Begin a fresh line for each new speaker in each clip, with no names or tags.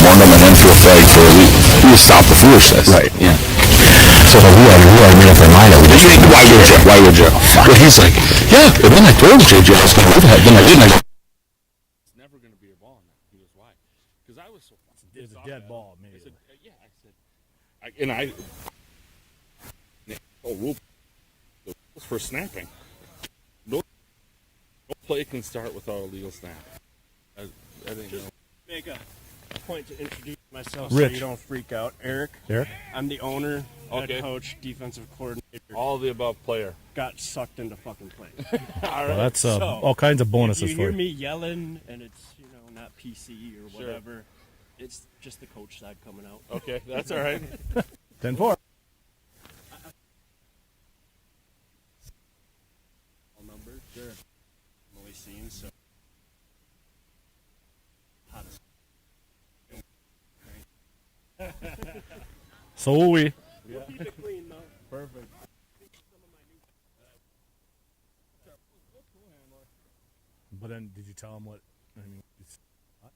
warn them and then throw a flag for we stop the foolishness.
Right.
Yeah.
So we already made up our mind that we just...
Why would you? Well, he's like, yeah, and then I told JJ I was going to leave it. Then I didn't. It's never going to be a ball now. He goes, why? Because I was so...
It's a dead ball, maybe.
I said, yeah, rule for snapping. No play can start without a legal snap. I think...
Just make a point to introduce myself
Rich.
so you don't freak out. Eric. I'm the owner, head coach, defensive coordinator.
All the above player.
Got sucked into fucking play.
All right. Well, that's all kinds of bonuses
if you
for
hear
you.
me yelling and it's not PC or whatever, it's just the coach side coming out.
Okay, that's all right.
10-4.
All numbers. Sure. I'm always seen so.
So will we.
We'll keep it clean though.
Perfect. But then, did you tell him what? I mean, what?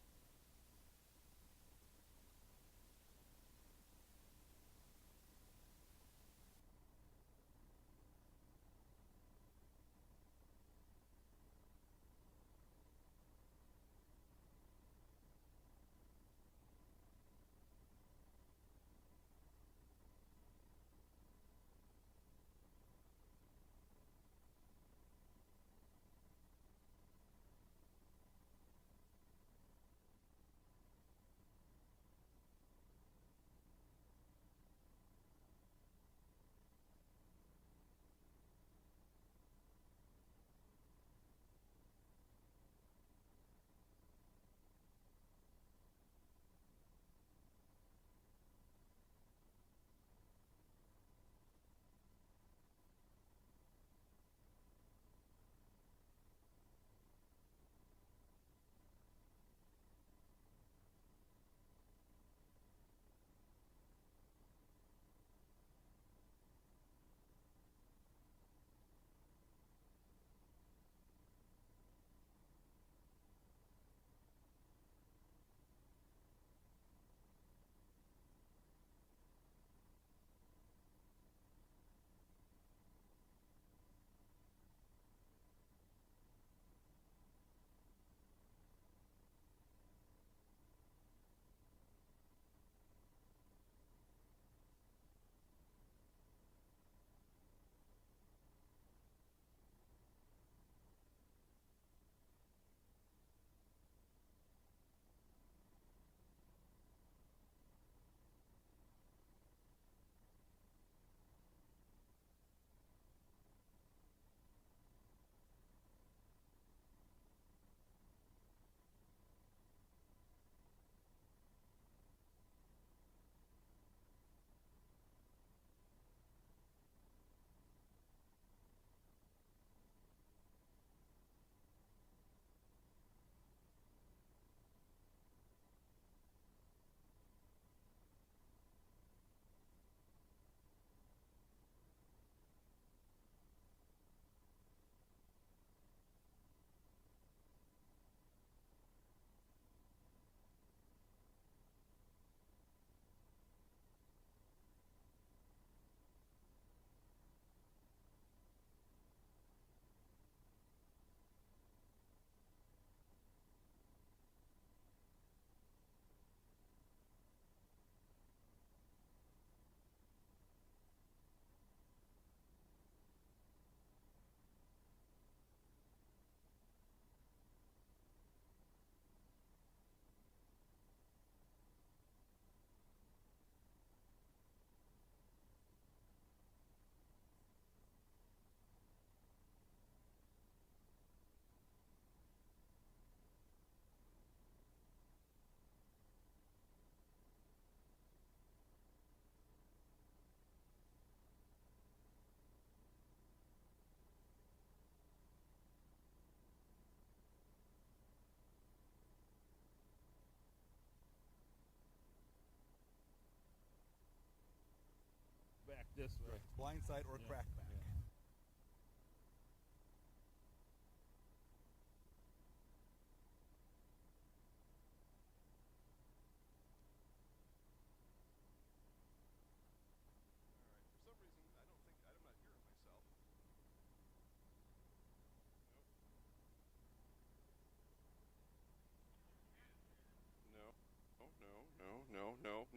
This way.
Blindside or crackback.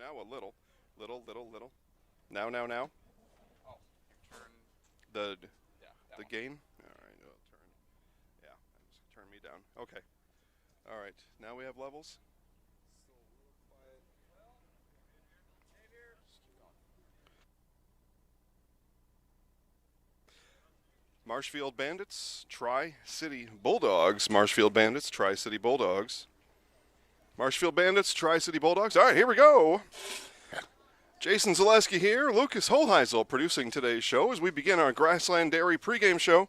now, a little. Now. The gain. All right, it'll turn. Yeah, just turn me down. Okay. All right, now we have levels. Marshfield Bandits, Tri-City Bulldogs. Marshfield Bandits, Tri-City Bulldogs. Marshfield Bandits, Tri-City Bulldogs. All right, here we go. Jason Zaleski here, Lucas Holheisel producing today's show as we begin our Grassland Dairy pregame show.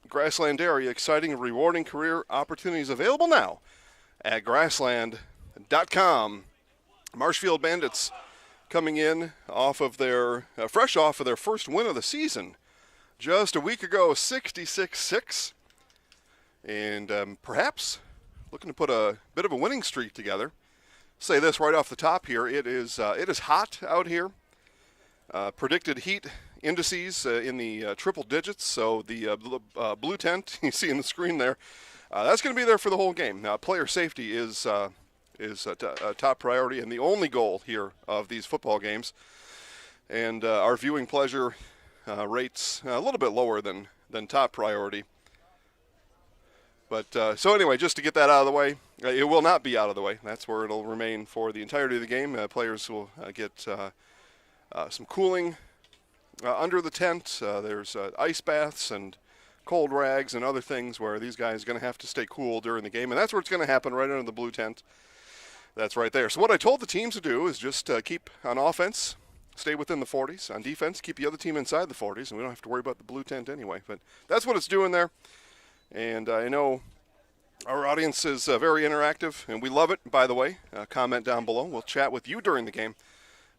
Grassland Dairy, exciting and rewarding career opportunities available now at grassland.com. Marshfield Bandits coming in off of their, fresh off of their first win of the season. Just a week ago, 66-6. And perhaps looking to put a bit of a winning streak together. Say this right off the top here. It is hot out here. Predicted heat indices in the triple digits. So the blue tent you see in the screen there, that's going to be there for the whole game. Now, player safety is a top priority and the only goal here of these football games. And our viewing pleasure rates a little bit lower than top priority. But so anyway, just to get that out of the way, it will not be out of the way. That's where it'll remain for the entirety of the game. Players will get some cooling under the tent. There's ice baths and cold rags and other things where these guys are going to have to stay cool during the game. And that's where it's going to happen, right under the blue tent. That's right there. So what I told the teams to do is just keep on offense, stay within the 40s. On defense, keep the other team inside the 40s. And we don't have to worry about the blue tent anyway. But that's what it's doing there. And I know our audience is very interactive, and we love it, by the way. Comment down below. We'll chat with you during the game.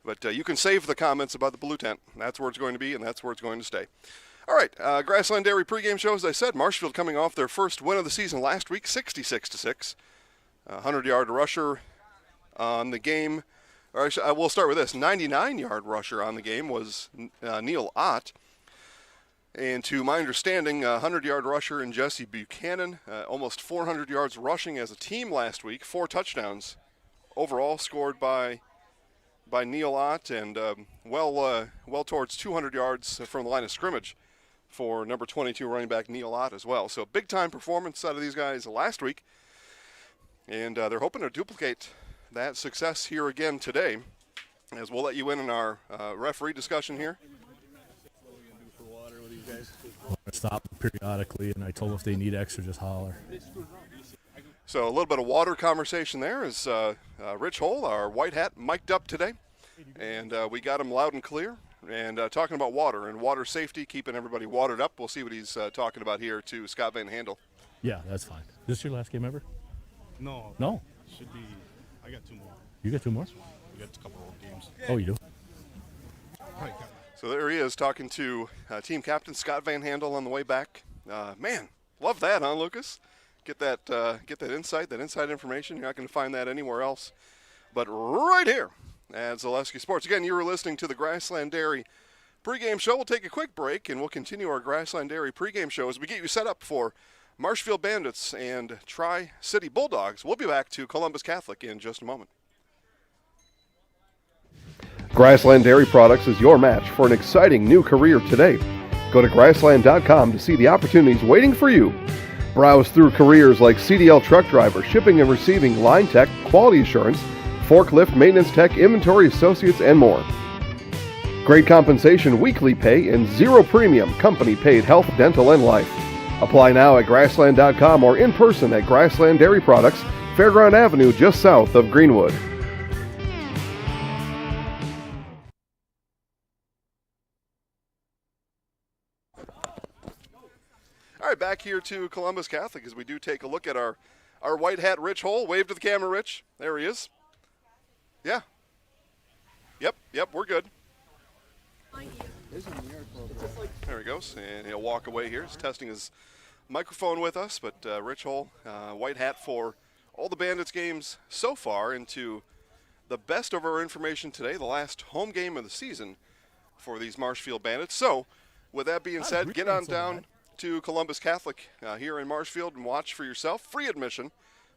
But you can save the comments about the blue tent. That's where it's going to be, and that's where it's going to stay. All right, Grassland Dairy pregame show, as I said. Marshfield coming off their first win of the season last week, 66-6. 100-yard rusher on the game. Or actually, we'll start with this. 99-yard rusher on the game was Neil Ott. And to my understanding, 100-yard rusher in Jesse Buchanan, almost 400 yards rushing as a team last week, 4 touchdowns overall scored by Neil Ott, and well towards 200 yards from the line of scrimmage for number 22 running back Neil Ott as well. So big-time performance out of these guys last week, and they're hoping to duplicate that success here again today, as we'll let you in on our referee discussion here.
I stop periodically, and I told them if they need extra, just holler.
So a little bit of water conversation there is Rich Hole, our white hat, mic'd up today. And we got him loud and clear. And talking about water and water safety, keeping everybody watered up. We'll see what he's talking about here to Scott Van Handel.
Yeah, that's fine. Is this your last game ever?
No.
No?
Should be. I got 2 more.
You got 2 more?
We got a couple of games.
Oh, you do?
So there he is talking to team captain Scott Van Handel on the way back. Man, love that, huh, Lucas? Get that inside information. You're not going to find that anywhere else, but right here at Zaleski Sports. Again, you were listening to the Grassland Dairy pregame show. We'll take a quick break, and we'll continue our Grassland Dairy pregame show as we get you set up for Marshfield Bandits and Tri-City Bulldogs. We'll be back to Columbus Catholic in just a moment.
Grassland Dairy Products is your match for an exciting new career today. Go to grassland.com to see the opportunities waiting for you. Browse through careers like CDL truck driver, shipping and receiving, line tech, quality assurance, forklift, maintenance tech, inventory associates, and more. Great compensation, weekly pay, and 0 premium company-paid health, dental, and life. Apply now at grassland.com or in person at Grassland Dairy Products, Fairground Avenue, just south of Greenwood.
All right, back here to Columbus Catholic as we do take a look at our white hat Rich Hole. Wave to the camera, Rich. There he is. Yeah. Yep, we're good. There he goes, and he'll walk away here. He's testing his microphone with us, but Rich Hole, white hat for all the Bandits games so far, into the best of our information today, the last home game of the season for these Marshfield Bandits. So, with that being said, get on down to Columbus Catholic here in Marshfield and watch for yourself. Free admission,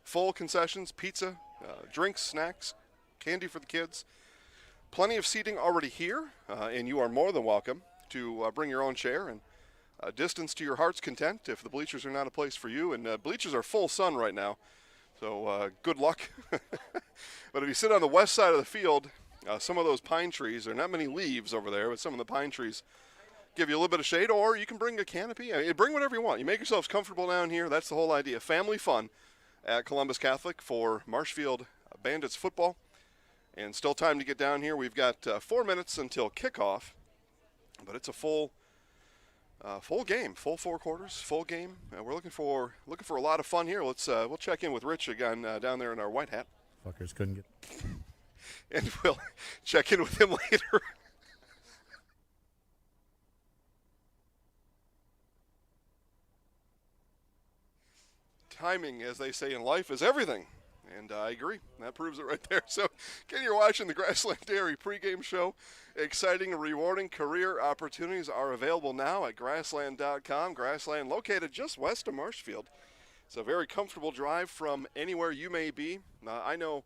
full concessions, pizza, drinks, snacks, candy for the kids. plenty of seating already here, and you are more than welcome to bring your own chair and distance to your heart's content if the bleachers are not a place for you. And bleachers are full sun right now, so good luck. But if you sit on the west side of the field, some of those pine trees, there are not many leaves over there, but some of the pine trees give you a little bit of shade, or you can bring a canopy. I mean, bring whatever you want. You make yourselves comfortable down here. That's the whole idea. Family fun at Columbus Catholic for Marshfield Bandits football. And still time to get down here. We've got 4 minutes until kickoff, but it's a full game, full 4 quarters, full game. We're looking for a lot of fun here. We'll check in with Rich again down there in our white hat.
Fuckers couldn't get.
And we'll check in with him later. Timing, as they say in life, is everything. And I agree. That proves it right there. So, again, you're watching the Grassland Dairy pregame show. Exciting and rewarding career opportunities are available now at grassland.com. Grassland located just west of Marshfield. It's a very comfortable drive from anywhere you may be. I know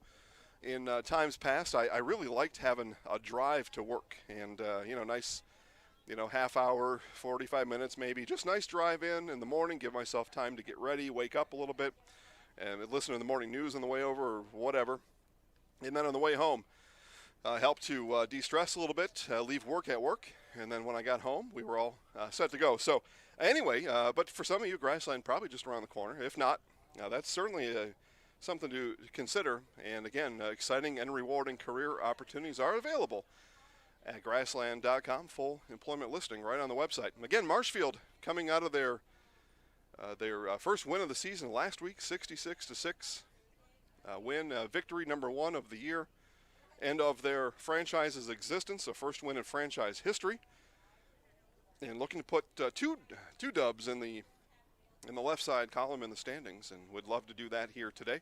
in times past I really liked having a drive to work. And, nice, half hour, 45 minutes maybe. Just nice drive in the morning, give myself time to get ready, wake up a little bit, and listen to the morning news on the way over or whatever. And then on the way home, help to de-stress a little bit, leave work at work. And then when I got home, we were all set to go. So anyway, but for some of you, Grassland probably just around the corner. If not, that's certainly something to consider. And again, exciting and rewarding career opportunities are available at grassland.com. Full employment listing right on the website. And again, Marshfield coming out of their first win of the season last week, 66-6 win, victory number 1 of the year and of their franchise's existence, a first win in franchise history, and looking to put two dubs in the left side column in the standings, and would love to do that here today.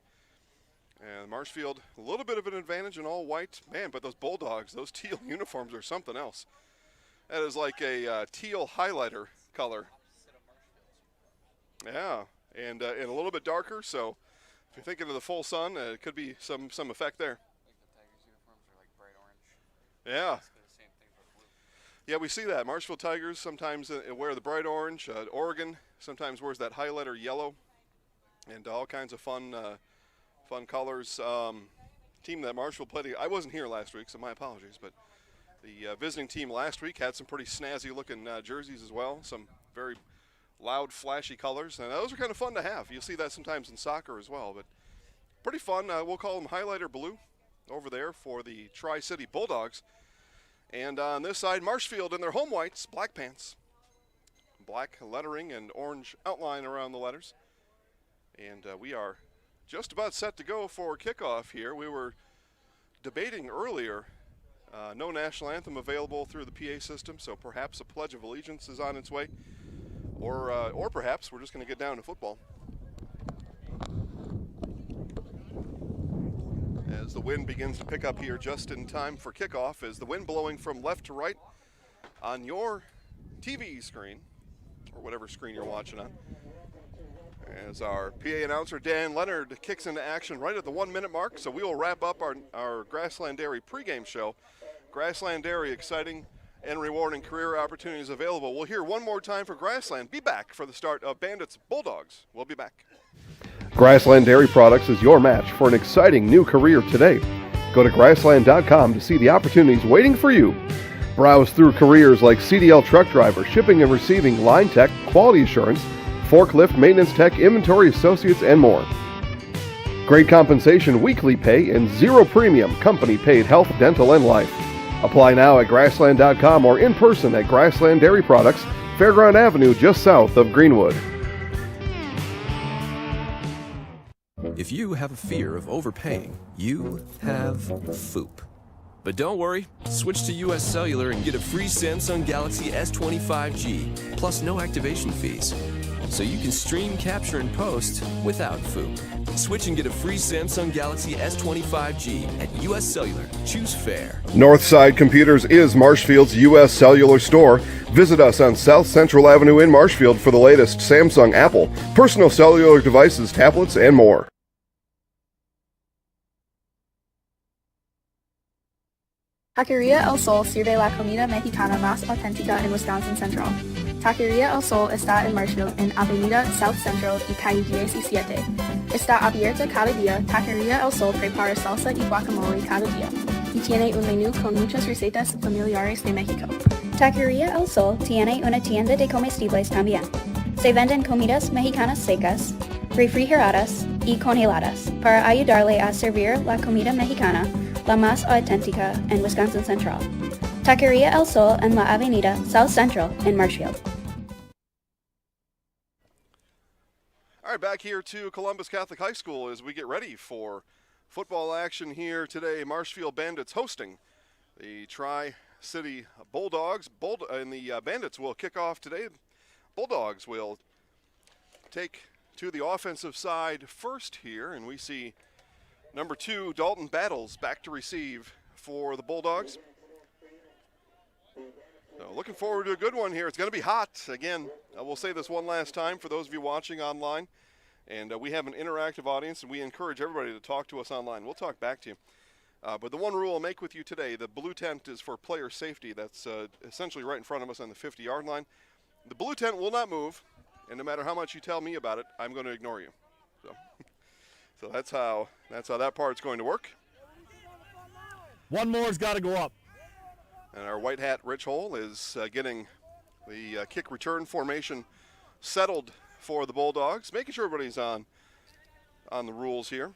And Marshfield, a little bit of an advantage in all white, man, but those Bulldogs, those teal uniforms are something else. That is like a teal highlighter color. Yeah, and a little bit darker, so if you're thinking of the full sun, it could be some effect there.
Like the Tigers uniforms are like bright orange.
Yeah.
Basically the same thing but blue.
Yeah, we see that. Marshfield Tigers sometimes wear the bright orange. Oregon sometimes wears that highlighter yellow, and all kinds of fun colors. Team that Marshfield played, I wasn't here last week, so my apologies, but the visiting team last week had some pretty snazzy looking jerseys as well, some very loud, flashy colors, and those are kind of fun to have. You'll see that sometimes in soccer as well, but pretty fun. We'll call them highlighter blue over there for the Tri-City Bulldogs. And on this side, Marshfield in their home whites, black pants, black lettering and orange outline around the letters. And we are just about set to go for kickoff here. We were debating earlier, no national anthem available through the PA system, so perhaps a Pledge of Allegiance is on its way. Or perhaps we're just going to get down to football. As the wind begins to pick up here just in time for kickoff, is the wind blowing from left to right on your TV screen, or whatever screen you're watching on. As our PA announcer, Dan Leonard, kicks into action right at the 1 minute mark, so we will wrap up our Grassland Dairy pregame show. Grassland Dairy, exciting and rewarding career opportunities available. We'll hear one more time for Grassland. Be back for the start of Bandits Bulldogs. We'll be back.
Grassland Dairy Products is your match for an exciting new career today. Go to grassland.com to see the opportunities waiting for you. Browse through careers like CDL truck driver, shipping and receiving, line tech, quality assurance, forklift, maintenance tech, inventory associates, and more. Great compensation, weekly pay, and zero premium, company paid health, dental, and life. Apply now at grassland.com or in person at Grassland Dairy Products, Fairground Avenue, just south of Greenwood.
If you have a fear of overpaying, you have FOOP. But don't worry, switch to US Cellular and get a free Samsung Galaxy S25G, plus no activation fees. So you can stream, capture, and post without FOOP. Switch and get a free Samsung Galaxy S25G at US Cellular. Choose fair.
Northside Computers is Marshfield's U.S. Cellular store. Visit us on South Central Avenue in Marshfield for the latest Samsung, Apple, personal cellular devices, tablets, and more.
Taqueria El Sol sirve la comida mexicana más auténtica en Wisconsin Central. Taqueria El Sol está en Marshfield, en Avenida South Central y calle 17. Está abierta cada día. Taqueria El Sol prepara salsa y guacamole cada día. Y tiene un menú con muchas recetas familiares de México.
Taqueria El Sol tiene una tienda de comestibles también. Se venden comidas mexicanas secas, refrigeradas y congeladas para ayudarle a servir la comida mexicana, la más auténtica en Wisconsin Central. Taqueria El Sol en la Avenida South Central in Marshfield.
All right, back here to Columbus Catholic High School as we get ready for football action here today. Marshfield Bandits hosting the Tri-City Bulldogs. And the Bandits will kick off today. Bulldogs will take to the offensive side first here, and we see number 2, Dalton Battles, back to receive for the Bulldogs. So looking forward to a good one here. It's going to be hot. Again, we'll say this one last time for those of you watching online. And we have an interactive audience, and we encourage everybody to talk to us online. We'll talk back to you. But the one rule I'll make with you today, the blue tent is for player safety. That's essentially right in front of us on the 50-yard line. The blue tent will not move, and no matter how much you tell me about it, I'm going to ignore you. So that's how that part's going to work.
One more's got to go up.
And our white hat Rich Hole is getting the kick return formation settled for the Bulldogs, making sure everybody's on the rules here.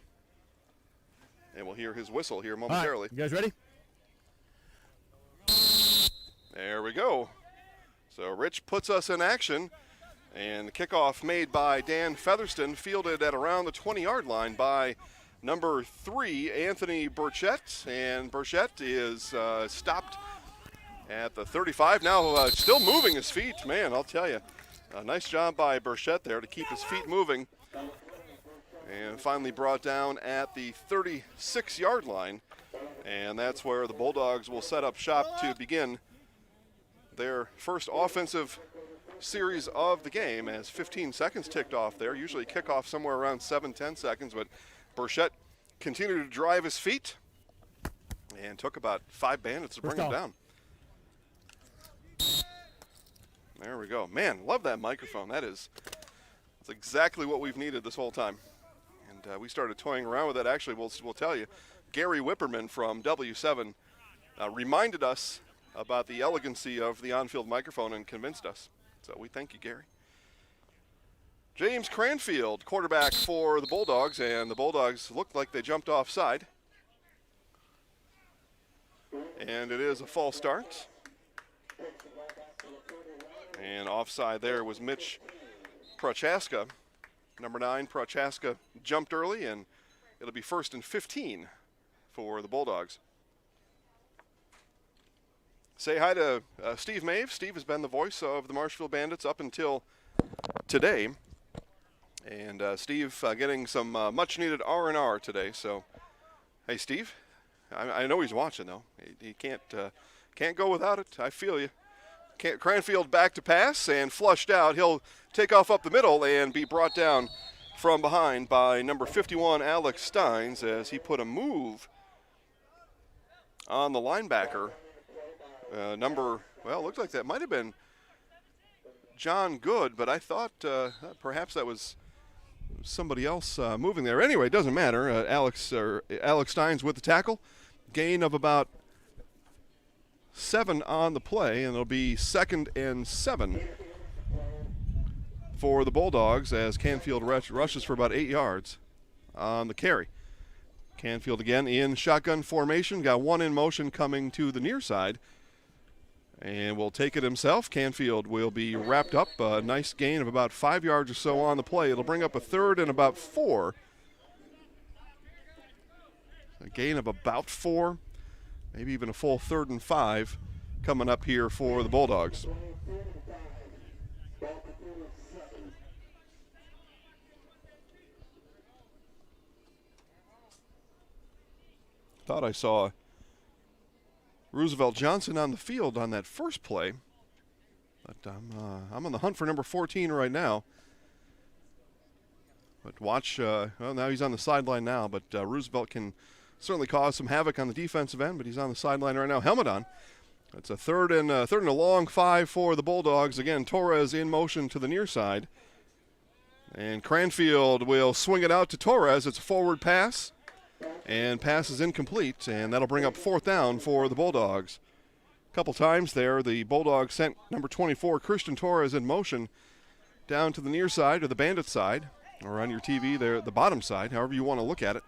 And we'll hear his whistle here momentarily.
All right, you guys ready?
There we go. So Rich puts us in action. And the kickoff made by Dan Featherston, fielded at around the 20-yard line by number 3, Anthony Burchett. And Burchett is stopped at the 35. Now still moving his feet. Man, I'll tell you. Nice job by Burchett there to keep his feet moving. And finally brought down at the 36-yard line. And that's where the Bulldogs will set up shop to begin their first offensive series of the game, as 15 seconds ticked off there. Usually kickoff somewhere around 7-10 seconds, but Burchett continued to drive his feet and took about 5 Bandits to bring him down. There we go. Man, love that microphone. That's exactly what we've needed this whole time. And we started toying around with that. Actually, we'll tell you, Gary Whipperman from W7 reminded us about the elegancy of the on-field microphone and convinced us. So we thank you, Gary. James Cranfield, quarterback for the Bulldogs, and the Bulldogs looked like they jumped offside. And it is a false start. And offside there was Mitch Prochaska. Number 9, Prochaska jumped early, and it'll be 1st and 15 for the Bulldogs. Say hi to Steve Mave. Steve has been the voice of the Marshfield Bandits up until today. And Steve getting some much-needed R&R today. So, hey, Steve. I know he's watching, though. He can't go without it. I feel you. Cranfield back to pass and flushed out. He'll take off up the middle and be brought down from behind by number 51, Alex Steins, as he put a move on the linebacker. Looked like that might have been John Good, but I thought perhaps that was somebody else moving there. Anyway, it doesn't matter. Alex Steins with the tackle. Gain of about 7 on the play, and it'll be 2nd and 7 for the Bulldogs as Canfield rushes for about 8 yards on the carry. Canfield again in shotgun formation. Got one in motion coming to the near side. And will take it himself. Canfield will be wrapped up. A nice gain of about 5 yards or so on the play. It'll bring up a 3rd and about 4. A gain of about 4. Maybe even a full 3rd and 5 coming up here for the Bulldogs. Thought I saw Roosevelt Johnson on the field on that first play, but I'm on the hunt for number 14 right now. But watch, now he's on the sideline now, but Roosevelt can certainly caused some havoc on the defensive end, but he's on the sideline right now. Helmet on. It's a third and a long 5 for the Bulldogs. Again, Torres in motion to the near side. And Cranfield will swing it out to Torres. It's a forward pass. And pass is incomplete, and that'll bring up 4th down for the Bulldogs. A couple times there, the Bulldogs sent number 24, Christian Torres, in motion down to the near side or the Bandit side, or on your TV there, the bottom side, however you want to look at it.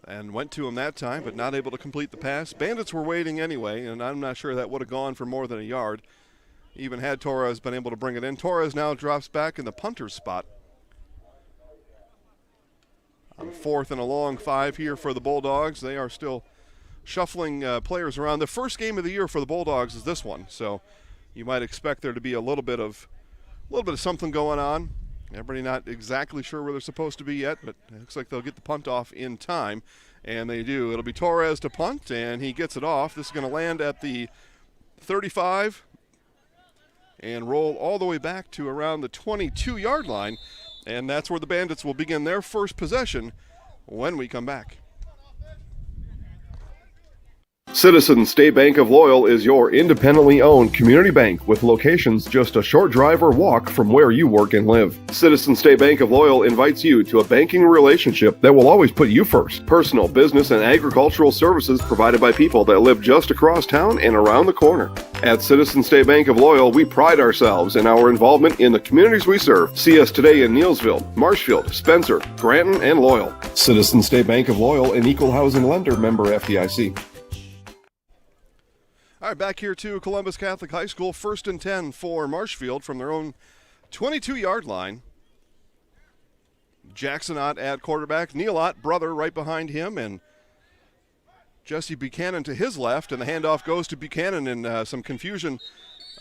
And went to him that time, but not able to complete the pass. Bandits were waiting anyway, and I'm not sure that would have gone for more than a yard, even had Torres been able to bring it in. Torres now drops back in the punter's spot. On 4th and a long 5 here for the Bulldogs. They are still shuffling players around. The first game of the year for the Bulldogs is this one, so you might expect there to be a little bit of something going on. Everybody not exactly sure where they're supposed to be yet, but it looks like they'll get the punt off in time, and they do. It'll be Torres to punt, and he gets it off. This is going to land at the 35 and roll all the way back to around the 22-yard line, and that's where the Bandits will begin their first possession when we come back.
Citizens State Bank of Loyal is your independently owned community bank with locations just a short drive or walk from where you work and live. Citizens State Bank of Loyal invites you to a banking relationship that will always put you first. Personal, business, and agricultural services provided by people that live just across town and around the corner. At Citizens State Bank of Loyal, we pride ourselves in our involvement in the communities we serve. See us today in Neilsville, Marshfield, Spencer, Granton, and Loyal. Citizens State Bank of Loyal, an equal housing lender, member FDIC.
All right, back here to Columbus Catholic High School. 1st and 10 for Marshfield from their own 22-yard line. Jackson Ott at quarterback. Neil Ott, brother, right behind him, and Jesse Buchanan to his left, and the handoff goes to Buchanan, and some confusion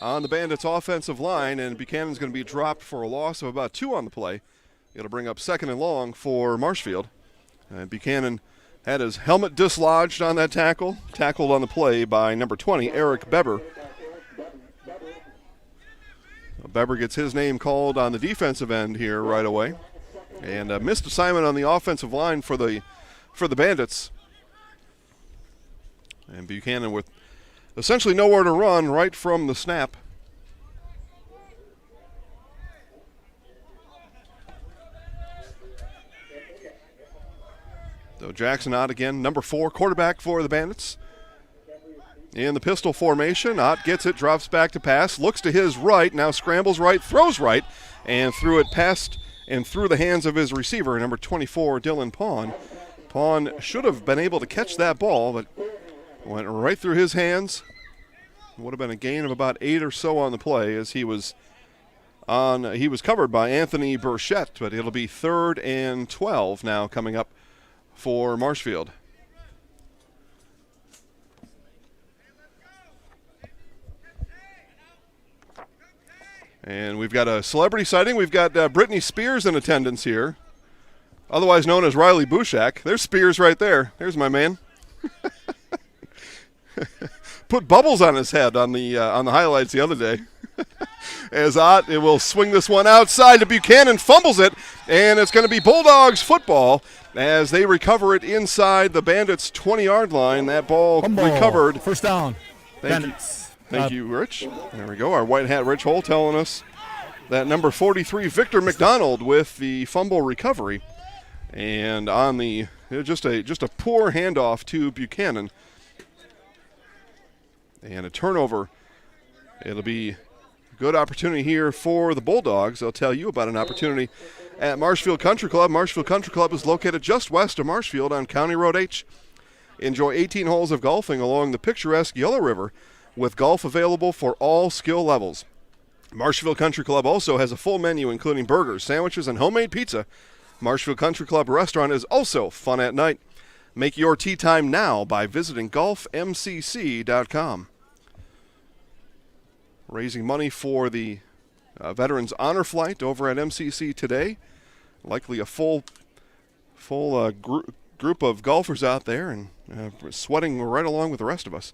on the Bandits' offensive line, and Buchanan's going to be dropped for a loss of about 2 on the play. It'll bring up 2nd and long for Marshfield. Buchanan had his helmet dislodged on that tackle, tackled on the play by number 20, Eric Beber. Beber gets his name called on the defensive end here right away, and a missed assignment on the offensive line for the Bandits. And Buchanan with essentially nowhere to run right from the snap. So Jackson Ott again, number 4, quarterback for the Bandits. In the pistol formation, Ott gets it, drops back to pass, looks to his right, now scrambles right, throws right, and threw it past and through the hands of his receiver, number 24, Dylan Pawn. Pawn should have been able to catch that ball, but went right through his hands. Would have been a gain of about 8 or so on the play as he was covered by Anthony Burchett, but it'll be 3rd and 12 now coming up for Marshfield. And we've got a celebrity sighting. We've got Britney Spears in attendance here, otherwise known as Riley Bushak. There's Spears right there. There's my man. Put bubbles on his head on the highlights the other day. As Ott, it will swing this one outside to Buchanan, fumbles it, and it's going to be Bulldogs football as they recover it inside the Bandits' 20-yard line. That ball recovered.
1st down.
Thank you, Rich. There we go. Our white hat Rich Hole telling us that number 43, Victor McDonald, with the fumble recovery, and on the just a poor handoff to Buchanan, and a turnover. It'll be a good opportunity here for the Bulldogs. I'll tell you about an opportunity at Marshfield Country Club. Marshfield Country Club is located just west of Marshfield on County Road H. Enjoy 18 holes of golfing along the picturesque Yellow River, with golf available for all skill levels. Marshfield Country Club also has a full menu including burgers, sandwiches, and homemade pizza. Marshfield Country Club restaurant is also fun at night. Make your tea time now by visiting golfmcc.com. Raising money for the Veterans Honor Flight over at MCC today. Likely a full group of golfers out there, and sweating right along with the rest of us.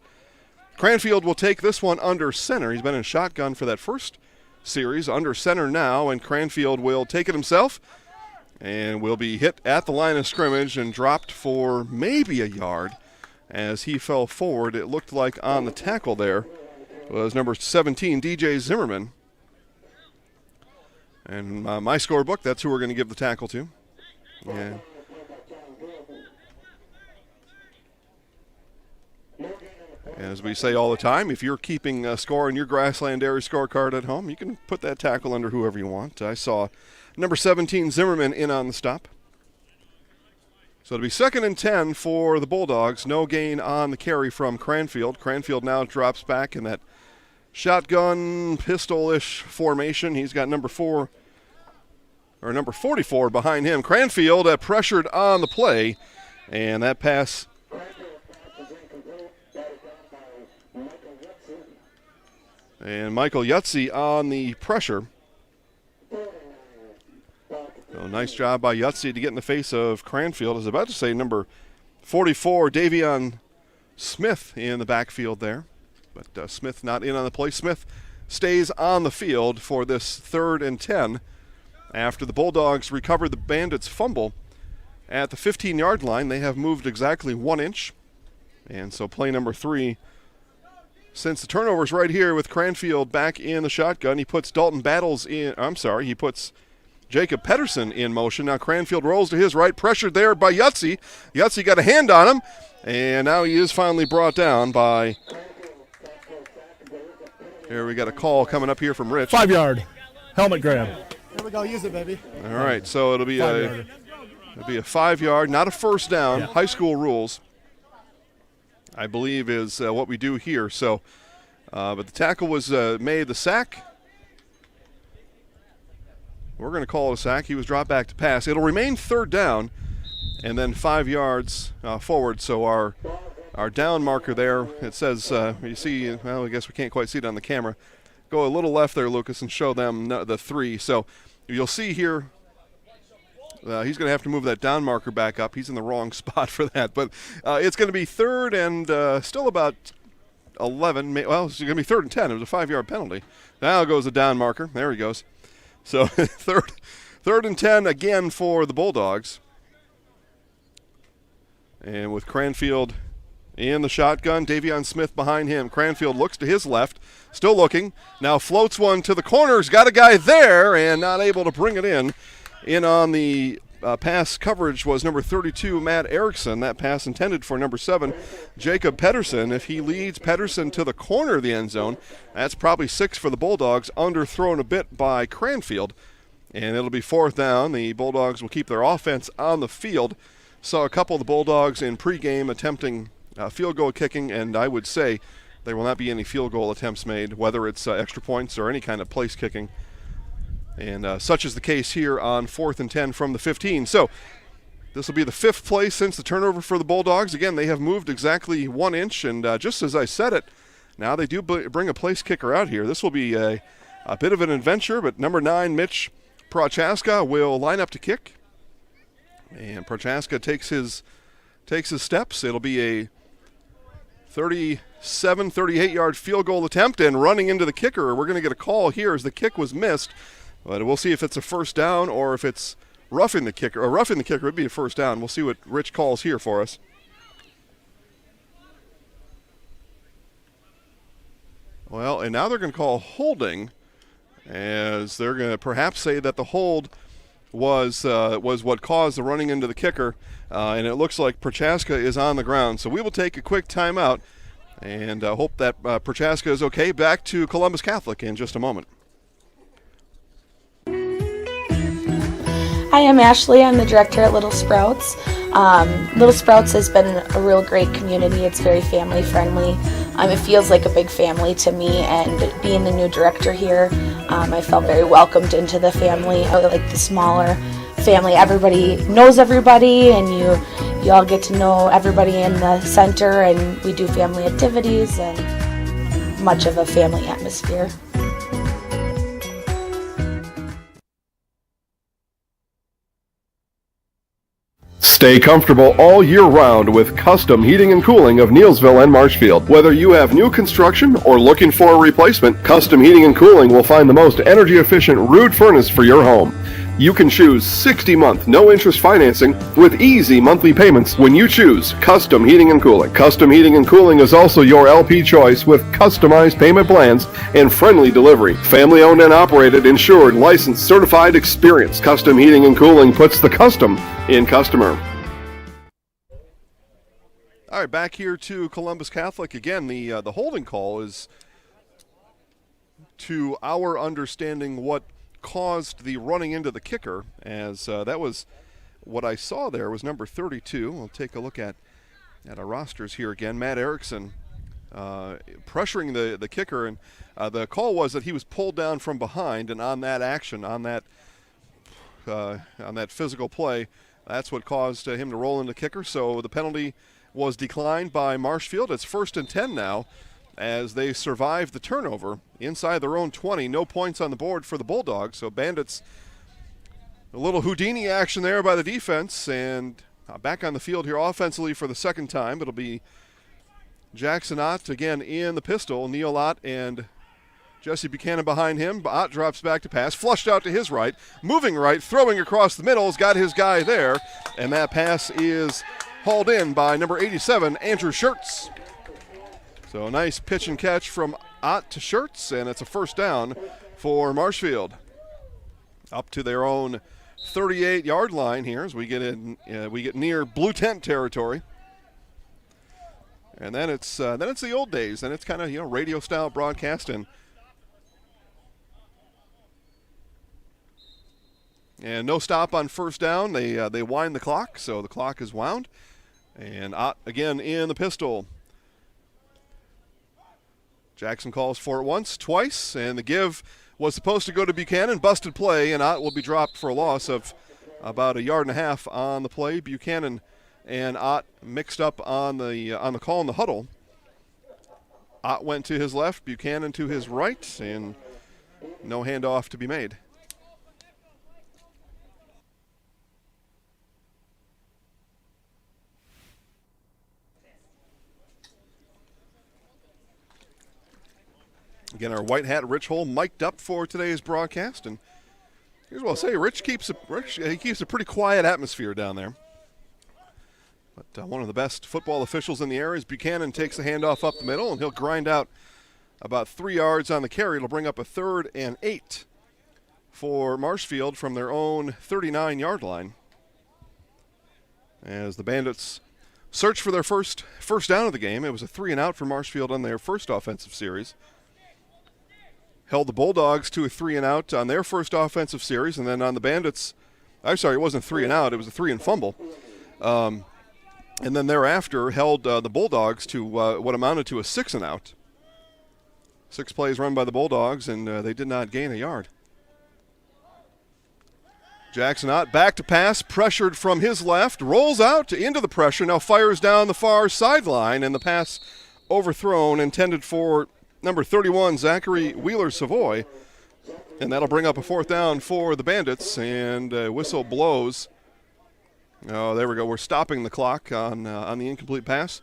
Cranfield will take this one under center. He's been in shotgun for that first series, under center now, and Cranfield will take it himself and will be hit at the line of scrimmage and dropped for maybe a yard as he fell forward. It looked like on the tackle there was number 17, DJ Zimmerman. And my scorebook, that's who we're going to give the tackle to. Yeah. As we say all the time, if you're keeping a score in your Grassland Dairy scorecard at home, you can put that tackle under whoever you want. I saw number 17, Zimmerman, in on the stop. So it'll be 2nd and 10 for the Bulldogs. No gain on the carry from Cranfield. Cranfield now drops back in that shotgun, pistol-ish formation. He's got number 44 behind him. Cranfield pressured on the play, and that pass and Michael Yutzi on the pressure. So nice job by Yutzi to get in the face of Cranfield. I was about to say number 44, Davion Smith, in the backfield there. But Smith not in on the play. Smith stays on the field for this 3rd and 10 after the Bulldogs recovered the Bandits' fumble at the 15-yard line. They have moved exactly 1 inch. And so play number 3, since the turnover's right here with Cranfield back in the shotgun, he puts Dalton Battles in. He puts Jacob Pedersen in motion. Now Cranfield rolls to his right, pressured there by Yutzi. Yutzi got a hand on him, and now he is finally brought down by. Here we got a call coming up here from Rich.
5-yard helmet grab.
Here we go, use it, baby.
All right, so it'll be a 5-yard, not a first down. Yeah. High school rules, I believe, is what we do here. So, but the tackle was made. The sack, we're going to call it a sack. He was dropped back to pass. It'll remain 3rd down, and then 5 yards forward. So our down marker there, it says, you see, well, I guess we can't quite see it on the camera. Go a little left there, Lucas, and show them the 3. So you'll see here, he's going to have to move that down marker back up. He's in the wrong spot for that. But it's going to be 3rd and still about 11. Well, it's going to be 3rd and 10. It was a 5-yard penalty. Now goes the down marker. There he goes. So 3rd and 10 again for the Bulldogs. And with Cranfield in the shotgun, Davion Smith behind him. Cranfield looks to his left, still looking. Now floats one to the corners. Got a guy there and not able to bring it in. In on the pass coverage was number 32, Matt Erickson. That pass intended for number 7, Jacob Pedersen. If he leads Pedersen to the corner of the end zone, that's probably 6 for the Bulldogs, underthrown a bit by Cranfield. And it'll be 4th down. The Bulldogs will keep their offense on the field. Saw a couple of the Bulldogs in pregame attempting field goal kicking, and I would say there will not be any field goal attempts made, whether it's extra points or any kind of place kicking. And such is the case here on 4th and 10 from the 15. So this will be the 5th play since the turnover for the Bulldogs. Again, they have moved exactly 1 inch, and just as I said it, now they do bring a place kicker out here. This will be a bit of an adventure, but number 9, Mitch Prochaska, will line up to kick. And Prochaska takes his steps. It'll be a 38-yard field goal attempt, and running into the kicker. We're going to get a call here as the kick was missed. But we'll see if it's a first down or if it's roughing the kicker. Or roughing the kicker would be a first down. We'll see what Rich calls here for us. Well, and now they're going to call holding, as they're going to perhaps say that the hold was what caused the running into the kicker. And it looks like Prochaska is on the ground. So we will take a quick timeout and hope that Prochaska is okay. Back to Columbus Catholic in just a moment.
Hi, I'm Ashley. I'm the director at Little Sprouts. Little Sprouts has been a real great community. It's very family friendly. It feels like a big family to me, and being the new director here, I felt very welcomed into the family. I like the smaller family. Everybody knows everybody, and you all get to know everybody in the center, and we do family activities and much of a family atmosphere.
Stay comfortable all year round with custom heating and cooling of Neilsville and Marshfield. Whether you have new construction or looking for a replacement, Custom Heating and Cooling will find the most energy efficient rood furnace for your home. You can choose 60-month no-interest financing with easy monthly payments when you choose Custom Heating and Cooling. Custom Heating and Cooling is also your LP choice with customized payment plans and friendly delivery. Family-owned and operated, insured, licensed, certified, experienced. Custom Heating and Cooling puts the custom in customer.
All right, back here to Columbus Catholic. Again, the holding call is, to our understanding, what caused the running into the kicker, as that was what I saw there was number 32. We'll take a look at our rosters here again. Matt Erickson pressuring the kicker, and the call was that he was pulled down from behind, and on that action, on that physical play, that's what caused him to roll into kicker. So the penalty was declined by Marshfield. It's 1st and 10 now, as they survive the turnover inside their own 20. No points on the board for the Bulldogs. So Bandits, a little Houdini action there by the defense, and back on the field here offensively for the second time. It'll be Jackson Ott again in the pistol. Neil Ott and Jesse Buchanan behind him. Ott drops back to pass, flushed out to his right, moving right, throwing across the middle. Has got his guy there, and that pass is hauled in by number 87, Andrew Schertz. So a nice pitch and catch from Ott to Schertz, and it's a first down for Marshfield. Up to their own 38-yard line here as we get near blue tent territory. And then it's the old days, and it's kind of radio style broadcasting. And no stop on first down. They wind the clock, so the clock is wound. And Ott again in the pistol. Jackson calls for it once, twice, and the give was supposed to go to Buchanan. Busted play, and Ott will be dropped for a loss of about 1.5 yards on the play. Buchanan and Ott mixed up on the call in the huddle. Ott went to his left, Buchanan to his right, and no handoff to be made. Again, our white hat Rich Hull mic'd up for today's broadcast, and here's what I'll say: Rich keeps a pretty quiet atmosphere down there. But one of the best football officials in the area is Buchanan. Takes the handoff up the middle, and he'll grind out about 3 yards on the carry. It'll bring up a 3rd and 8 for Marshfield from their own 39-yard line, as the Bandits search for their first down of the game. It was a 3-and-out for Marshfield on their first offensive series. Held the Bulldogs to a 3-and-out on their first offensive series, and then on the Bandits, I'm sorry, it wasn't 3-and-out, it was a 3-and-fumble. And then thereafter held the Bulldogs to what amounted to a 6-and-out. 6 plays run by the Bulldogs, and they did not gain a yard. Jackson Ott back to pass, pressured from his left, rolls out into the pressure, now fires down the far sideline, and the pass overthrown, intended for number 31, Zachary Wheeler-Savoy, and that'll bring up a 4th down for the Bandits, and whistle blows. Oh, there we go. We're stopping the clock on the incomplete pass.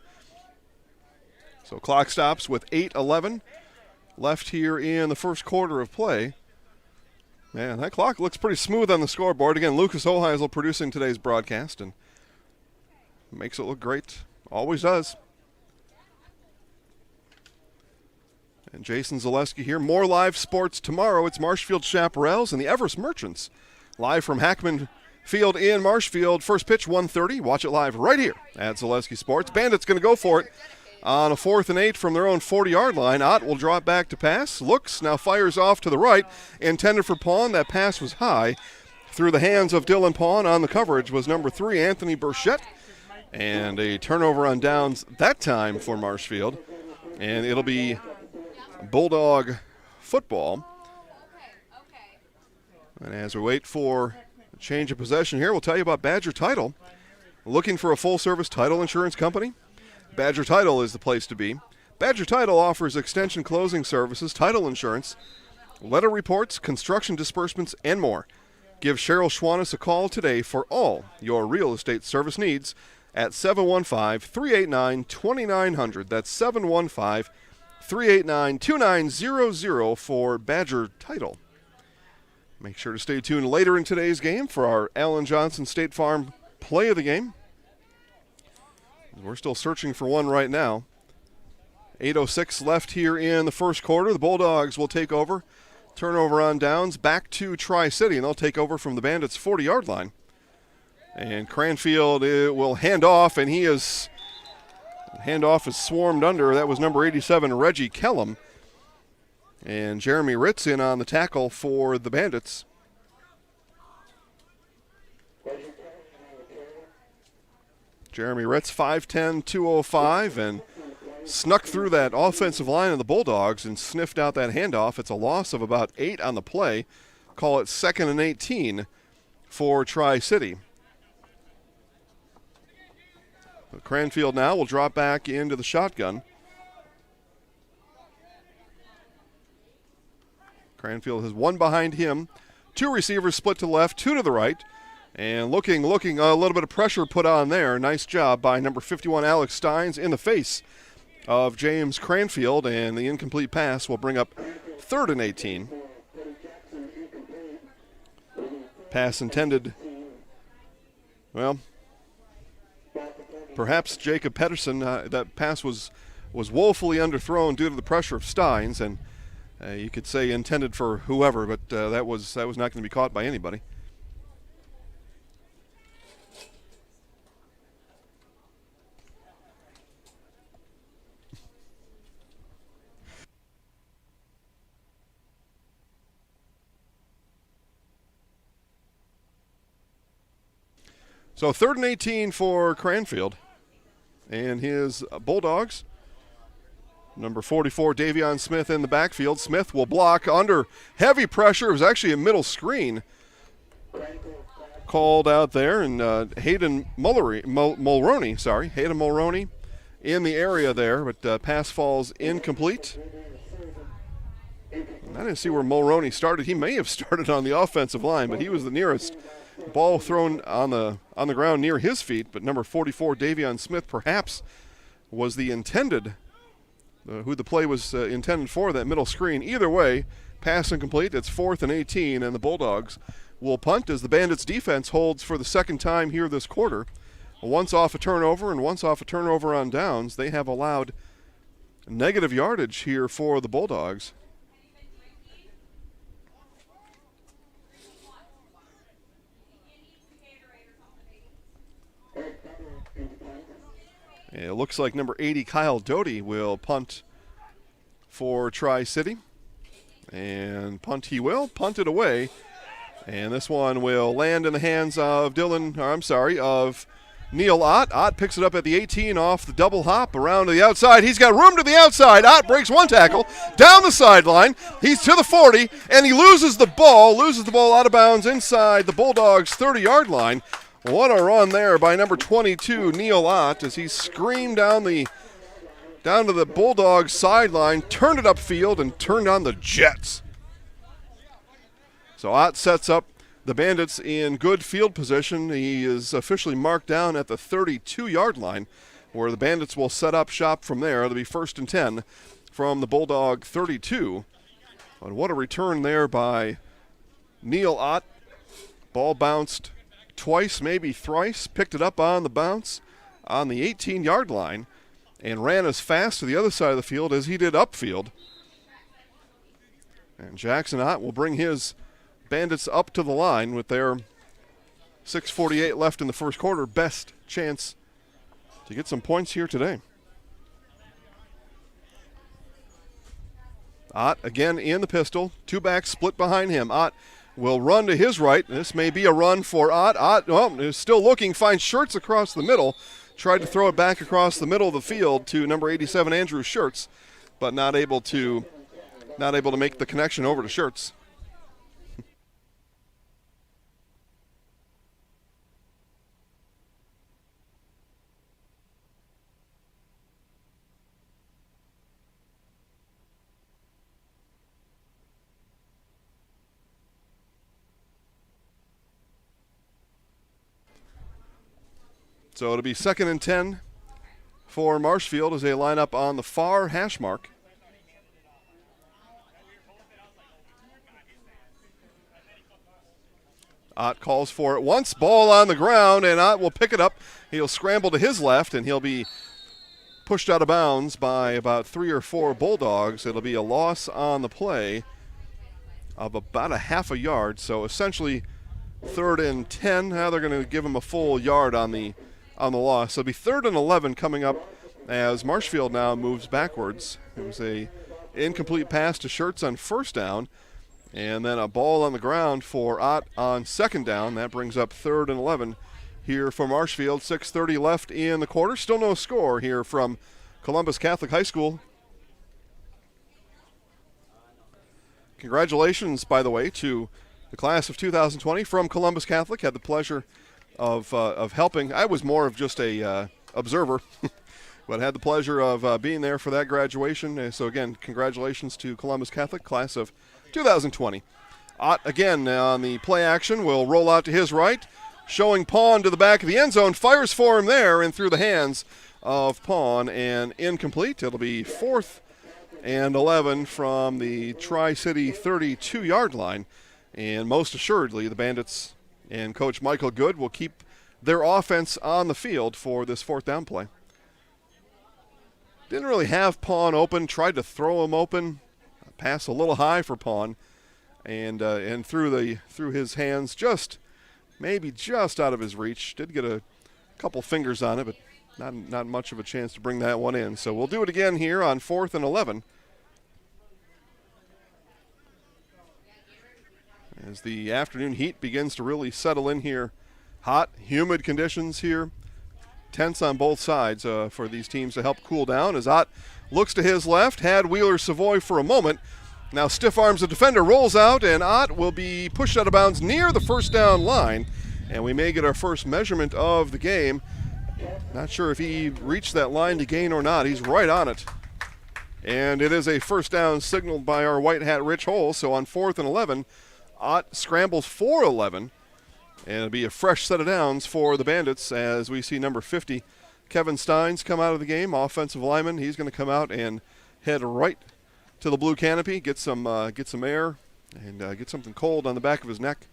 So clock stops with 8:11 left here in the first quarter of play. Man, that clock looks pretty smooth on the scoreboard. Again, Lucas Hoheisel producing today's broadcast, and makes it look great. Always does. And Jason Zaleski here. More live sports tomorrow. It's Marshfield Chaparrals and the Everest Merchants. Live from Hackman Field in Marshfield. First pitch, 1:30. Watch it live right here at Zaleski Sports. Bandits going to go for it on a 4th and 8 from their own 40-yard line. Ott will drop back to pass. Looks, now fires off to the right. Intended for Pawn. That pass was high. Through the hands of Dylan Pawn. On the coverage was number 3, Anthony Burchette. And a turnover on downs that time for Marshfield. And it'll be Bulldog football. And as we wait for a change of possession here, we'll tell you about Badger Title. Looking for a full-service title insurance company? Badger Title is the place to be. Badger Title offers extension closing services, title insurance, letter reports, construction disbursements, and more. Give Cheryl Schwannis a call today for all your real estate service needs at 715-389-2900. That's 715-389-2900 for Badger Title. Make sure to stay tuned later in today's game for our Allen Johnson State Farm play of the game. We're still searching for one right now. 8:06 left here in the first quarter. The Bulldogs will take over. Turnover on downs. Back to Tri-City, and they'll take over from the Bandits' 40-yard line. And Cranfield will hand off, and handoff is swarmed under. That was number 87, Reggie Kellum. And Jeremy Ritz in on the tackle for the Bandits. Jeremy Ritz, 5'10", 205, and snuck through that offensive line of the Bulldogs and sniffed out that handoff. It's a loss of about 8 on the play. Call it 2nd and 18 for Tri-City. Cranfield now will drop back into the shotgun. Cranfield has one behind him. 2 receivers split to the left, 2 to the right. And looking, a little bit of pressure put on there. Nice job by number 51, Alex Steins, in the face of James Cranfield. And the incomplete pass will bring up 3rd and 18. Pass intended, well, perhaps Jacob Pedersen. That pass was woefully underthrown due to the pressure of Steins. And you could say intended for whoever, but that was not going to be caught by anybody. So 3rd and 18 for Cranfield and his Bulldogs. Number 44, Davion Smith in the backfield. Smith will block under heavy pressure. It was actually a middle screen called out there. And Hayden Mulroney in the area there, but pass falls incomplete. I didn't see where Mulroney started. He may have started on the offensive line, but he was the nearest. Ball thrown on the ground near his feet, but number 44, Davion Smith, perhaps was the intended, who the play was intended for, that middle screen. Either way, pass incomplete. It's 4th and 18, and the Bulldogs will punt as the Bandits' defense holds for the second time here this quarter. Once off a turnover and once off a turnover on downs, they have allowed negative yardage here for the Bulldogs. It looks like number 80, Kyle Doty, will punt for Tri-City. And punt he will. Punt it away. And this one will land in the hands of Neil Ott. Ott picks it up at the 18 off the double hop around to the outside. He's got room to the outside. Ott breaks one tackle down the sideline. He's to the 40, and he loses the ball out of bounds inside the Bulldogs' 30-yard line. What a run there by number 22, Neil Ott, as he screamed down to the Bulldogs sideline, turned it upfield, and turned on the Jets. So Ott sets up the Bandits in good field position. He is officially marked down at the 32-yard line, where the Bandits will set up shop from there. It'll be 1st and 10 from the Bulldog 32. But what a return there by Neil Ott. Ball bounced twice, maybe thrice, picked it up on the bounce on the 18-yard line and ran as fast to the other side of the field as he did upfield. And Jackson Ott will bring his Bandits up to the line with their 6:48 left in the first quarter. Best chance to get some points here today. Ott again in the pistol. 2 backs split behind him. Ott will run to his right. This may be a run for Ott. Ott is still looking, finds Schertz across the middle. Tried to throw it back across the middle of the field to number 87, Andrew Schertz, but not able to make the connection over to Schertz. So it'll be 2nd and 10 for Marshfield as they line up on the far hash mark. Ott calls for it once, ball on the ground, and Ott will pick it up. He'll scramble to his left, and he'll be pushed out of bounds by about 3 or 4 Bulldogs. It'll be a loss on the play of about a half a yard, so essentially 3rd and 10. Now they're going to give him a full yard on the loss. So it'll be 3rd and 11 coming up as Marshfield now moves backwards. It was a incomplete pass to Schertz on 1st down, and then a ball on the ground for Ott on 2nd down. That brings up 3rd and 11 here for Marshfield. 6:30 left in the quarter. Still no score here from Columbus Catholic High School. Congratulations, by the way, to the class of 2020 from Columbus Catholic. Had the pleasure of helping. I was more of just a observer, but had the pleasure of being there for that graduation. So again, congratulations to Columbus Catholic, class of 2020. Ott again on the play action will roll out to his right, showing Pawn to the back of the end zone, fires for him there and through the hands of Pawn, and incomplete. It'll be 4th and 11 from the Tri-City 32-yard line, and most assuredly the Bandits and Coach Michael Good will keep their offense on the field for this 4th down play. Didn't really have Pawn open, tried to throw him open, pass a little high for Pawn, and through his hands, maybe just out of his reach. Did get a couple fingers on it, but not much of a chance to bring that one in. So we'll do it again here on 4th and 11. As the afternoon heat begins to really settle in here. Hot, humid conditions here. Tense on both sides for these teams to help cool down. As Ott looks to his left, had Wheeler Savoy for a moment. Now stiff arms the defender, rolls out, and Ott will be pushed out of bounds near the 1st down line. And we may get our first measurement of the game. Not sure if he reached that line to gain or not. He's right on it. And it is a 1st down signaled by our white hat Rich Hole. So on 4th and 11, Ott scrambles for 11. And it'll be a fresh set of downs for the Bandits as we see number 50, Kevin Steins, come out of the game, offensive lineman. He's going to come out and head right to the blue canopy, get some air, and get something cold on the back of his neck.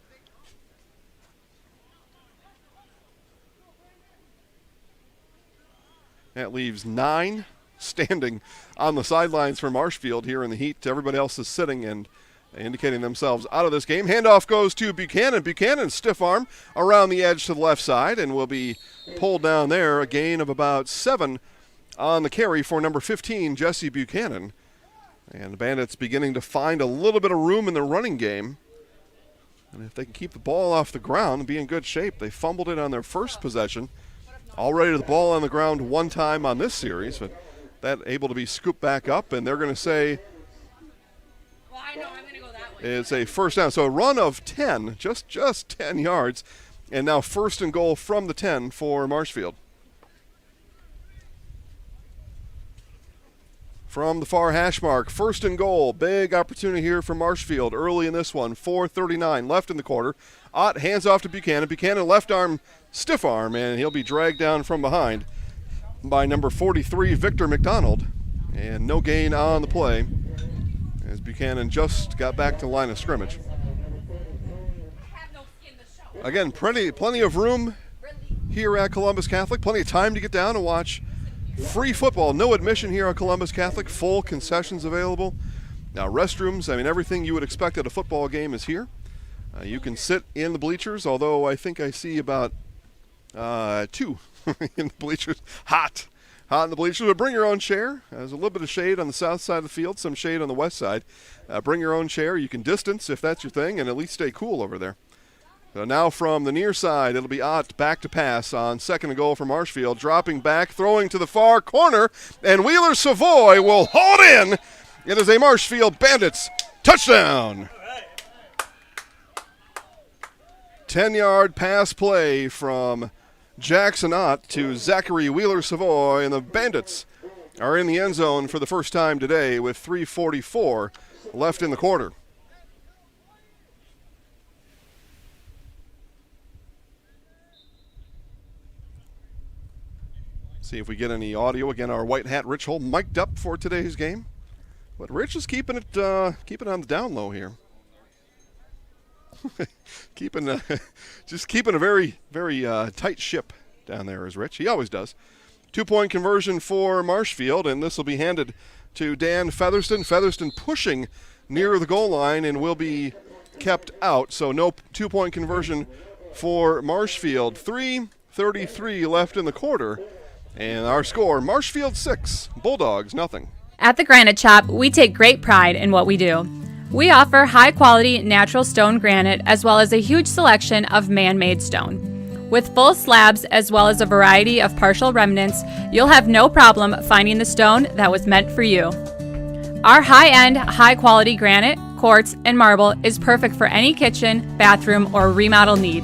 That leaves 9 standing on the sidelines for Marshfield here in the heat. Everybody else is sitting and indicating themselves out of this game. Handoff goes to Buchanan. Buchanan, stiff arm around the edge to the left side and will be pulled down there. A gain of about 7 on the carry for number 15, Jesse Buchanan. And the Bandits beginning to find a little bit of room in the running game. And if they can keep the ball off the ground and be in good shape, they fumbled it on their first possession. Already the ball on the ground one time on this series, but that able to be scooped back up, and they're going to say it's a 1st down. So a run of 10, just 10 yards, and now 1st and goal from the 10 for Marshfield. From the far hash mark, 1st and goal. Big opportunity here for Marshfield early in this one. 4:39 left in the quarter. Ott hands off to Buchanan. Buchanan left arm, stiff arm, and he'll be dragged down from behind by number 43, Victor McDonald. And no gain on the play as Buchanan just got back to the line of scrimmage. Again, plenty of room here at Columbus Catholic. Plenty of time to get down and watch free football. No admission here at Columbus Catholic. Full concessions available. Now restrooms, everything you would expect at a football game is here. You can sit in the bleachers, although I think I see about 2 in the bleachers. Hot in the bleachers, but bring your own chair. There's a little bit of shade on the south side of the field, some shade on the west side. Bring your own chair. You can distance if that's your thing and at least stay cool over there. So now from the near side, it'll be Ott back to pass on 2nd and goal for Marshfield. Dropping back, throwing to the far corner, and Wheeler Savoy will hold in. It is a Marshfield Bandits touchdown. 10-yard pass play from Jackson Ott to Zachary Wheeler Savoy, and the Bandits are in the end zone for the first time today with 3:44 left in the quarter. See if we get any audio. Again, our white hat Rich Hole mic'd up for today's game, but Rich is keeping it on the down low here. just keeping a very, very tight ship down there is Rich. He always does. 2-point conversion for Marshfield, and this will be handed to Dan Featherston. Featherston pushing near the goal line and will be kept out. So no 2-point conversion for Marshfield. 3:33 left in the quarter. And our score, Marshfield 6, Bulldogs nothing.
At the Granite Shop, we take great pride in what we do. We offer high-quality natural stone granite as well as a huge selection of man-made stone. With full slabs as well as a variety of partial remnants, you'll have no problem finding the stone that was meant for you. Our high-end, high-quality granite, quartz, and marble is perfect for any kitchen, bathroom, or remodel need.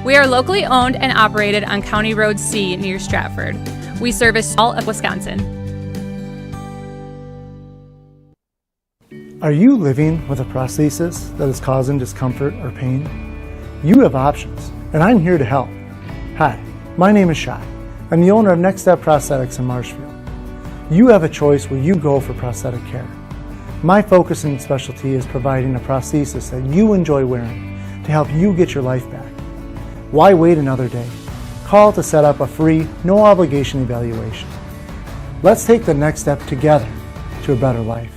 We are locally owned and operated on County Road C near Stratford. We service all of Wisconsin.
Are you living with a prosthesis that is causing discomfort or pain? You have options, and I'm here to help. Hi, my name is Shai. I'm the owner of Next Step Prosthetics in Marshfield. You have a choice where you go for prosthetic care. My focus and specialty is providing a prosthesis that you enjoy wearing to help you get your life back. Why wait another day? Call to set up a free, no-obligation evaluation. Let's take the next step together to a better life.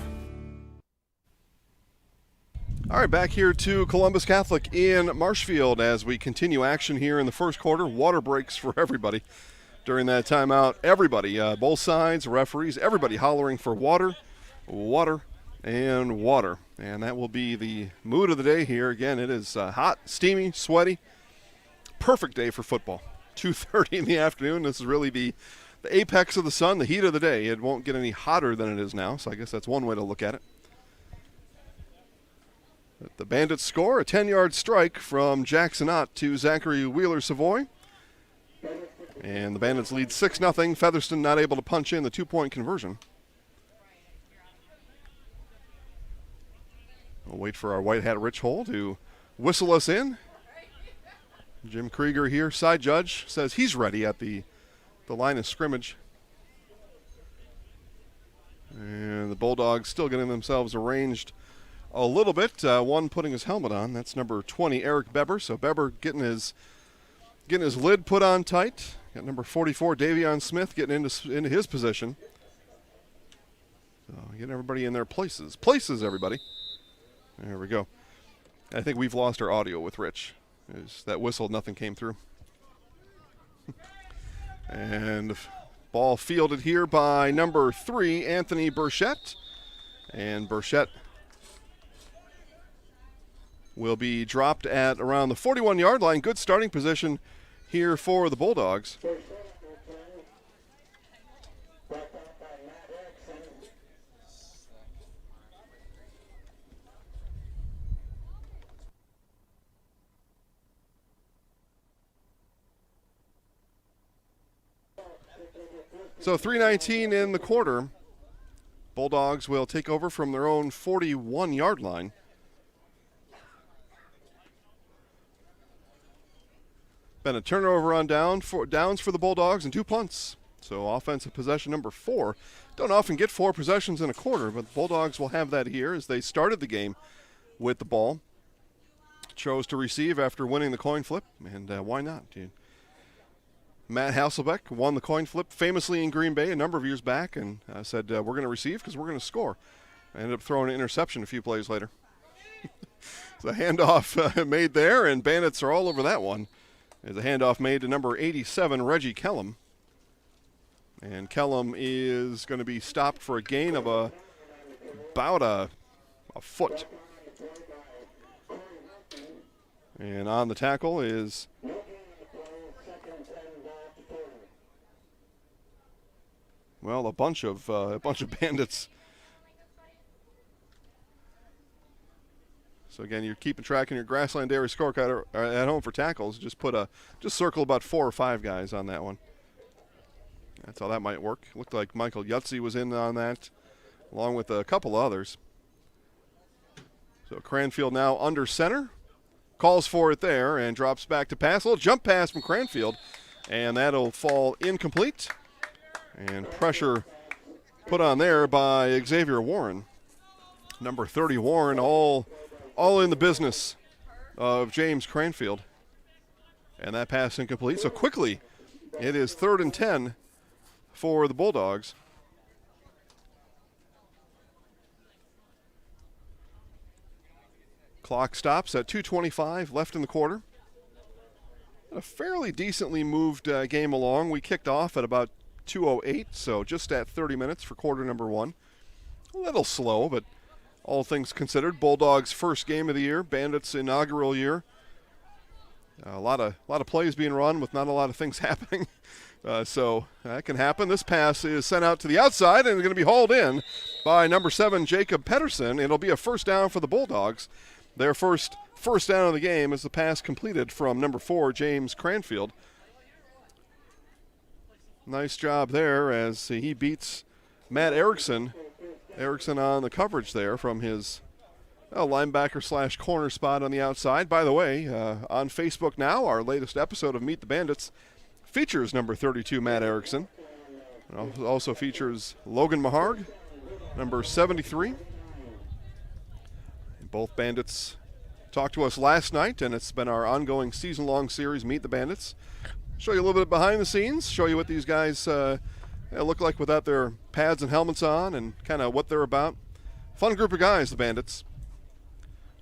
All right, back here to Columbus Catholic in Marshfield as we continue action here in the first quarter. Water breaks for everybody during that timeout. Everybody, both sides, referees, everybody hollering for water, water, and water. And that will be the mood of the day here. Again, it is hot, steamy, sweaty. Perfect day for football. 2:30 in the afternoon. This is really the apex of the sun, the heat of the day. It won't get any hotter than it is now, so I guess that's one way to look at it. The Bandits score, a 10-yard strike from Jackson Ott to Zachary Wheeler-Savoy. And the Bandits lead 6-0. Featherston not able to punch in the 2-point conversion. We'll wait for our white hat Rich Hole to whistle us in. Jim Krieger here, side judge, says he's ready at the line of scrimmage. And the Bulldogs still getting themselves arranged a little bit. One putting his helmet on. That's number 20, Eric Beber. So Beber getting his lid put on tight. Got number 44, Davion Smith, getting into his position. So getting everybody in their places. Places, everybody. There we go. I think we've lost our audio with Rich. That whistle, nothing came through. And ball fielded here by number 3, Anthony Burchett. And Burchett will be dropped at around the 41-yard line. Good starting position here for the Bulldogs. So 3:19 in the quarter. Bulldogs will take over from their own 41-yard line. Been a turnover on downs for the Bulldogs and 2 punts. So offensive possession number 4. Don't often get 4 possessions in a quarter, but the Bulldogs will have that here as they started the game with the ball. Chose to receive after winning the coin flip, and why not, dude? Matt Hasselbeck won the coin flip famously in Green Bay a number of years back and said, we're going to receive because we're going to score. I ended up throwing an interception a few plays later. So a handoff made there, and Bandits are all over that one. There's a handoff made to number 87, Reggie Kellum. And Kellum is going to be stopped for a gain of about a foot. And on the tackle is a bunch of Bandits. So again, you're keeping track in your Grassland Dairy scorecard at home for tackles. Just circle about 4 or 5 guys on that one. That's how that might work. Looked like Michael Yutzi was in on that, along with a couple others. So Cranfield now under center. Calls for it there and drops back to pass. A little jump pass from Cranfield, and that'll fall incomplete. And pressure put on there by Xavier Warren. Number 30 Warren all in the business of James Cranfield. And that pass incomplete. So quickly, it is 3rd and 10 for the Bulldogs. Clock stops at 2:25 left in the quarter. A fairly decently moved game along. We kicked off at about 2:08, so just at 30 minutes for quarter number 1. A little slow, but all things considered, Bulldogs' first game of the year, Bandits' inaugural year. A lot of plays being run with not a lot of things happening, so that can happen. This pass is sent out to the outside and is going to be hauled in by number 7, Jacob Pedersen. It'll be a first down for the Bulldogs. Their first down of the game is the pass completed from number 4, James Cranfield. Nice job there as he beats Matt Erickson. Erickson on the coverage there from his linebacker / corner spot on the outside. By the way, on Facebook now, our latest episode of Meet the Bandits features number 32, Matt Erickson. It also features Logan Maharg, number 73. Both Bandits talked to us last night, and it's been our ongoing season-long series, Meet the Bandits. Show you a little bit behind the scenes, show you what these guys look like without their pads and helmets on and kind of what they're about. Fun group of guys, the Bandits.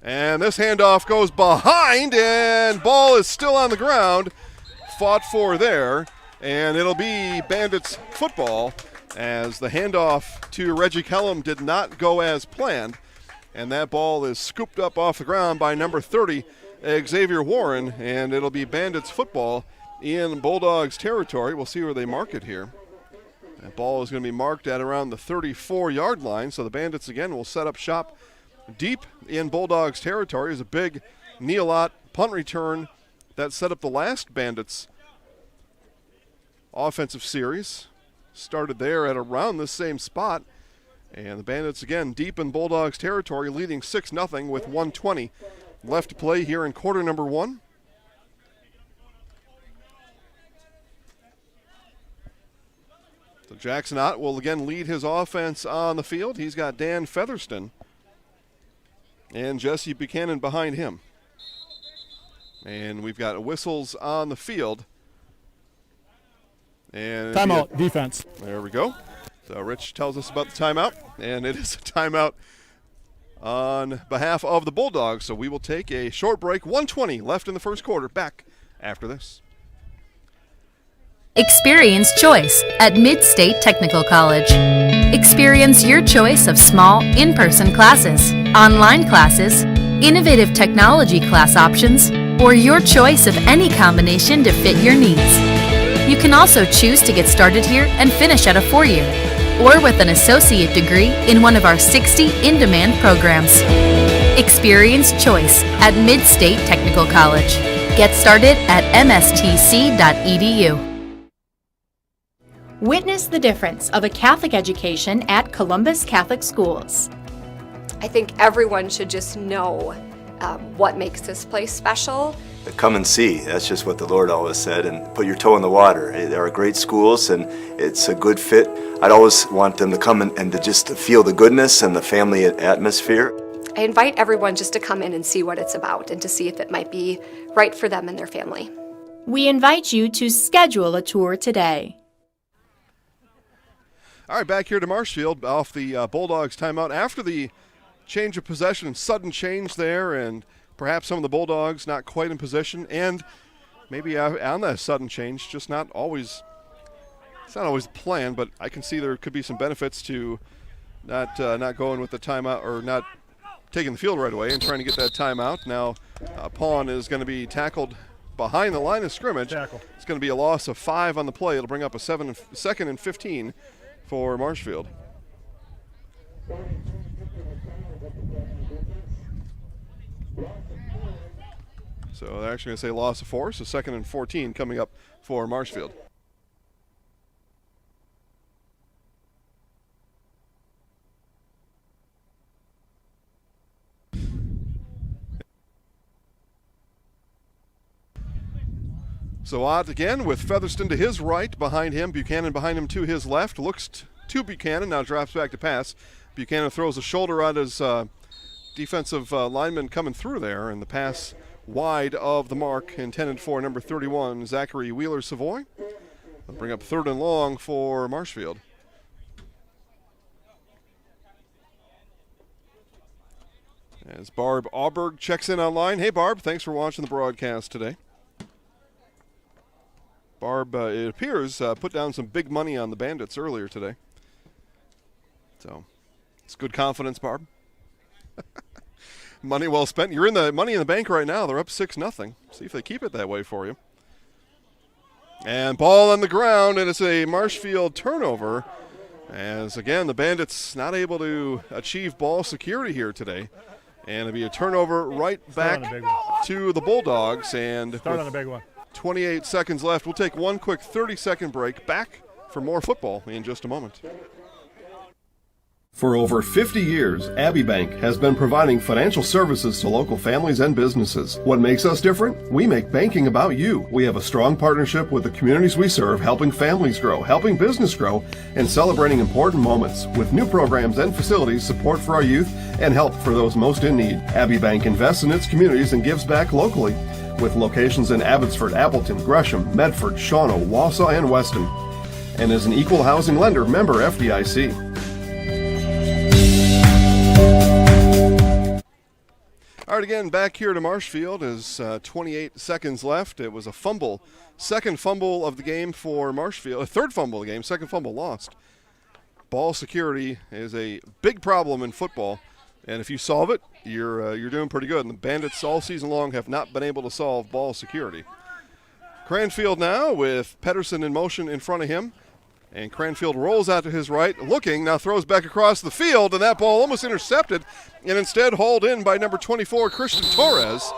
And this handoff goes behind, and ball is still on the ground. Fought for there, and it'll be Bandits football as the handoff to Reggie Kellum did not go as planned. And that ball is scooped up off the ground by number 30, Xavier Warren, and it'll be Bandits football in Bulldogs territory. We'll see where they mark it here. That ball is going to be marked at around the 34-yard line, so the Bandits again will set up shop deep in Bulldogs territory. Is a big Nealot punt return that set up the last Bandits offensive series. Started there at around the same spot. And the Bandits again deep in Bulldogs territory, leading 6-0 with 1:20 left to play here in quarter number 1. So Jackson Ott will again lead his offense on the field. He's got Dan Featherston and Jesse Buchanan behind him. And we've got whistles on the field. And
timeout, defense.
There we go. So Rich tells us about the timeout, and it is a timeout on behalf of the Bulldogs. So we will take a short break. 1:20 left in the first quarter. Back after this.
Experience choice at Mid-State Technical College. Experience your choice of small, in-person classes, online classes, innovative technology class options, or your choice of any combination to fit your needs. You can also choose to get started here and finish at a 4-year, or with an associate degree in one of our 60 in-demand programs. Experience choice at Mid-State Technical College. Get started at mstc.edu.
Witness the difference of a Catholic education at Columbus Catholic Schools.
I think everyone should just know what makes this place special.
Come and see. That's just what the Lord always said, and put your toe in the water. There are great schools, and it's a good fit. I'd always want them to come and to just to feel the goodness and the family atmosphere.
I invite everyone just to come in and see what it's about and to see if it might be right for them and their family.
We invite you to schedule a tour today.
All right, back here to Marshfield off the Bulldogs timeout. After the change of possession, sudden change there, and perhaps some of the Bulldogs not quite in position, and maybe on that sudden change, just not always, it's not always planned, but I can see there could be some benefits to not going with the timeout or not taking the field right away and trying to get that timeout. Now, Pawn is going to be tackled behind the line of scrimmage.
Tackle.
It's going to be a loss of 5 on the play. It'll bring up a 2nd and 15 for Marshfield. So they're actually going to say loss of 4, so 2nd and 14 coming up for Marshfield. So Ott again with Featherston to his right, behind him, Buchanan behind him to his left, looks to Buchanan, now drops back to pass. Buchanan throws a shoulder at his defensive lineman coming through there, and the pass wide of the mark intended for number 31, Zachary Wheeler-Savoy. They'll bring up 3rd and long for Marshfield. As Barb Auberg checks in online. Hey, Barb, thanks for watching the broadcast today. Barb, it appears, put down some big money on the Bandits earlier today. So, it's good confidence, Barb. Money well spent. You're in the Money in the Bank right now. They're up 6-0. See if they keep it that way for you. And ball on the ground, and it's a Marshfield turnover. As, again, the Bandits not able to achieve ball security here today. And it'll be a turnover right back to the Bulldogs. And
Start on a big one.
28 seconds left. We'll take one quick 30-second break. Back for more football in just a moment.
For over 50 years, Abbey Bank has been providing financial services to local families and businesses. What makes us different? We make banking about you. We have a strong partnership with the communities we serve, helping families grow, helping business grow, and celebrating important moments with new programs and facilities, support for our youth, and help for those most in need. Abbey Bank invests in its communities and gives back locally, with locations in Abbotsford, Appleton, Gresham, Medford, Shawano, Wausau, and Weston, and is an equal housing lender, member FDIC.
All right, again, back here to Marshfield is 28 seconds left. It was a fumble, second fumble of the game for Marshfield, a third fumble of the game, second fumble lost. Ball security is a big problem in football, and if you solve it, you're doing pretty good. And the Bandits all season long have not been able to solve ball security. Cranfield now with Pedersen in motion in front of him. And Cranfield rolls out to his right, looking, now throws back across the field, and that ball almost intercepted, and instead hauled in by number 24, Christian Torres.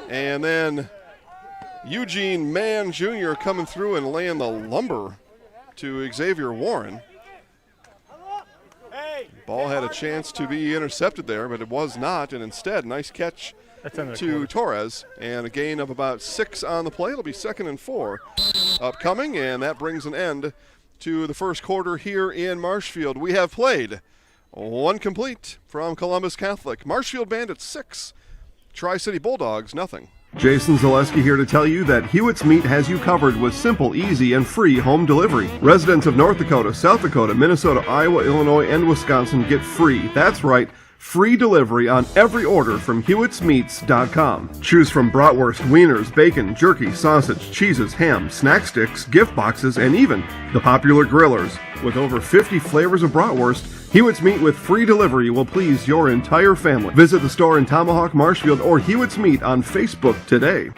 And then Eugene Mann Jr. coming through and laying the lumber to Xavier Warren. Ball had a chance to be intercepted there, but it was not, and instead, nice catch to Torres, and a gain of about 6 on the play. It'll be 2nd and 4 upcoming, and that brings an end to the first quarter here in Marshfield. We have played one complete from Columbus Catholic. Marshfield Bandits 6, Tri-City Bulldogs nothing.
Jason Zaleski here to tell you that Hewitt's Meat has you covered with simple, easy, and free home delivery. Residents of North Dakota, South Dakota, Minnesota, Iowa, Illinois, and Wisconsin get free. That's right, free delivery on every order from Hewitt'sMeats.com. Choose from bratwurst, wieners, bacon, jerky, sausage, cheeses, ham, snack sticks, gift boxes, and even the popular grillers. With over 50 flavors of bratwurst, Hewitt's Meat with free delivery will please your entire family. Visit the store in Tomahawk, Marshfield, or Hewitt's Meat on Facebook today.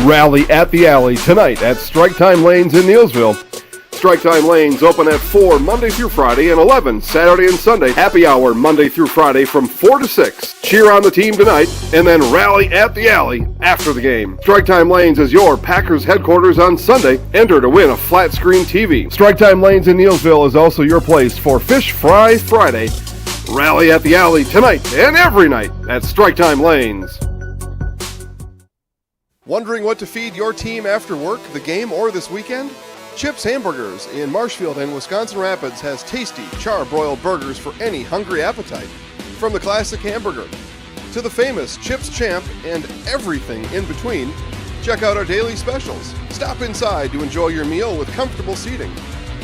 Rally at the Alley tonight at Strike Time Lanes in Neillsville. Strike Time Lanes open at 4 Monday through Friday and 11 Saturday and Sunday. Happy hour Monday through Friday from 4 to 6. Cheer on the team tonight and then rally at the alley after the game. Strike Time Lanes is your Packers headquarters on Sunday. Enter to win a flat screen TV. Strike Time Lanes in Neillsville is also your place for Fish Fry Friday. Rally at the alley tonight and every night at Strike Time Lanes.
Wondering what to feed your team after work, the game, or this weekend? Chips Hamburgers in Marshfield and Wisconsin Rapids has tasty char-broiled burgers for any hungry appetite. From the classic hamburger to the famous Chips Champ and everything in between, check out our daily specials. Stop inside to enjoy your meal with comfortable seating.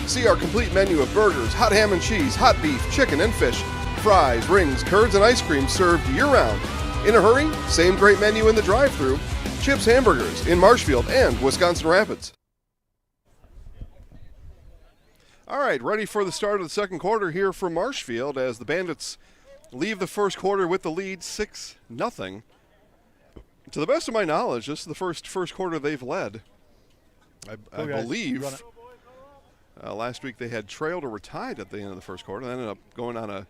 See our complete menu of burgers, hot ham and cheese, hot beef, chicken and fish, fries, rings, curds, and ice cream served year-round. In a hurry? Same great menu in the drive-thru. Chips Hamburgers in Marshfield and Wisconsin Rapids. All right, ready for the start of the second quarter here for Marshfield as the Bandits leave the first quarter with the lead 6-0. To the best of my knowledge, this is the first quarter they've led. I believe last week they had trailed or were tied at the end of the first quarter. They ended up going on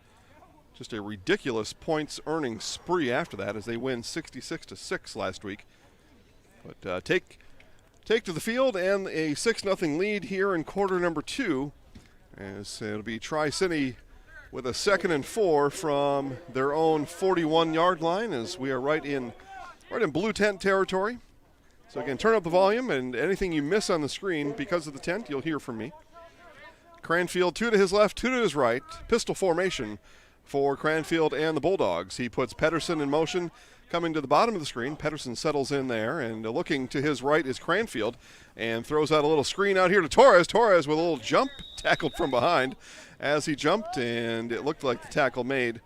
just a ridiculous points earning spree after that as they win 66-6 last week. But take to the field and a 6-0 lead here in quarter number 2. As it'll be Tri-City with a 2nd and 4 from their own 41-yard line as we are right in blue tent territory. So again, turn up the volume, and anything you miss on the screen because of the tent, you'll hear from me. Cranfield 2 to his left, 2 to his right, pistol formation for Cranfield and the Bulldogs. He puts Pedersen in motion, coming to the bottom of the screen. Pedersen settles in there, and looking to his right is Cranfield, and throws out a little screen out here to Torres. Torres with a little jump, tackled from behind as he jumped, and it looked like the tackle made.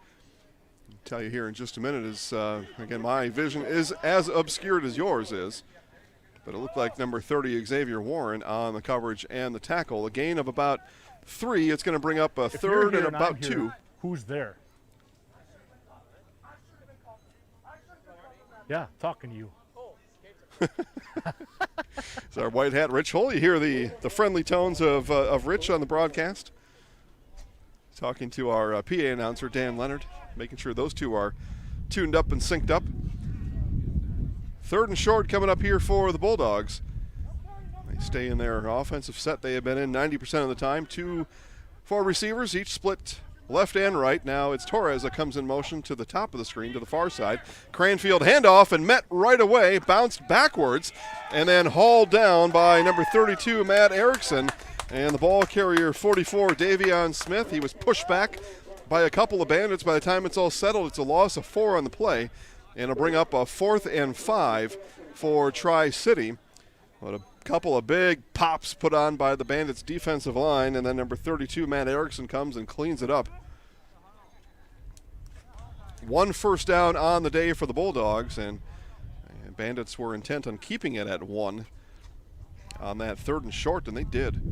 I'll tell you here in just a minute is, again, my vision is as obscured as yours is, but it looked like number 30, Xavier Warren, on the coverage and the tackle. A gain of about 3. It's going to bring up a third and about 2.
Who's there? Yeah, talking to you.
It's our white hat Rich Hull. You hear the friendly tones of Rich on the broadcast. Talking to our PA announcer, Dan Leonard, making sure those two are tuned up and synced up. 3rd and short coming up here for the Bulldogs. They stay in their offensive set they have been in 90% of the time. 4 receivers, each split left and right. Now it's Torres that comes in motion to the top of the screen, to the far side. Cranfield handoff and met right away, bounced backwards, and then hauled down by number 32, Matt Erickson. And the ball carrier, 44, Davion Smith. He was pushed back by a couple of Bandits. By the time it's all settled, it's a loss of 4 on the play, and it'll bring up a 4th and 5 for Tri-City. But a couple of big pops put on by the Bandits' defensive line, and then number 32, Matt Erickson, comes and cleans it up. 1 first down on the day for the Bulldogs, and Bandits were intent on keeping it at 1 on that 3rd and short, and they did.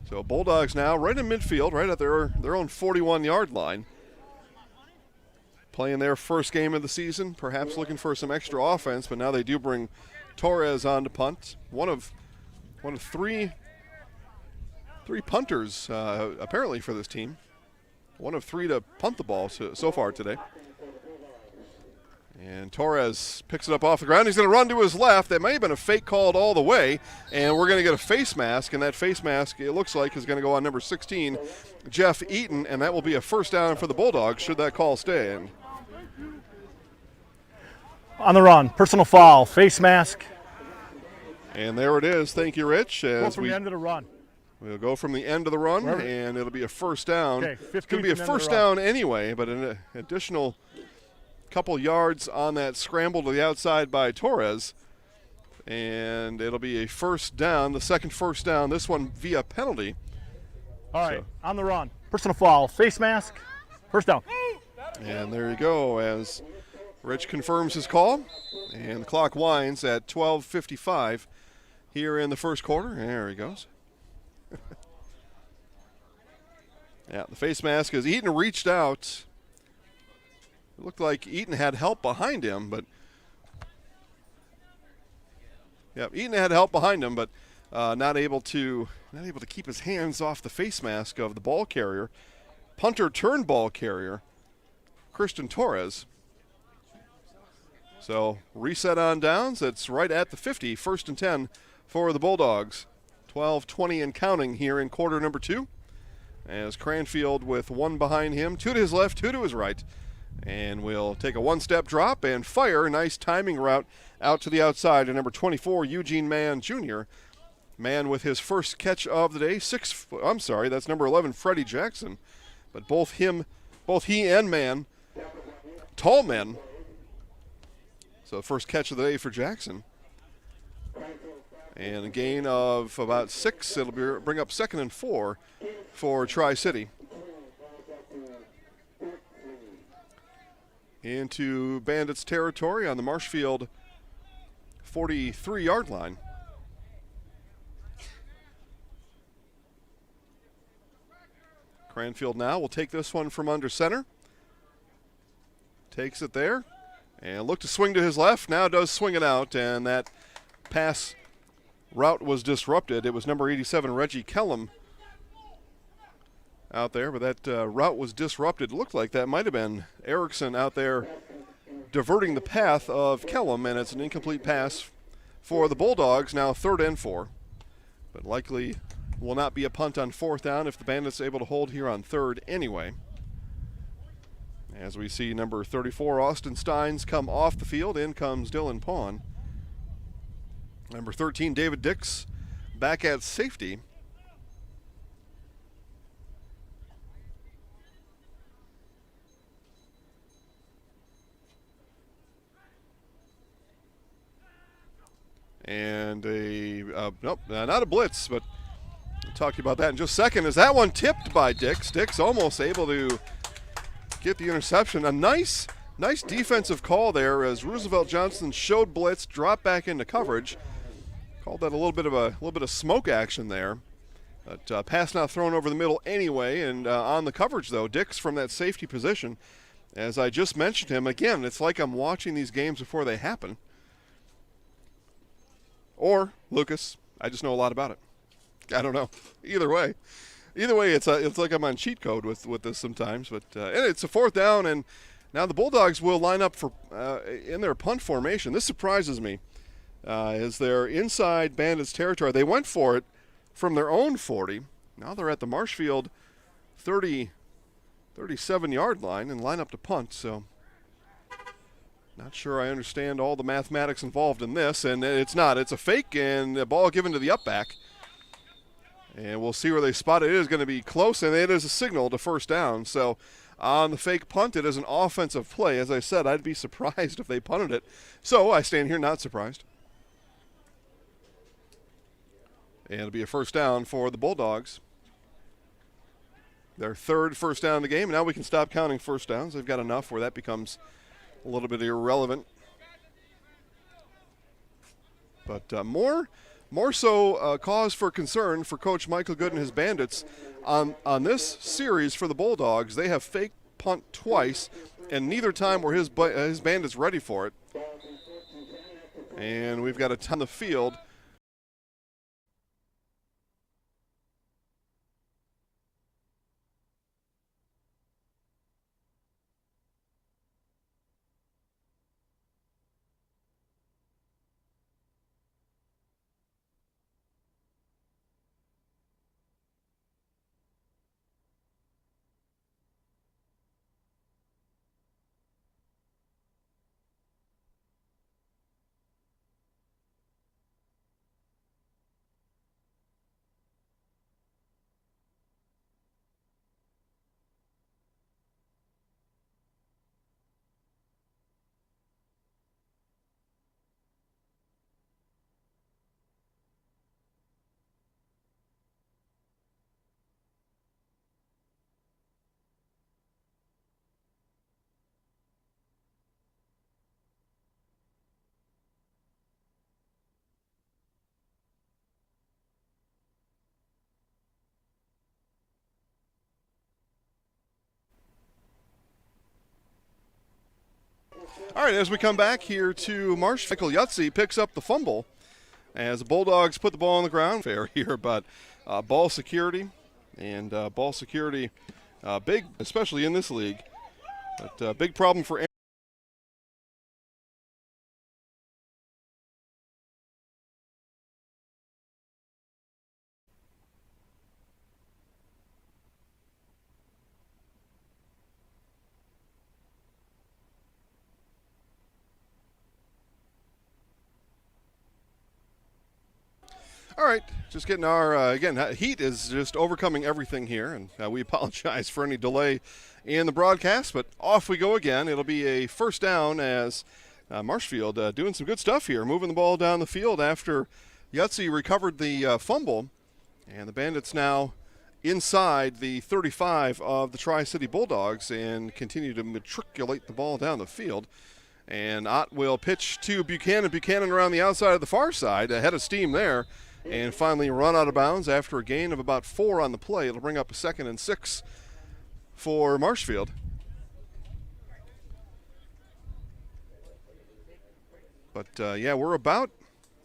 So Bulldogs now right in midfield, right at their own 41-yard line. Playing their first game of the season, perhaps looking for some extra offense, but now they do bring Torres on to punt. One of 3 punters apparently for this team. 1 of 3 to punt the ball so far today. And Torres picks it up off the ground. He's going to run to his left. That may have been a fake called all the way, and we're going to get a face mask, and that face mask, it looks like, is going to go on number 16, Jeff Eaton, and that will be a first down for the Bulldogs should that call stand.
On the run, personal foul, face mask.
And there it is. Thank you, Rich.
Go from the end of the run.
We'll go from the end of the run, and it'll be a first down.
Okay,
it's going to be a first down anyway, but an additional couple yards on that scramble to the outside by Torres, and it'll be a first down, the second first down, this one via penalty.
All right, on the run, personal foul, face mask, first down.
And there you go, as Rich confirms his call, and the clock winds at 12:55 here in the first quarter. There he goes. Yeah, the face mask, as Eaton reached out. It looked like Eaton had help behind him, but Eaton had help behind him, but not able to keep his hands off the face mask of the ball carrier, punter turned ball carrier, Christian Torres. So reset on downs. It's right at the 50, 1st and 10 for the Bulldogs. 12:20 and counting here in quarter number 2. As Cranfield with 1 behind him, 2 to his left, 2 to his right. And we'll take a 1-step drop and fire. Nice timing route out to the outside to number 24, Eugene Mann Jr. Mann with his first catch of the day. That's number 11, Freddie Jackson. But both he and Mann, tall men. So first catch of the day for Jackson. And a gain of about 6. It'll bring up 2nd and 4 for Tri-City. Into Bandits territory on the Marshfield 43-yard line. Cranfield now will take this one from under center. Takes it there and look to swing to his left. Now does swing it out, and that pass route was disrupted. It was number 87, Reggie Kellum, out there, but that route was disrupted. It looked like that might have been Erickson out there diverting the path of Kellum, and it's an incomplete pass for the Bulldogs, now 3rd and 4. But likely will not be a punt on 4th down if the Bandits are able to hold here on 3rd anyway. As we see number 34, Austin Steins, come off the field. In comes Dylan Pawn. Number 13, David Dix, back at safety. And nope, not a blitz, but we'll talk to you about that in just a second. Is that one tipped by Dix? Dix almost able to get the interception. A nice defensive call there as Roosevelt Johnson showed blitz, dropped back into coverage. Called that a little bit of smoke action there. But pass not thrown over the middle anyway, and on the coverage though, Dix from that safety position. As I just mentioned him, again, it's like I'm watching these games before they happen. Or Lucas, I just know a lot about it. I don't know. Either way, it's like I'm on cheat code with this sometimes. But and it's a 4th down, and now the Bulldogs will line up for in their punt formation. This surprises me, as they're inside Bandits territory. They went for it from their own 40. Now they're at the Marshfield 37-yard line and line up to punt. So. Not sure I understand all the mathematics involved in this, and it's not. It's a fake, and the ball given to the upback. And we'll see where they spot it. It is going to be close, and it is a signal to 1st down. So on the fake punt, it is an offensive play. As I said, I'd be surprised if they punted it. So I stand here not surprised. And it'll be a 1st down for the Bulldogs. Their 3rd 1st down in the game. Now we can stop counting 1st downs. They've got enough where that becomes a little bit irrelevant. But more so cause for concern for Coach Michael Good and his Bandits on this series for the Bulldogs. They have fake punt twice, and neither time were his Bandits ready for it. And we've got a ton on the field. All right, as we come back here to Michael Yutzi picks up the fumble as the Bulldogs put the ball on the ground. Fair here, but ball security big, especially in this league. But big problem for All right, just getting our, again, heat is just overcoming everything here, and we apologize for any delay in the broadcast, but off we go again. It'll be a 1st down as Marshfield doing some good stuff here, moving the ball down the field after Yutzi recovered the fumble, and the Bandits now inside the 35 of the Tri-City Bulldogs and continue to matriculate the ball down the field. And Ott will pitch to Buchanan. Buchanan around the outside of the far side, ahead of steam there. And finally run out of bounds after a gain of about 4 on the play. It'll bring up a 2nd and 6 for Marshfield. But, yeah, we're about,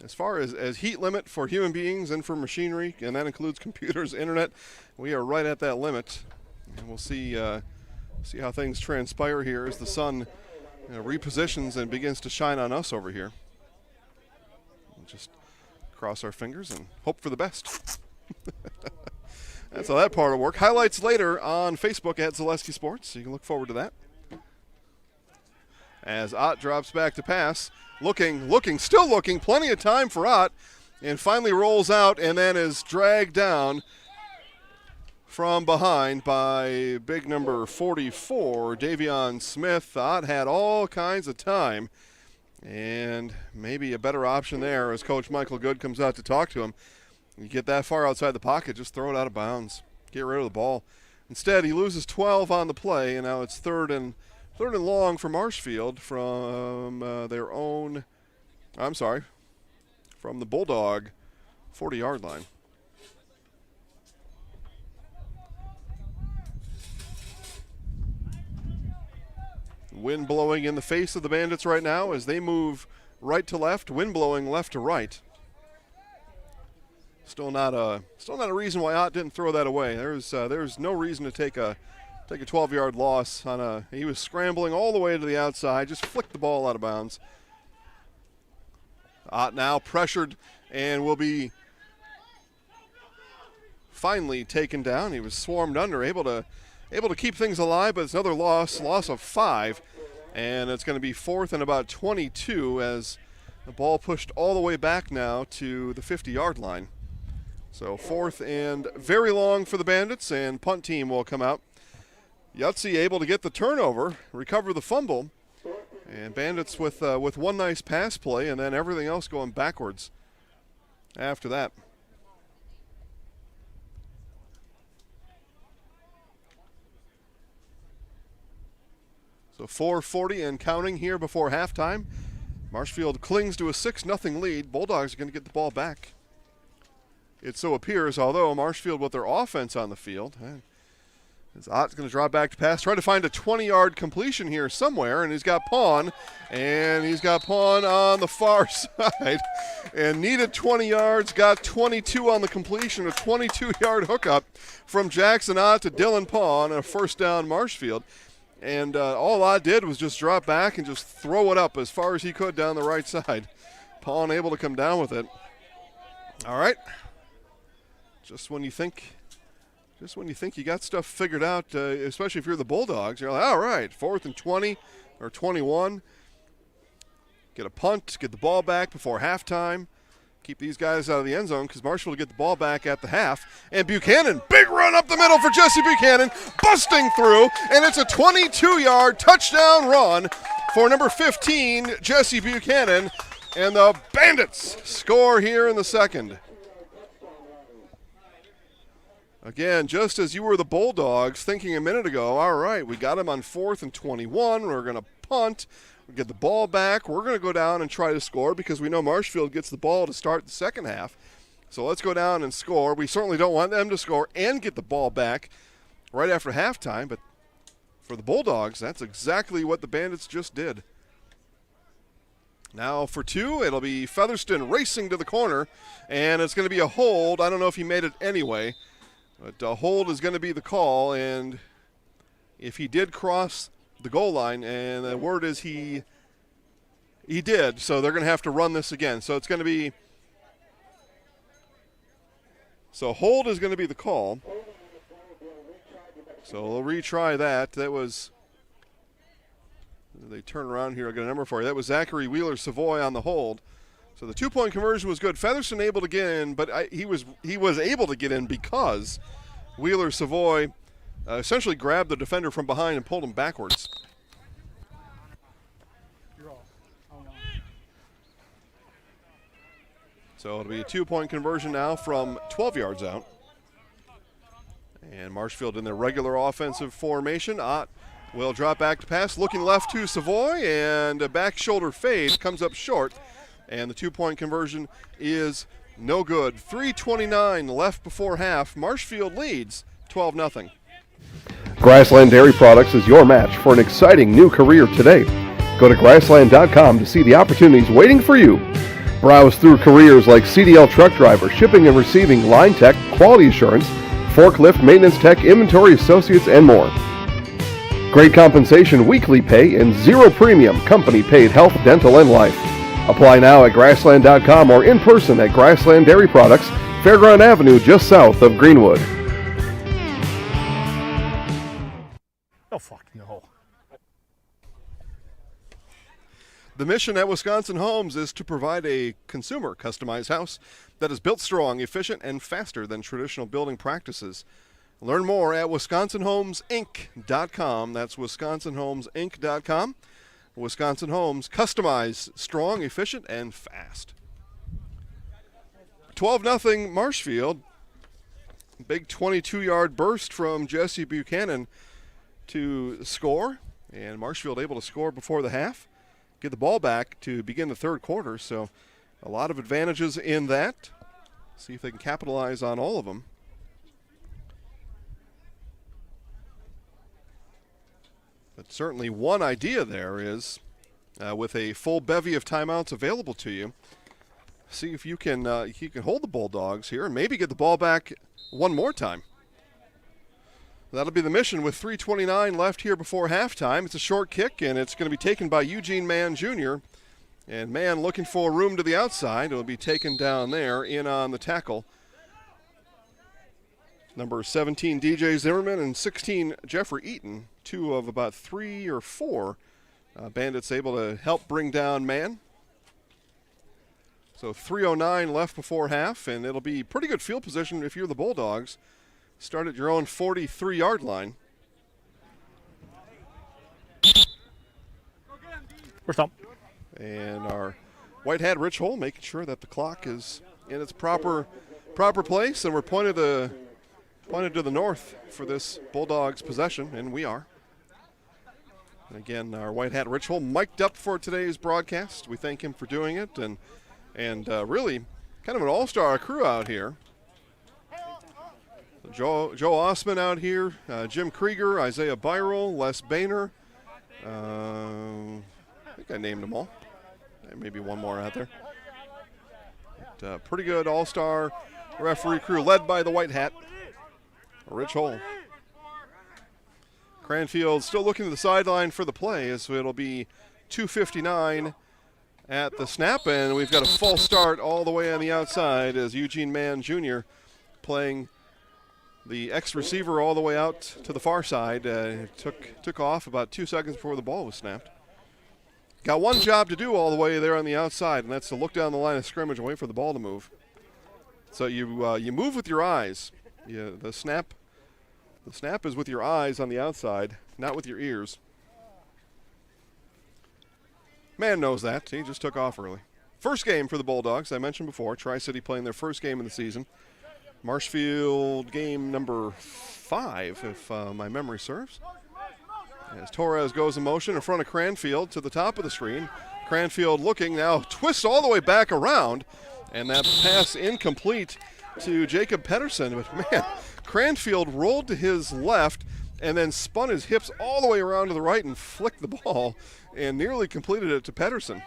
as far as heat limit for human beings and for machinery, and that includes computers, internet, we are right at that limit. And we'll see how things transpire here as the sun repositions and begins to shine on us over here. We'll just cross our fingers and hope for the best. That's how that part will work. Highlights later on Facebook at Zaleski Sports. You can look forward to that. As Ott drops back to pass, still looking, plenty of time for Ott, and finally rolls out and then is dragged down from behind by big number 44, Davion Smith. Ott had all kinds of time And maybe a better option there as Coach Michael Good comes out to talk to him. You get that far outside the pocket, just throw it out of bounds. Get rid of the ball. Instead, he loses 12 on the play, and now it's third and long for Marshfield from from the Bulldog 40-yard line. Wind blowing in the face of the Bandits right now as they move right to left, wind blowing left to right. Still not a reason why Ott didn't throw that away. There's no reason to take a 12-yard loss on he was scrambling all the way to the outside, just flicked the ball out of bounds. Ott now pressured and will be finally taken down. He was swarmed under, able to keep things alive, but it's another loss of 5, and it's going to be 4th and about 22 as the ball pushed all the way back now to the 50-yard line. So 4th and very long for the Bandits, and punt team will come out. Yahtzee able to get the turnover, recover the fumble, and Bandits with one nice pass play, and then everything else going backwards after that. So 4:40 and counting here before halftime. Marshfield clings to a 6-0 lead. Bulldogs are going to get the ball back. It so appears, although Marshfield with their offense on the field. As Ott's going to draw back to pass, try to find a 20-yard completion here somewhere, and he's got Pawn on the far side, and needed 20 yards, got 22 on the completion, a 22-yard hookup from Jackson Ott to Dylan Pawn, and a first down Marshfield. And all Ott did was just drop back and just throw it up as far as he could down the right side. Pawn able to come down with it. All right. Just when you think you got stuff figured out, especially if you're the Bulldogs, you're like, all right, 4th and 20 or 21. Get a punt, get the ball back before halftime. Keep these guys out of the end zone because Marshall will get the ball back at the half. And Buchanan, big run up the middle for Jesse Buchanan, busting through, and it's a 22-yard touchdown run for number 15, Jesse Buchanan. And the Bandits score here in the second. Again, just as you were the Bulldogs thinking a minute ago, all right, we got him on 4th and 21. We're going to punt. We get the ball back. We're going to go down and try to score because we know Marshfield gets the ball to start the second half. So let's go down and score. We certainly don't want them to score and get the ball back right after halftime, but for the Bulldogs, that's exactly what the Bandits just did. Now for 2, it'll be Featherston racing to the corner, and it's going to be a hold. I don't know if he made it anyway. But a hold is going to be the call, and if he did cross the goal line, and the word is he did, so they're going to have to run this again. So it's going to be – so hold is going to be the call. So we'll retry that. That was – they turn around here. I'll get a number for you. That was Zachary Wheeler-Savoy on the hold. So the 2-point conversion was good. Featherston able to get in, but he was able to get in because Wheeler-Savoy essentially grabbed the defender from behind and pulled him backwards. So it'll be a 2-point conversion now from 12 yards out. And Marshfield in their regular offensive formation. Ott will drop back to pass, looking left to Savoy, and a back shoulder fade comes up short. And the 2-point conversion is no good. 3:29 left before half. Marshfield leads 12-0.
Grassland Dairy Products is your match for an exciting new career today. Go to grassland.com to see the opportunities waiting for you. Browse through careers like CDL truck driver, shipping and receiving, line tech, quality assurance, forklift, maintenance tech, inventory associates, and more. Great compensation, weekly pay, and zero premium, company paid health, dental, and life. Apply now at grassland.com or in person at Grassland Dairy Products, Fairground Avenue, just south of Greenwood.
Oh, fuck no.
The mission at Wisconsin Homes is to provide a consumer customized house that is built strong, efficient, and faster than traditional building practices. Learn more at WisconsinHomesInc.com. That's WisconsinHomesInc.com. Wisconsin homes, customized, strong, efficient, and fast. 12-0 Marshfield. Big 22-yard burst from Jesse Buchanan to score, and Marshfield able to score before the half, get the ball back to begin the third quarter, so a lot of advantages in that. See if they can capitalize on all of them. But certainly one idea there is, with a full bevy of timeouts available to you, see if you can hold the Bulldogs here and maybe get the ball back one more time. That'll be the mission with 3:29 left here before halftime. It's a short kick, and it's going to be taken by Eugene Mann Jr. And Mann looking for room to the outside. It'll be taken down there in on the tackle. Number 17, DJ Zimmerman, and 16, Jeffrey Eaton. Two of about 3 or 4 Bandits able to help bring down Mann. So 3:09 left before half, and it'll be pretty good field position if you're the Bulldogs. Start at your own 43-yard line.
First down.
And our white hat Rich Hole making sure that the clock is in its proper place, and we're pointed to the north for this Bulldogs possession, and we are. And again, our white hat Rich Hole mic'd up for today's broadcast. We thank him for doing it, and really kind of an all-star crew out here. Joe Osman out here, Jim Krieger, Isaiah Byrell, Les Boehner. I think I named them all. Maybe one more out there. But, pretty good all-star referee crew led by the white hat, Rich Hole. Cranfield still looking to the sideline for the play, so it'll be 2:59 at the snap, and we've got a false start all the way on the outside as Eugene Mann Jr. playing the ex-receiver all the way out to the far side. Took off about 2 seconds before the ball was snapped. Got one job to do all the way there on the outside, and that's to look down the line of scrimmage and wait for the ball to move. So you move with your eyes. The snap is with your eyes on the outside, not with your ears. Mann knows that. He just took off early. First game for the Bulldogs, I mentioned before. Tri-City playing their first game of the season. Marshfield game number 5, if my memory serves. As Torres goes in motion in front of Cranfield to the top of the screen. Cranfield looking now, twists all the way back around, and that pass incomplete to Jacob Pedersen. But man, Cranfield rolled to his left and then spun his hips all the way around to the right and flicked the ball and nearly completed it to Pedersen.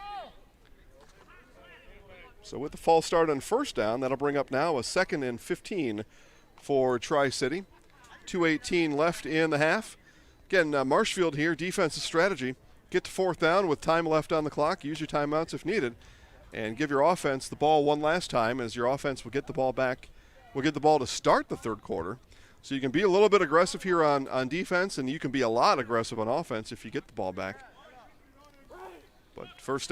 So with the false start on first down, that'll bring up now a 2nd and 15 for Tri-City. 2:18 left in the half. Again, Marshfield here, defensive strategy. Get to 4th down with time left on the clock. Use your timeouts if needed. And give your offense the ball one last time, as your offense will get the ball back. Will get the ball to start the third quarter. So you can be a little bit aggressive here on defense, and you can be a lot aggressive on offense if you get the ball back. But first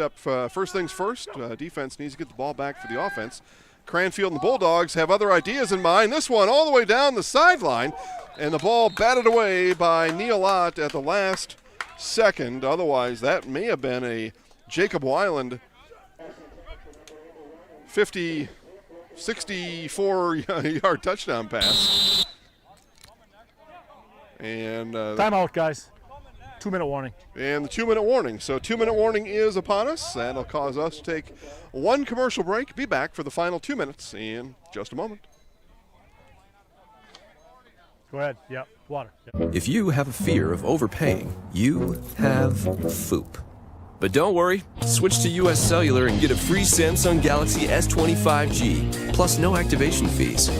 things first, defense needs to get the ball back for the offense. Cranfield and the Bulldogs have other ideas in mind. This one all the way down the sideline, and the ball batted away by Neil Ott at the last second. Otherwise, that may have been a Jacob Weiland 64-yard touchdown pass. And
timeout, guys. 2-minute warning.
And the 2-minute warning. So 2-minute warning is upon us. That'll cause us to take one commercial break. Be back for the final 2 minutes in just a moment.
Go ahead. Yep. Water. Yep.
If you have a fear of overpaying, you have FOOP. But don't worry, switch to US Cellular and get a free Samsung Galaxy S25G, plus no activation fees.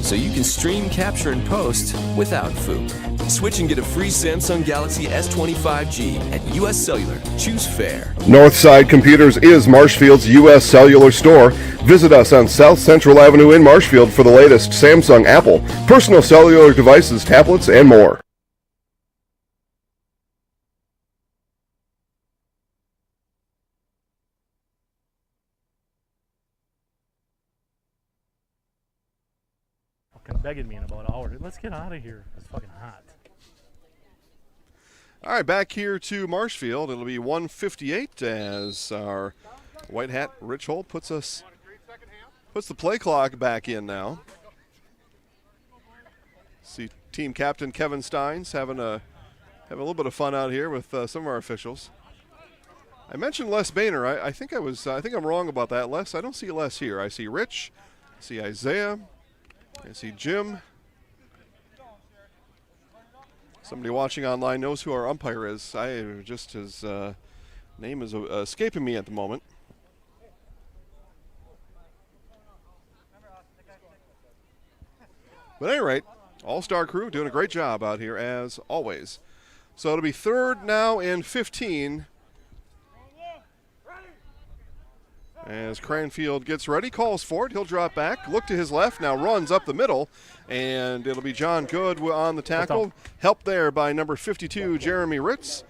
So you can stream, capture, and post without FOOP. Switch and get a free Samsung Galaxy S25G at US Cellular. Choose fair.
Northside Computers is Marshfield's US Cellular store. Visit us on South Central Avenue in Marshfield for the latest Samsung, Apple, personal cellular devices, tablets, and more.
Begging me in about an hour. Let's get out of here. It's fucking hot.
All right, back here to Marshfield. It'll be 1:58 as our white hat Rich Holt puts the play clock back in now. See team captain Kevin Steins having a little bit of fun out here with some of our officials. I mentioned Les Boehner. I think I'm wrong about that. Les, I don't see Les here. I see Rich, I see Isaiah, I see Jim. Somebody watching online knows who our umpire is. His name is escaping me at the moment. But at any rate, all-star crew doing a great job out here as always. So it'll be 3rd now and 15. As Cranfield gets ready, calls for it. He'll drop back, look to his left, now runs up the middle, and it'll be John Good on the tackle. Helped there by number 52, Jeremy Ritz.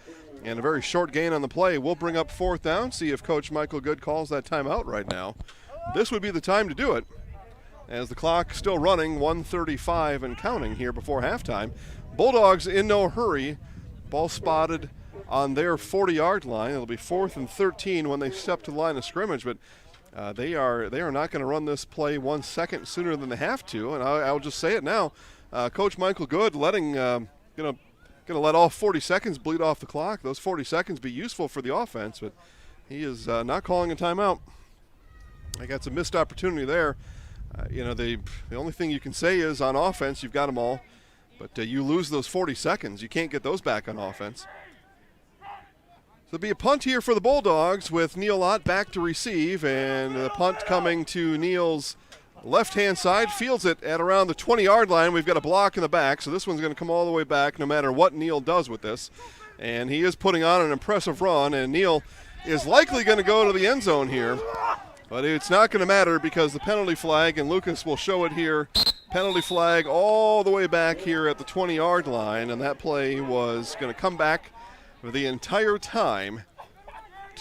And a very short gain on the play. We'll bring up 4th down, see if Coach Michael Good calls that timeout right now. This would be the time to do it, as the clock still running, 1:35 and counting here before halftime. Bulldogs in no hurry. Ball spotted on their 40-yard line. It'll be 4th and 13 when they step to the line of scrimmage, but they are not going to run this play 1 second sooner than they have to. And I'll just say it now, Coach Michael Good going to let all 40 seconds bleed off the clock. Those 40 seconds be useful for the offense, but he is not calling a timeout. I got some missed opportunity there. The only thing you can say is on offense you've got them all, but you lose those 40 seconds. You can't get those back on offense. So it'll be a punt here for the Bulldogs with Neil Ott back to receive, and the punt coming to Neil's left-hand side. Fields it at around the 20-yard line. We've got a block in the back, so this one's going to come all the way back no matter what Neil does with this. And he is putting on an impressive run, and Neil is likely going to go to the end zone here. But it's not going to matter because the penalty flag, and Lucas will show it here, penalty flag all the way back here at the 20-yard line, and that play was going to come back for the entire time,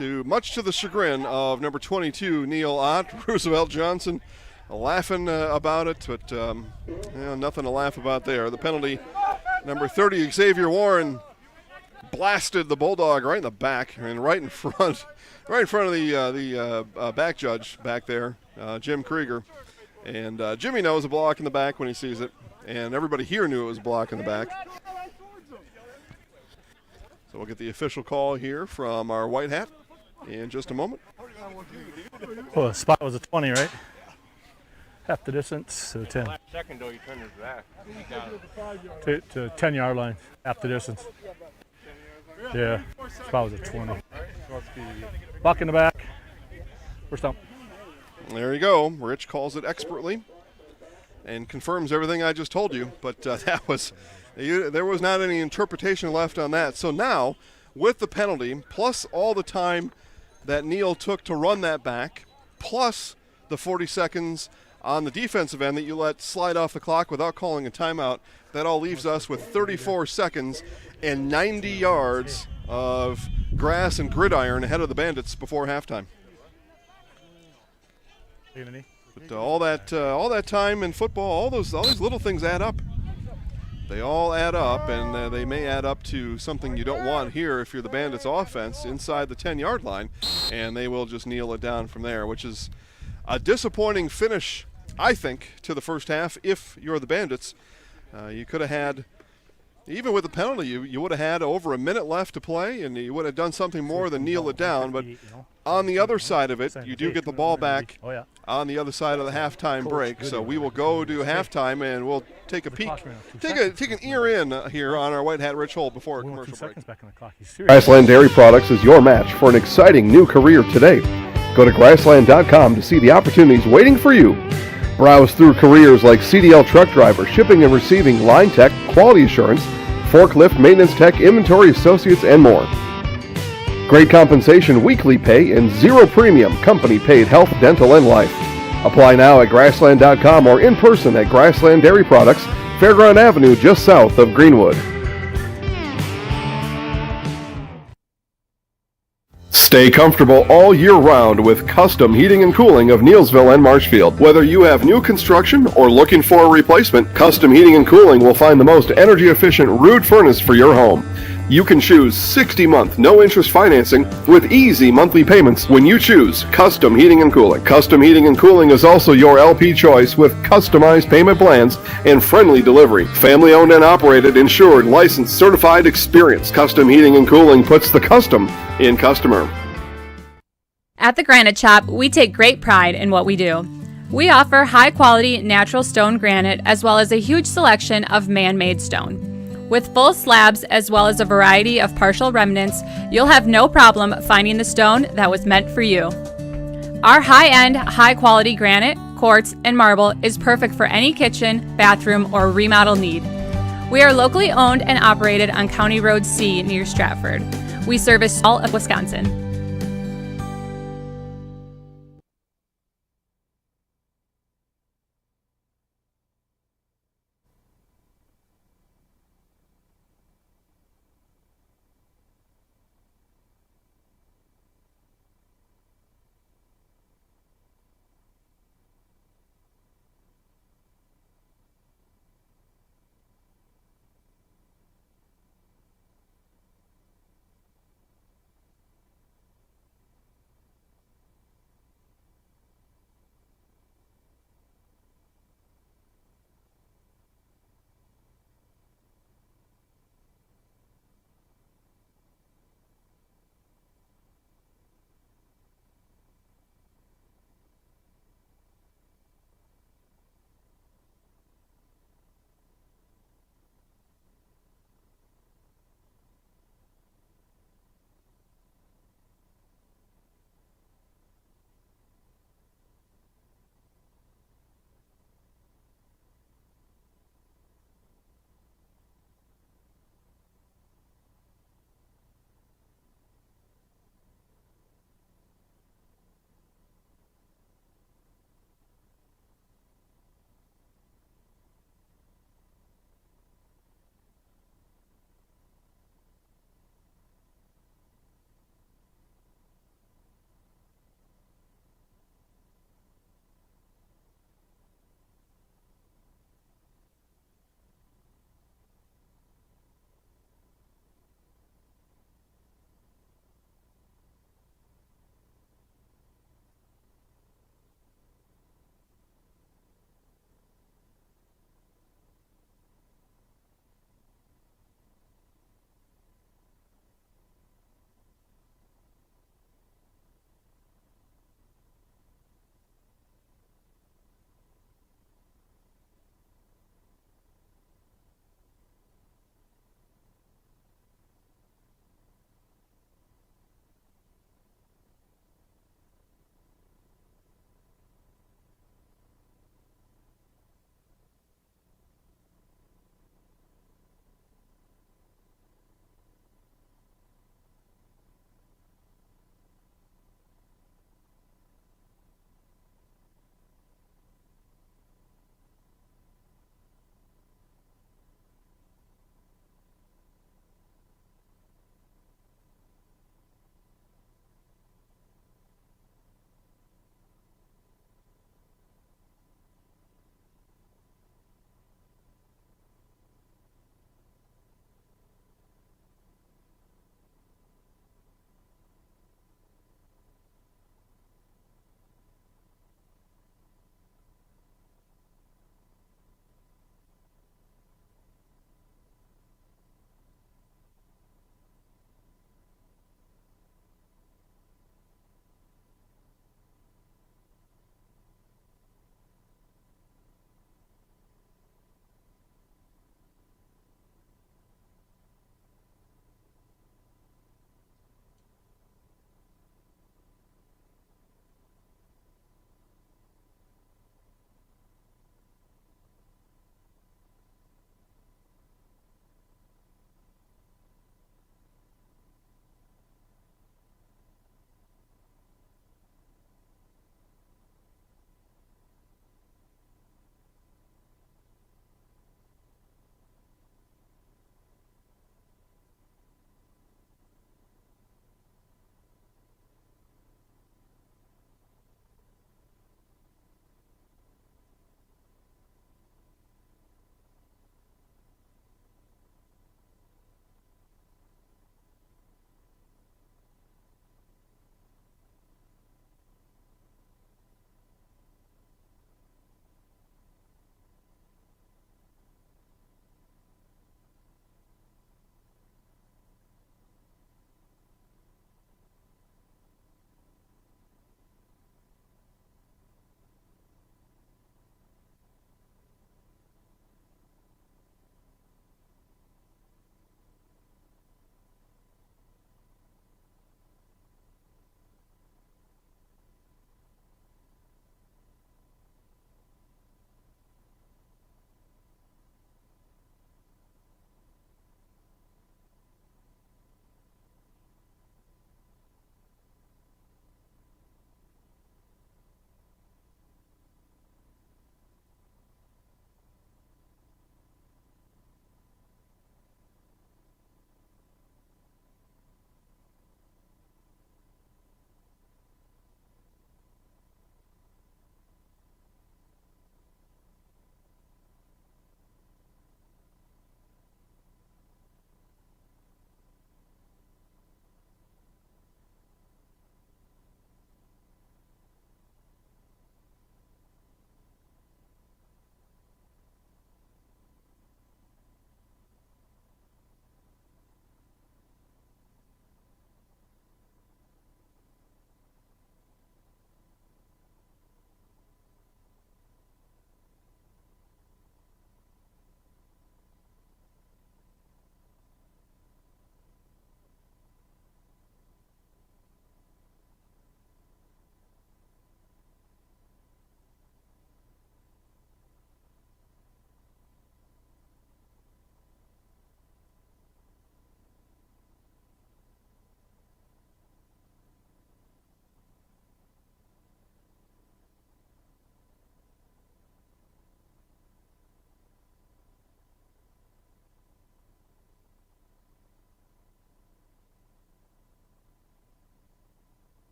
much to the chagrin of number 22, Neil Ott. Roosevelt Johnson laughing about it, but nothing to laugh about there. The penalty, number 30, Xavier Warren, blasted the Bulldog right in the back and right in front of the back judge back there, Jim Krieger. And Jimmy knows a block in the back when he sees it, and everybody here knew it was a block in the back. So we'll get the official call here from our white hat in just a moment.
Well, the spot was a 20, right? Half the distance, so 10.
Second, though, you turned his back.
To 10-yard line, half the distance. Yeah, spot was a 20. Buck in the back. First down.
There you go. Rich calls it expertly and confirms everything I just told you, but there was not any interpretation left on that. So now, with the penalty, plus all the time that Neil took to run that back, plus the 40 seconds on the defensive end that you let slide off the clock without calling a timeout, that all leaves us with 34 seconds and 90 yards of grass and gridiron ahead of the Bandits before halftime. But all that time in football, all these little things add up. They all add up, and they may add up to something you don't want here if you're the Bandits offense inside the 10-yard line, and they will just kneel it down from there, which is a disappointing finish, I think, to the first half. If you're the Bandits, you could have had, even with the penalty, you would have had over a minute left to play, and you would have done something more than kneel it down. But on the other side of it, you do get the ball back on the other side of the halftime break. So we will go to halftime, and we'll take a peek, take an ear in here on our white hat Rich Holt before a commercial break.
Grassland Dairy Products is your match for an exciting new career today. Go to grassland.com to see the opportunities waiting for you. Browse through careers like CDL truck driver, shipping and receiving, line tech, quality assurance, forklift, maintenance tech, inventory associates, and more. Great compensation, weekly pay, and zero premium company-paid health, dental, and life. Apply now at grassland.com or in person at Grassland Dairy Products, Fairground Avenue, just south of Greenwood. Stay comfortable all year round with custom heating and cooling of Neilsville and Marshfield. Whether you have new construction or looking for a replacement, Custom Heating and Cooling will find the most energy-efficient Rude furnace for your home. You can choose 60-month no-interest financing with easy monthly payments when you choose Custom Heating and Cooling. Custom Heating and Cooling is also your LP choice with customized payment plans and friendly delivery. Family-owned and operated, insured, licensed, certified, experienced. Custom Heating and Cooling puts the custom in customer.
At the Granite Shop, we take great pride in what we do. We offer high-quality natural stone granite as well as a huge selection of man-made stone. With full slabs as well as a variety of partial remnants, you'll have no problem finding the stone that was meant for you. Our high-end, high-quality granite, quartz, and marble is perfect for any kitchen, bathroom, or remodel need. We are locally owned and operated on County Road C near Stratford. We service all of Wisconsin.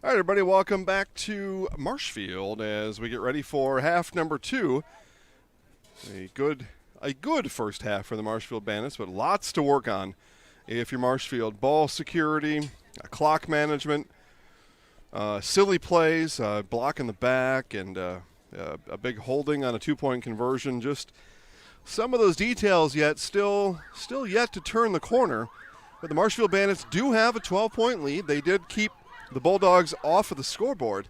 All right, everybody, welcome back to Marshfield as we get ready for half number 2. A good first half for the Marshfield Bandits, but lots to work on if you're Marshfield. Ball security, clock management, silly plays, block in the back, and a big holding on a 2-point conversion. Just some of those details still yet to turn the corner. But the Marshfield Bandits do have a 12-point lead. They did keep the Bulldogs off of the scoreboard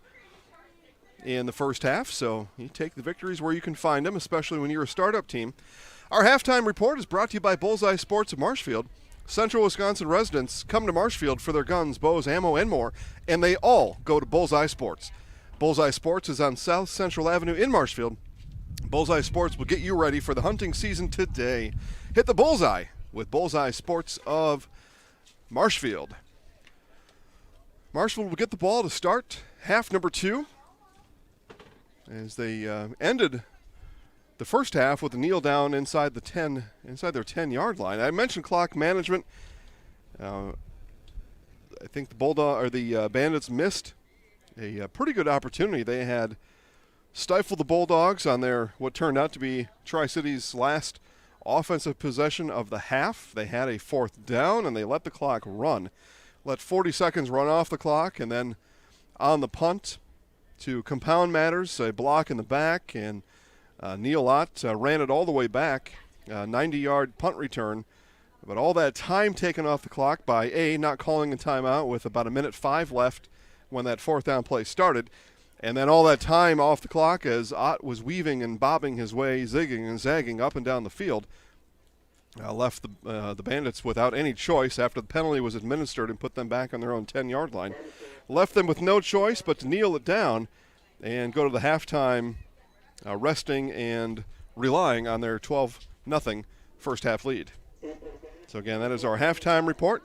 in the first half, so you take the victories where you can find them, especially when you're a startup team. Our halftime report is brought to you by Bullseye Sports of Marshfield. Central Wisconsin residents come to Marshfield for their guns, bows, ammo, and more, and they all go to Bullseye Sports. Bullseye Sports is on South Central Avenue in Marshfield. Bullseye Sports will get you ready for the hunting season today. Hit the bullseye with Bullseye Sports of Marshfield. Marshfield will get the ball to start half number 2 as they ended the first half with a kneel down inside their 10-yard line. I mentioned clock management. I think the Bandits missed a pretty good opportunity. They had stifled the Bulldogs on their what turned out to be Tri-City's last offensive possession of the half. They had a 4th down and they let the clock run. Let 40 seconds run off the clock, and then on the punt to compound matters, a block in the back, and Neil Ott ran it all the way back, 90-yard punt return. But all that time taken off the clock by not calling a timeout with about 1:05 left when that 4th down play started, and then all that time off the clock as Ott was weaving and bobbing his way, zigging and zagging up and down the field, left the Bandits without any choice after the penalty was administered and put them back on their own 10-yard line. Left them with no choice but to kneel it down and go to the halftime resting and relying on their 12-0 first half lead. So again, that is our halftime report.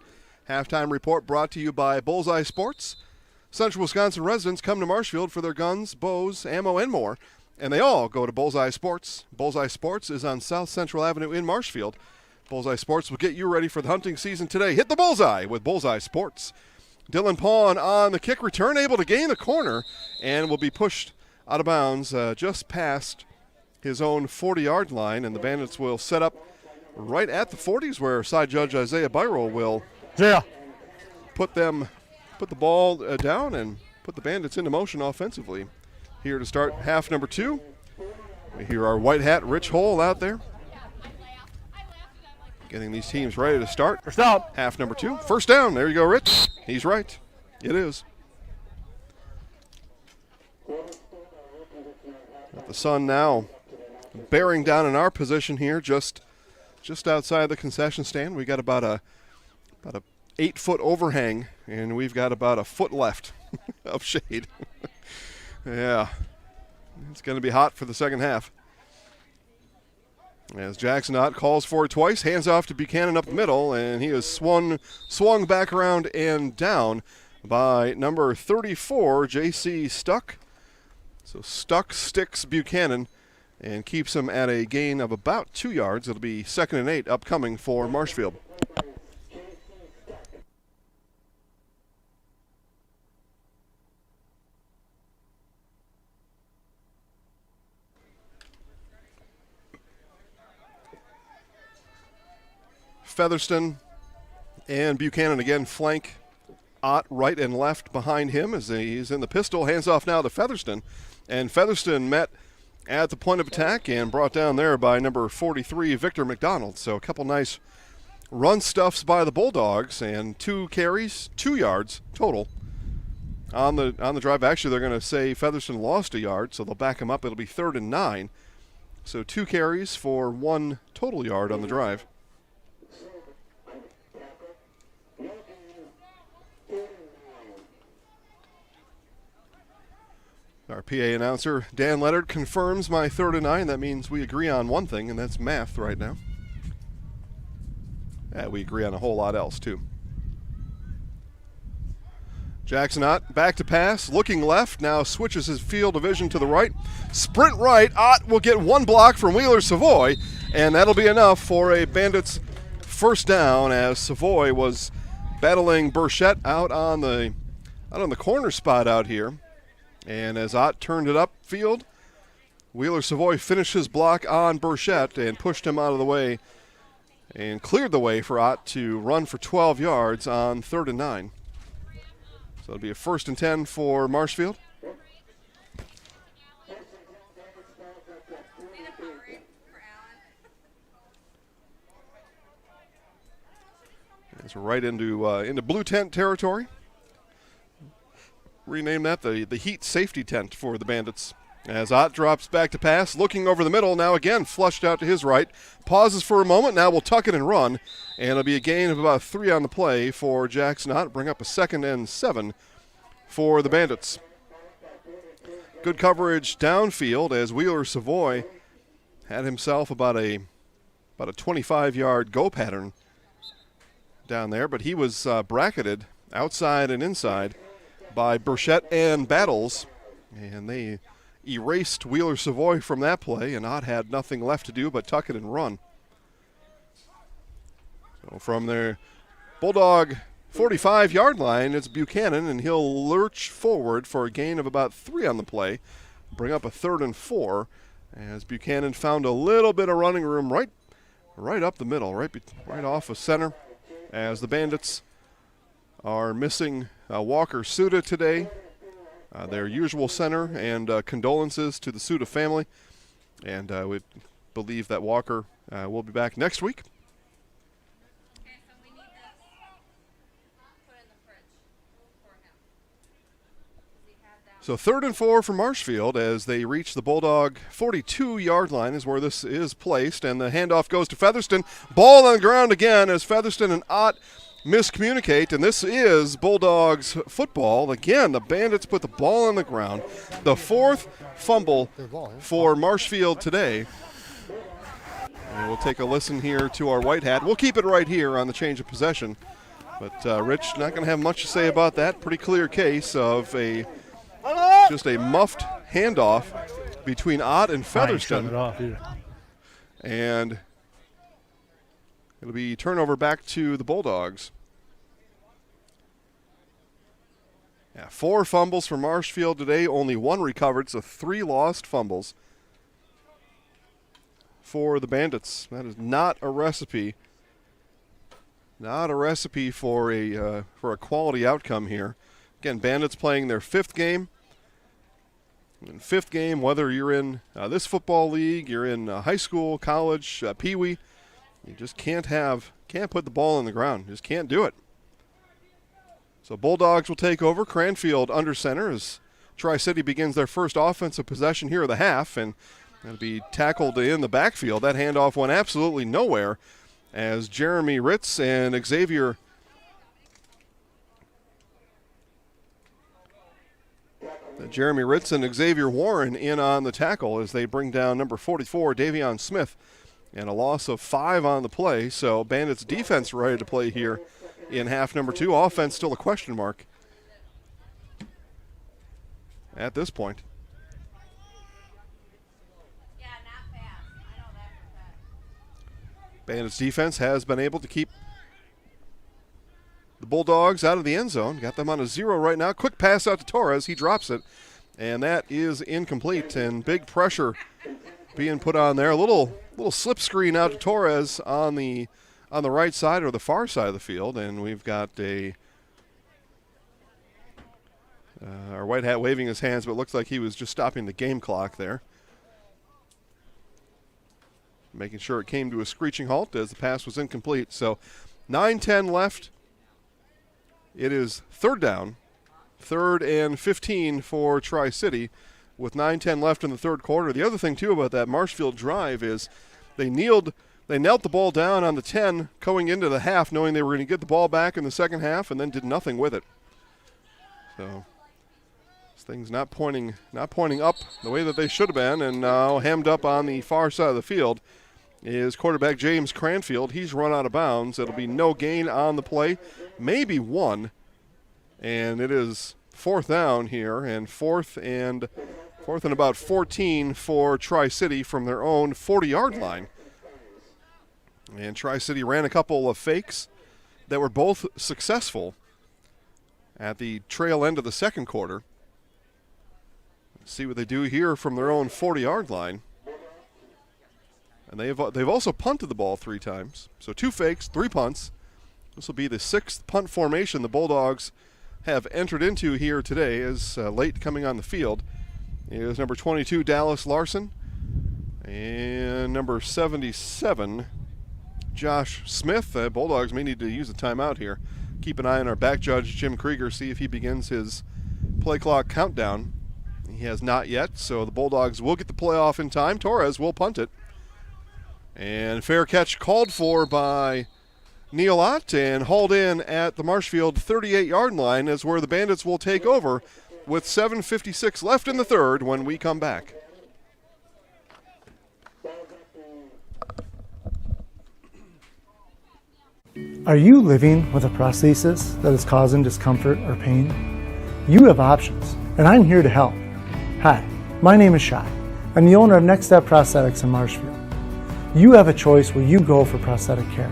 Halftime report brought to you by Bullseye Sports. Central Wisconsin residents come to Marshfield for their guns, bows, ammo, and more, and they all go to Bullseye Sports. Bullseye Sports is on South Central Avenue in Marshfield. Bullseye Sports will get you ready for the hunting season today. Hit the bullseye with Bullseye Sports. Dylan Pawn on the kick return, able to gain the corner, and will be pushed out of bounds just past his own 40-yard line, and the Bandits will set up right at the 40s where side judge Isaiah Byro will put the ball down and put the Bandits into motion offensively. Here to start half number 2. We hear our white hat Rich Hole out there, getting these teams ready to start.
First down.
Half number 2. First down. There you go, Rich. He's right. It is. Got the sun now bearing down in our position here, just outside the concession stand. We got about a 8-foot overhang, and we've got about a foot left of shade. Yeah, it's going to be hot for the second half. As Jackson Ott calls for it twice, hands off to Buchanan up the middle, and he is swung back around and down by number 34, J.C. Stuck. So Stuck sticks Buchanan and keeps him at a gain of about 2 yards. It'll be 2nd and 8 upcoming for Marshfield. Featherston and Buchanan again flank Ott right and left behind him as he's in the pistol. Hands off now to Featherston. And Featherston met at the point of attack and brought down there by number 43, Victor McDonald. So a couple nice run stuffs by the Bulldogs and 2 carries, 2 yards total on the drive. Actually, they're going to say Featherston lost a yard, so they'll back him up. It'll be 3rd and 9. So 2 carries for 1 total yard on the drive. Our PA announcer, Dan Leonard, confirms my 3rd and 9. That means we agree on one thing, and that's math right now. Yeah, we agree on a whole lot else, too. Jackson Ott back to pass, looking left, now switches his field of vision to the right. Sprint right, Ott will get 1 block from Wheeler Savoy, and that'll be enough for a Bandits first down as Savoy was battling Burchett out on the out on the corner spot out here. And as Ott turned it upfield, Wheeler Savoy finished his block on Burchett and pushed him out of the way and cleared the way for Ott to run for 12 yards on 3rd and 9. So it'll be a 1st and 10 for Marshfield. As we're right into blue tent territory. Rename that the heat safety tent for the Bandits. As Ott drops back to pass, looking over the middle, now again flushed out to his right. Pauses for a moment, now we'll tuck it and run. And it'll be a gain of about 3 on the play for Jackson Ott. Bring up a 2nd and 7 for the Bandits. Good coverage downfield as Wheeler Savoy had himself about a 25-yard go pattern down there, but he was bracketed outside and inside by Burchett and Battles, and they erased Wheeler Savoy from that play, and Ott had nothing left to do but tuck it and run. So from their Bulldog 45-yard line, it's Buchanan, and he'll lurch forward for a gain of about 3 on the play, bring up a 3rd and 4, as Buchanan found a little bit of running room right up the middle, right off of center, as the Bandits are missing Walker Suda today, their usual center, and condolences to the Suda family. And we believe that Walker will be back next week. So 3rd and 4 for Marshfield as they reach the Bulldog 42-yard line is where this is placed, and the handoff goes to Featherston. Ball on the ground again as Featherston and Ott miscommunicate, and this is Bulldogs football. Again, the Bandits put the ball on the ground. The 4th fumble for Marshfield today. And we'll take a listen here to our white hat. We'll keep it right here on the change of possession. But Rich, not going to have much to say about that. Pretty clear case of just a muffed handoff between Ott and Featherston. And it'll be turnover back to the Bulldogs. Yeah, 4 fumbles for Marshfield today, only 1 recovered, so 3 lost fumbles for the Bandits. That is not a recipe. Not a recipe for a quality outcome here. Again, Bandits playing their 5th game. In 5th game, whether you're in this football league, you're in high school, college, peewee, you just can't put the ball on the ground. Just can't do it. So Bulldogs will take over. Cranfield under center as Tri-City begins their first offensive possession here of the half, and it'll be tackled in the backfield. That handoff went absolutely nowhere as Jeremy Ritz and Xavier Warren in on the tackle as they bring down number 44, Davion Smith, and a loss of 5 on the play. So Bandits defense ready to play here in half number 2. Offense still a question mark at this point. Bandits defense has been able to keep the Bulldogs out of the end zone. Got them on a 0 right now. Quick pass out to Torres. He drops it, and that is incomplete. And big pressure being put on there. A little slip screen out to Torres on the right side or the far side of the field, and we've got our white hat waving his hands, but it looks like he was just stopping the game clock there, making sure it came to a screeching halt as the pass was incomplete. So 9:10 left. It is 3rd down, 3rd and 15 for Tri-City with 9:10 left in the 3rd quarter. The other thing, too, about that Marshfield drive is they knelt the ball down on the 10 going into the half, knowing they were going to get the ball back in the second half, and then did nothing with it. So this thing's not pointing up the way that they should have been, and now hemmed up on the far side of the field is quarterback James Cranfield. He's run out of bounds. It'll be no gain on the play, maybe 1, and it is 4th down here, and fourth and about 14 for Tri-City from their own 40-yard line. And Tri-City ran a couple of fakes that were both successful at the trail end of the second quarter. Let's see what they do here from their own 40-yard line. And they've also punted the ball 3 times. So 2 fakes, 3 punts. This will be the 6th punt formation the Bulldogs have entered into here today, as late coming on the field is number 22, Dallas Larson, and number 77, Josh Smith. Bulldogs may need to use a timeout here. Keep an eye on our back judge, Jim Krieger, see if he begins his play clock countdown. He has not yet, so the Bulldogs will get the play off in time. Torres will punt it. And fair catch called for by Neil Ott and hauled in at the Marshfield 38-yard line is where the Bandits will take over with 7:56 left in the third when we come back.
Are you living with a prosthesis that is causing discomfort or pain? You have options, and I'm here to help. Hi, my name is Shai. I'm the owner of Next Step Prosthetics in Marshfield. You have a choice where you go for prosthetic care.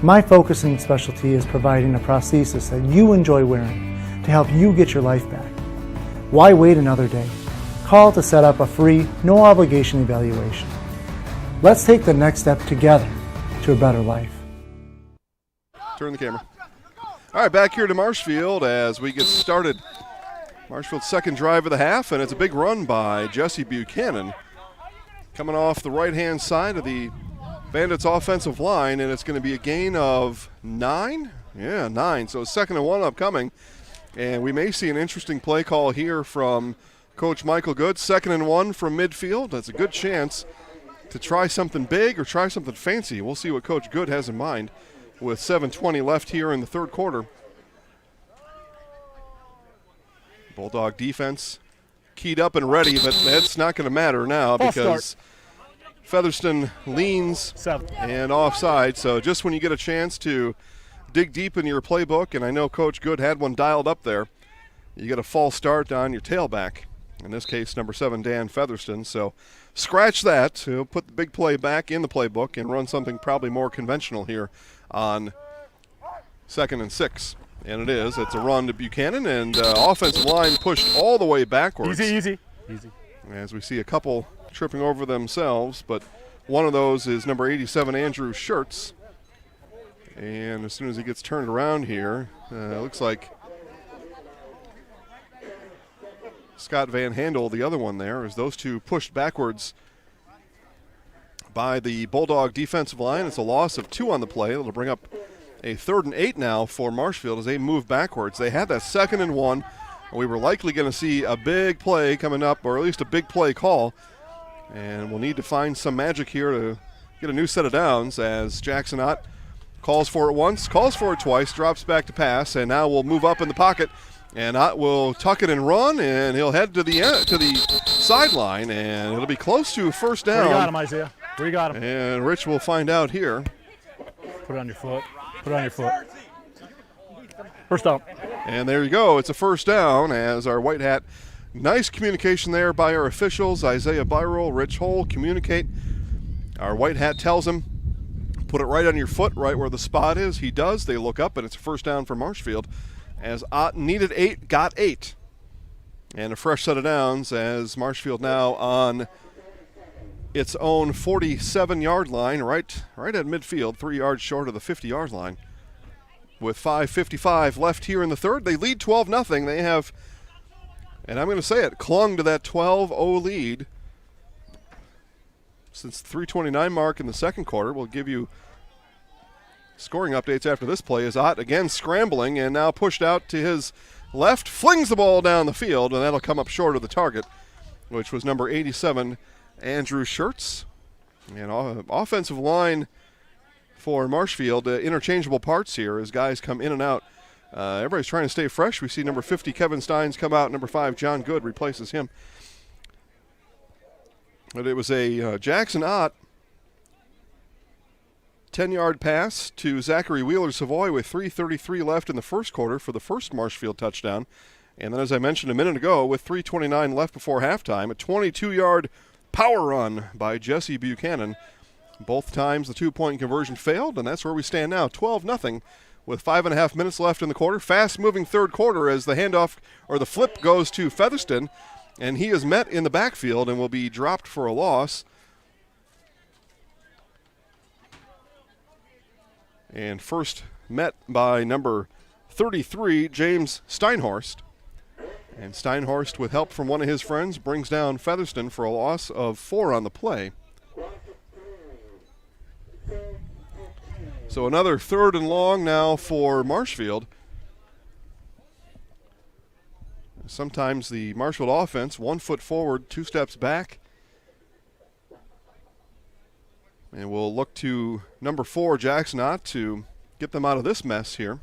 My focus and specialty is providing a prosthesis that you enjoy wearing to help you get your life back. Why wait another day? Call to set up a free, no obligation evaluation. Let's take the next step together to a better life.
Turn the camera. All right, back here to Marshfield as we get started. Marshfield's second drive of the half, and it's a big run by Jesse Buchanan. Coming off the right-hand side of the Bandits' offensive line, and it's going to be a gain of 9? Yeah, 9. So 2nd and 1 upcoming. And we may see an interesting play call here from Coach Michael Good. 2nd and 1 from midfield. That's a good chance to try something big or try something fancy. We'll see what Coach Good has in mind with 7:20 left here in the third quarter. Bulldog defense keyed up and ready, but that's not going to matter now because Featherston leans and offside. So just when you get a chance to dig deep in your playbook, and I know Coach Good had one dialed up there, you get a false start on your tailback. In this case, number 7, Dan Featherston. So scratch that. He'll put the big play back in the playbook and run something probably more conventional here on 2nd and 6. And it is. It's a run to Buchanan, and offensive line pushed all the way backwards.
Easy.
As we see a couple tripping over themselves, but one of those is number 87, Andrew Schertz. And as soon as he gets turned around here, it looks like Scott Van Handel, the other one there, as those two pushed backwards by the Bulldog defensive line. It's a loss of 2 on the play. It'll bring up a 3rd and 8 now for Marshfield as they move backwards. They had that 2nd and 1. We were likely going to see a big play coming up, or at least a big play call. And we'll need to find some magic here to get a new set of downs as Jackson Ott calls for it once, calls for it twice, drops back to pass, and now we'll move up in the pocket. And Ott will tuck it and run, and he'll head to the sideline, and it'll be close to first down.
Where you got him, Isaiah? Where you got him?
And Rich will find out here.
Put it on your foot. Put it on your foot. First down.
And there you go. It's a first down as our White Hat. Nice communication there by our officials. Isaiah Byrell, Rich Hole communicate. Our White Hat tells him, put it right on your foot, right where the spot is. He does. They look up, and it's a first down for Marshfield as Ott needed 8, got 8. And a fresh set of downs as Marshfield now on its own 47-yard line, right at midfield, 3 yards short of the 50-yard line. With 5:55 left here in the third, they lead 12-0. They have, and I'm going to say it, clung to that 12-0 lead since the 3:29 mark in the second quarter. We'll give you scoring updates after this play as Ott again scrambling and now pushed out to his left, flings the ball down the field, and that'll come up short of the target, which was number 87, Andrew Schertz. And offensive line for Marshfield, interchangeable parts here as guys come in and out. Everybody's trying to stay fresh. We see number 50, Kevin Steins, come out. Number 5, John Good, replaces him. But it was a Jackson Ott 10-yard pass to Zachary Wheeler-Savoy with 3:33 left in the first quarter for the first Marshfield touchdown. And then, as I mentioned a minute ago, with 3:29 left before halftime, a 22-yard power run by Jesse Buchanan. Both times the 2-point conversion failed, and that's where we stand now, 12-0,
with 5.5 minutes left in the quarter. Fast-moving third quarter as the handoff or the flip goes to Featherston, and he is met in the backfield and will be dropped for a loss. And first met by number 33, James Steinhorst. And Steinhorst, with help from one of his friends, brings down Featherston for a loss of 4 on the play. So another 3rd and long now for Marshfield. Sometimes the Marshfield offense, 1 foot forward, 2 steps back. And we'll look to number 4, Jackson Ott, to get them out of this mess here,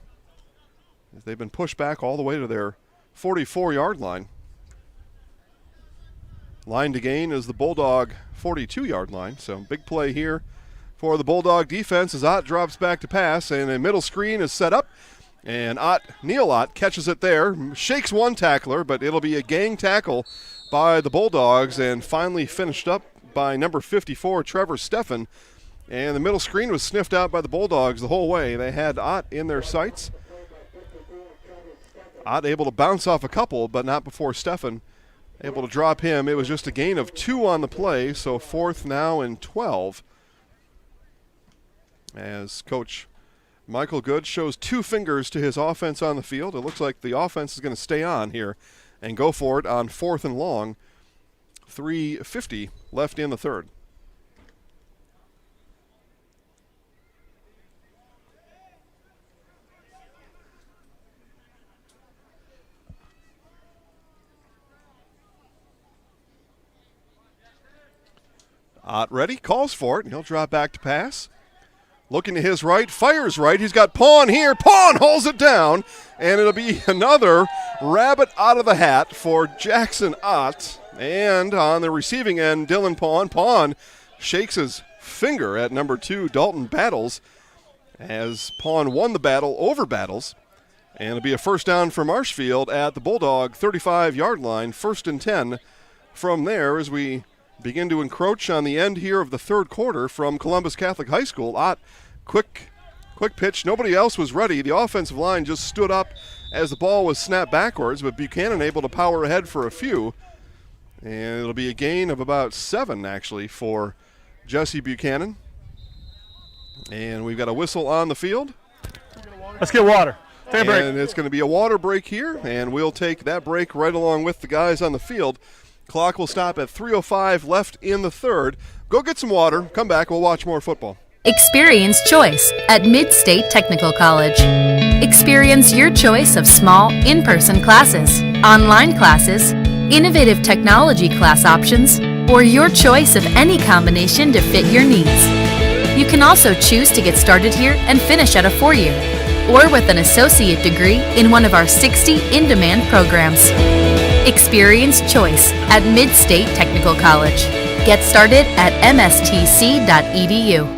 as they've been pushed back all the way to their 44-yard line. Line to gain is the Bulldog 42-yard line, so big play here for the Bulldog defense as Ott drops back to pass, and a middle screen is set up, and Neil Ott catches it there, shakes one tackler, but it'll be a gang tackle by the Bulldogs, and finally finished up by number 54, Trevor Steffen, and the middle screen was sniffed out by the Bulldogs the whole way. They had Ott in their sights. Ott able to bounce off a couple, but not before Steffen able to drop him. It was just a gain of 2 on the play, so 4th now and 12. As Coach Michael Good shows 2 fingers to his offense on the field. It looks like the offense is going to stay on here and go for it on 4th and long. 3:50 left in the third. Ott ready, calls for it, and he'll drop back to pass. Looking to his right, fires right. He's got Pawn here. Pawn holds it down, and it'll be another rabbit out of the hat for Jackson Ott. And on the receiving end, Dylan Pawn. Pawn shakes his finger at number 2, Dalton Battles, as Pawn won the battle over Battles. And it'll be a first down for Marshfield at the Bulldog 35-yard line, 1st and 10 from there as we begin to encroach on the end here of the third quarter from Columbus Catholic High School. Ott, quick pitch. Nobody else was ready. The offensive line just stood up as the ball was snapped backwards, but Buchanan able to power ahead for a few. And it'll be a gain of about 7, actually, for Jesse Buchanan. And we've got a whistle on the field.
Let's get water. Take a break.
And it's going to be a water break here, and we'll take that break right along with the guys on the field. Clock will stop at 3:05 left in the third. Go get some water. Come back. We'll watch more football.
Experience choice at Mid-State Technical College. Experience your choice of small, in-person classes, online classes, innovative technology class options, or your choice of any combination to fit your needs. You can also choose to get started here and finish at a 4-year, or with an associate degree in one of our 60 in-demand programs. Experience choice at Mid-State Technical College. Get started at mstc.edu.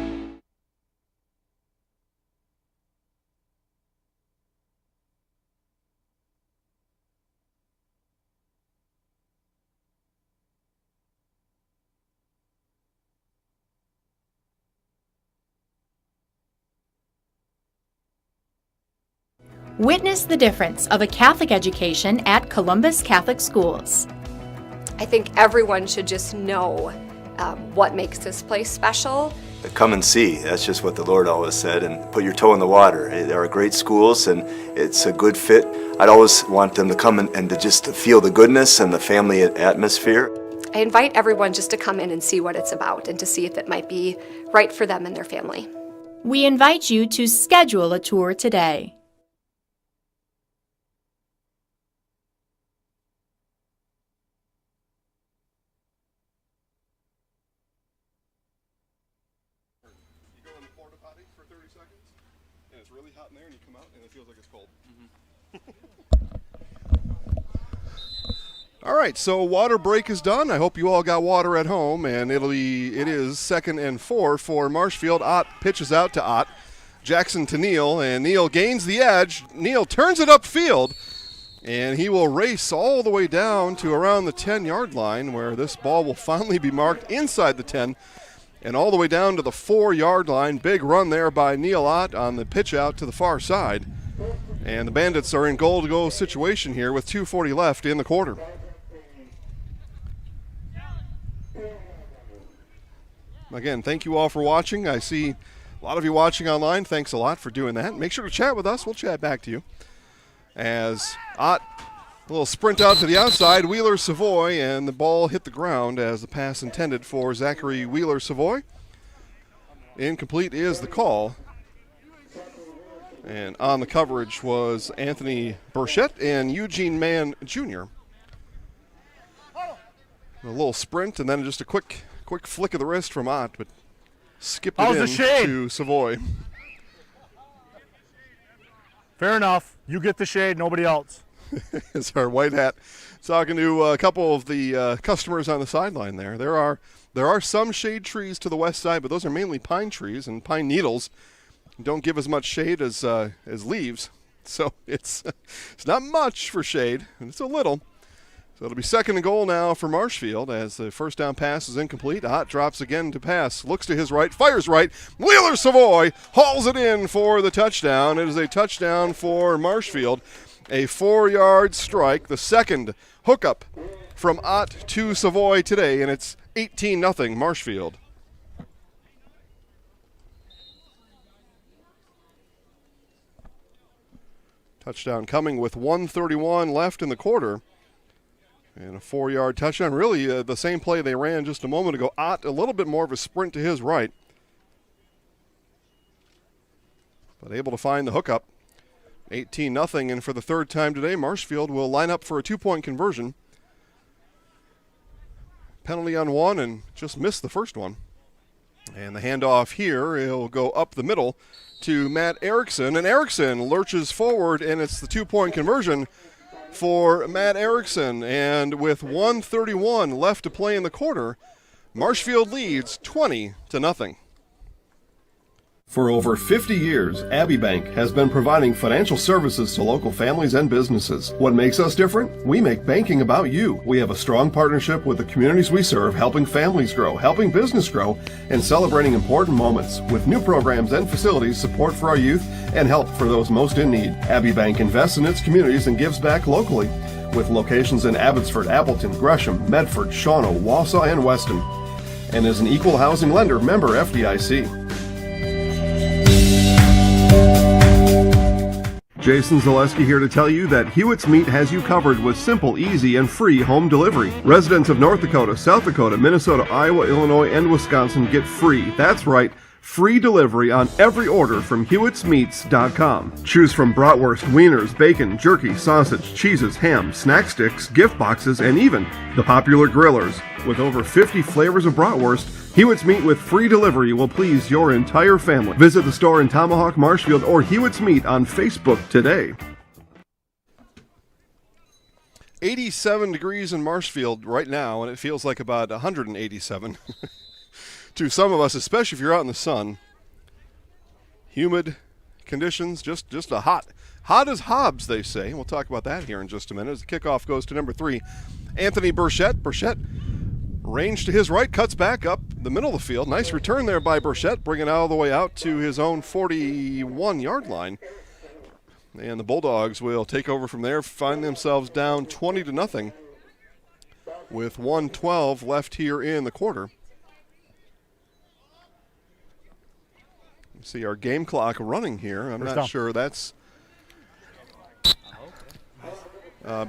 Witness the difference of a Catholic education at Columbus Catholic Schools.
I think everyone should just know what makes this place special.
Come and see. That's just what the Lord always said, and put your toe in the water. There are great schools, and it's a good fit. I'd always want them to come and to just feel the goodness and the family atmosphere.
I invite everyone just to come in and see what it's about and to see if it might be right for them and their family.
We invite you to schedule a tour today.
All right, so water break is done. I hope you all got water at home, and it is 2nd and 4 for Marshfield. Ott pitches out to Ott. Jackson to Neal, and Neal gains the edge. Neal turns it upfield, and he will race all the way down to around the 10-yard line, where this ball will finally be marked inside the 10
and all the way down to the 4-yard line. Big run there by Neil Ott on the pitch out to the far side. And the Bandits are in goal-to-goal situation here with 2:40 left in the quarter. Again, thank you all for watching. I see a lot of you watching online. Thanks a lot for doing that. Make sure to chat with us. We'll chat back to you. As Ott, a little sprint out to the outside, Wheeler-Savoy, and the ball hit the ground as the pass intended for Zachary Wheeler-Savoy. Incomplete is the call. And on the coverage was Anthony Burchett and Eugene Mann Jr. A little sprint and then just a quick flick of the wrist from Ott, but skipped it in to Savoy.
Fair enough. You get the shade, nobody else.
It's our white hat talking to a couple of the customers on the sideline there. There are some shade trees to the west side, but those are mainly pine trees, and pine needles don't give as much shade as leaves. So it's not much for shade, and it's a little. So it'll be 2nd and goal now for Marshfield as the first down pass is incomplete. Ott drops again to pass, looks to his right, fires right. Wheeler-Savoy hauls it in for the touchdown. It is a touchdown for Marshfield. A 4-yard strike, the second hookup from Ott to Savoy today, and it's 18-0 Marshfield. Touchdown coming with 1:31 left in the quarter. And a 4-yard touchdown. Really the same play they ran just a moment ago. Ott, a little bit more of a sprint to his right. But able to find the hookup. 18-0, and for the third time today, Marshfield will line up for a 2-point conversion. Penalty on one and just missed the first one. And the handoff here, it'll go up the middle to Matt Erickson, and Erickson lurches forward, and it's the 2-point conversion for Matt Erickson. And with 1:31 left to play in the quarter, Marshfield leads 20-0. For over 50 years, Abbey Bank has been providing financial services to local families and businesses. What makes us different? We make banking about you. We have a strong partnership with the communities we serve, helping families grow, helping business grow, and celebrating important moments with new programs and facilities, support for our youth, and help for those most in need. Abbey Bank invests in its communities and gives back locally, with locations in Abbotsford, Appleton, Gresham, Medford, Shawano, Wausau, and Weston, and is an equal housing lender, member FDIC. Jason Zaleski here to tell you that Hewitt's Meat has you covered with simple, easy, and free home delivery. Residents of North Dakota, South Dakota, Minnesota, Iowa, Illinois, and Wisconsin get free, that's right, free delivery on every order from Hewitt'sMeats.com. Choose from bratwurst, wieners, bacon, jerky, sausage, cheeses, ham, snack sticks, gift boxes, and even the popular grillers. With over 50 flavors of bratwurst, Hewitt's Meat with free delivery will please your entire family. Visit the store in Tomahawk, Marshfield, or Hewitt's Meat on Facebook today. 87 degrees in Marshfield right now, and it feels like about 187 to some of us, especially if you're out in the sun. Humid conditions, just a hot as Hobbs, they say. We'll talk about that here in just a minute as the kickoff goes to number 3, Anthony Burchett. Burchett, range to his right, cuts back up the middle of the field. Nice return there by Burchett, bringing it all the way out to his own 41-yard line. And the Bulldogs will take over from there, find themselves down 20-0 with 1:12 left here in the quarter. See our game clock running here. I'm not sure that's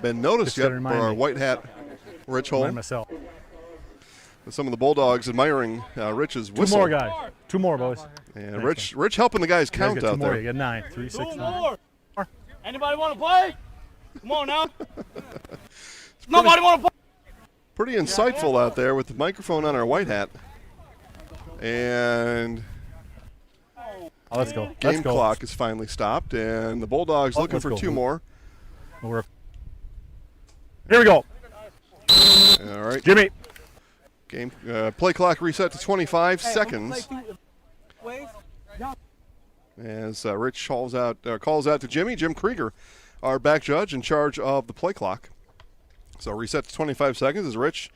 been noticed yet for our white hat Rich Holm.
Myself.
Some of the Bulldogs admiring Rich's whistle.
2 more guys. 2 more, boys.
And Rich helping the guys count out there.
You got 9. 3, 6, 9.
2 more. Anybody want to play? Come on now. Nobody want to play.
Pretty insightful out there with the microphone on our white hat. And
let's go.
Game clock is finally stopped, and the Bulldogs looking for 2 more.
Here we go.
All right.
Jimmy.
Game play clock reset to 25 seconds. As Rich calls out to Jimmy. Jim Krieger, our back judge in charge of the play clock. So reset to 25 seconds as Rich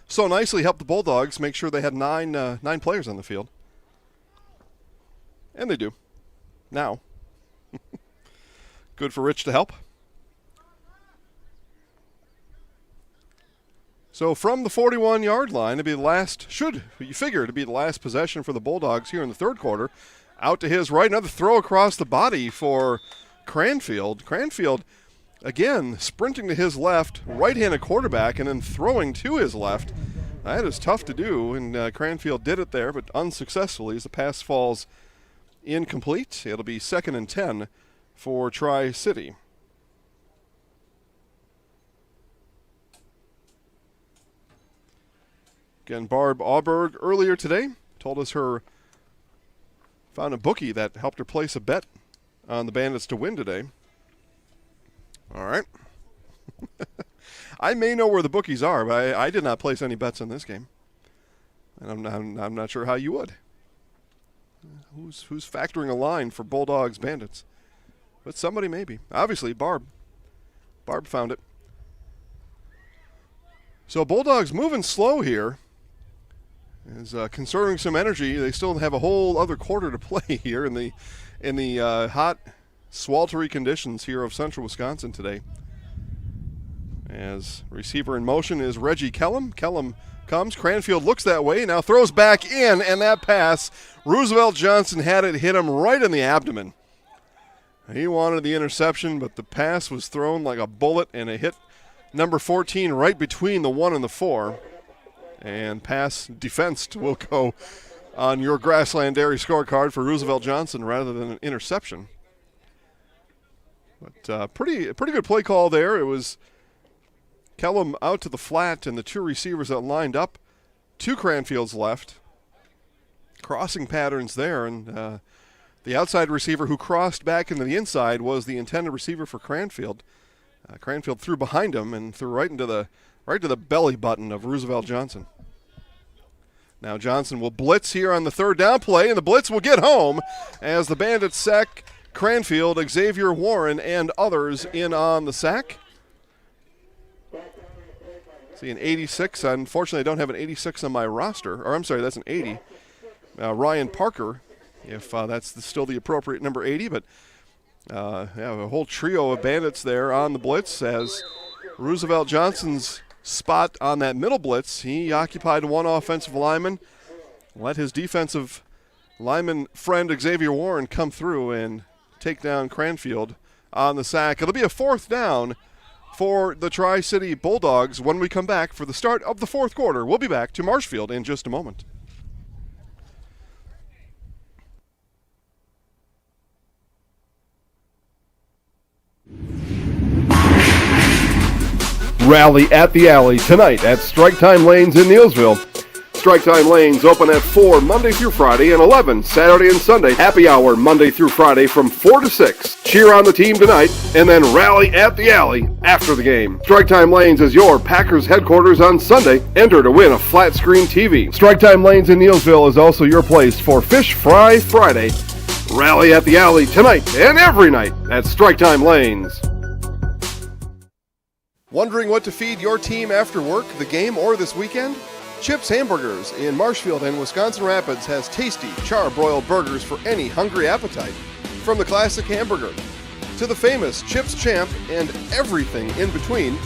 so nicely helped the Bulldogs make sure they had nine players on the field. And they do. Now. Good for Rich to help. So from the 41-yard line, to be the last, you figure, to be the last possession for the Bulldogs here in the third quarter. Out to his right, another throw across the body for Cranfield. Cranfield, again, sprinting to his left, right-handed quarterback, and then throwing to his left. That is tough to do, and Cranfield did it there, but unsuccessfully as the pass falls incomplete. It'll be 2nd and 10 for Tri-City. Again, Barb Auberg earlier today told us found a bookie that helped her place a bet on the Bandits to win today. All right. I may know where the bookies are, but I did not place any bets on this game. And I'm not sure how you would. Who's factoring a line for Bulldogs Bandits? But somebody maybe. Obviously, Barb. Barb found it. So Bulldogs moving slow here. Is conserving some energy. They still have a whole other quarter to play here in the hot, sweltery conditions here of central Wisconsin today. As receiver in motion is Reggie Kellum. Kellum comes. Cranfield looks that way. Now throws back in, and that pass, Roosevelt Johnson had it hit him right in the abdomen. He wanted the interception, but the pass was thrown like a bullet, and it hit number 14 right between the 1 and the 4. And pass defense will go on your Grassland Dairy scorecard for Roosevelt Johnson rather than an interception. But pretty good play call there. It was Kellum out to the flat and the two receivers that lined up to Cranfield's left. Crossing patterns there, and the outside receiver who crossed back into the inside was the intended receiver for Cranfield. Cranfield threw behind him and threw right to the belly button of Roosevelt Johnson. Now Johnson will blitz here on the third down play, and the blitz will get home as the Bandits sack Cranfield, Xavier Warren, and others in on the sack. See an 86. Unfortunately, I don't have an 86 on my roster. Or I'm sorry, that's an 80. Ryan Parker, if that's still the appropriate number 80. But a whole trio of Bandits there on the blitz as Roosevelt Johnson's spot on that middle blitz. He occupied one offensive lineman, let his defensive lineman friend Xavier Warren come through and take down Cranfield on the sack. It'll be a 4th down for the Tri-City Bulldogs when we come back for the start of the 4th quarter. We'll be back to Marshfield in just a moment.
Rally at the Alley tonight at Strike Time Lanes in Neillsville. Strike Time Lanes open at 4 Monday through Friday and 11 Saturday and Sunday. Happy hour Monday through Friday from 4 to 6. Cheer on the team tonight and then rally at the Alley after the game. Strike Time Lanes is your Packers headquarters on Sunday. Enter to win a flat screen TV. Strike Time Lanes in Neillsville is also your place for Fish Fry Friday. Rally at the Alley tonight and every night at Strike Time Lanes.
Wondering what to feed your team after work, the game, or this weekend? Chips Hamburgers in Marshfield and Wisconsin Rapids has tasty, char-broiled burgers for any hungry appetite. From the classic hamburger to the famous Chips Champ and everything in between,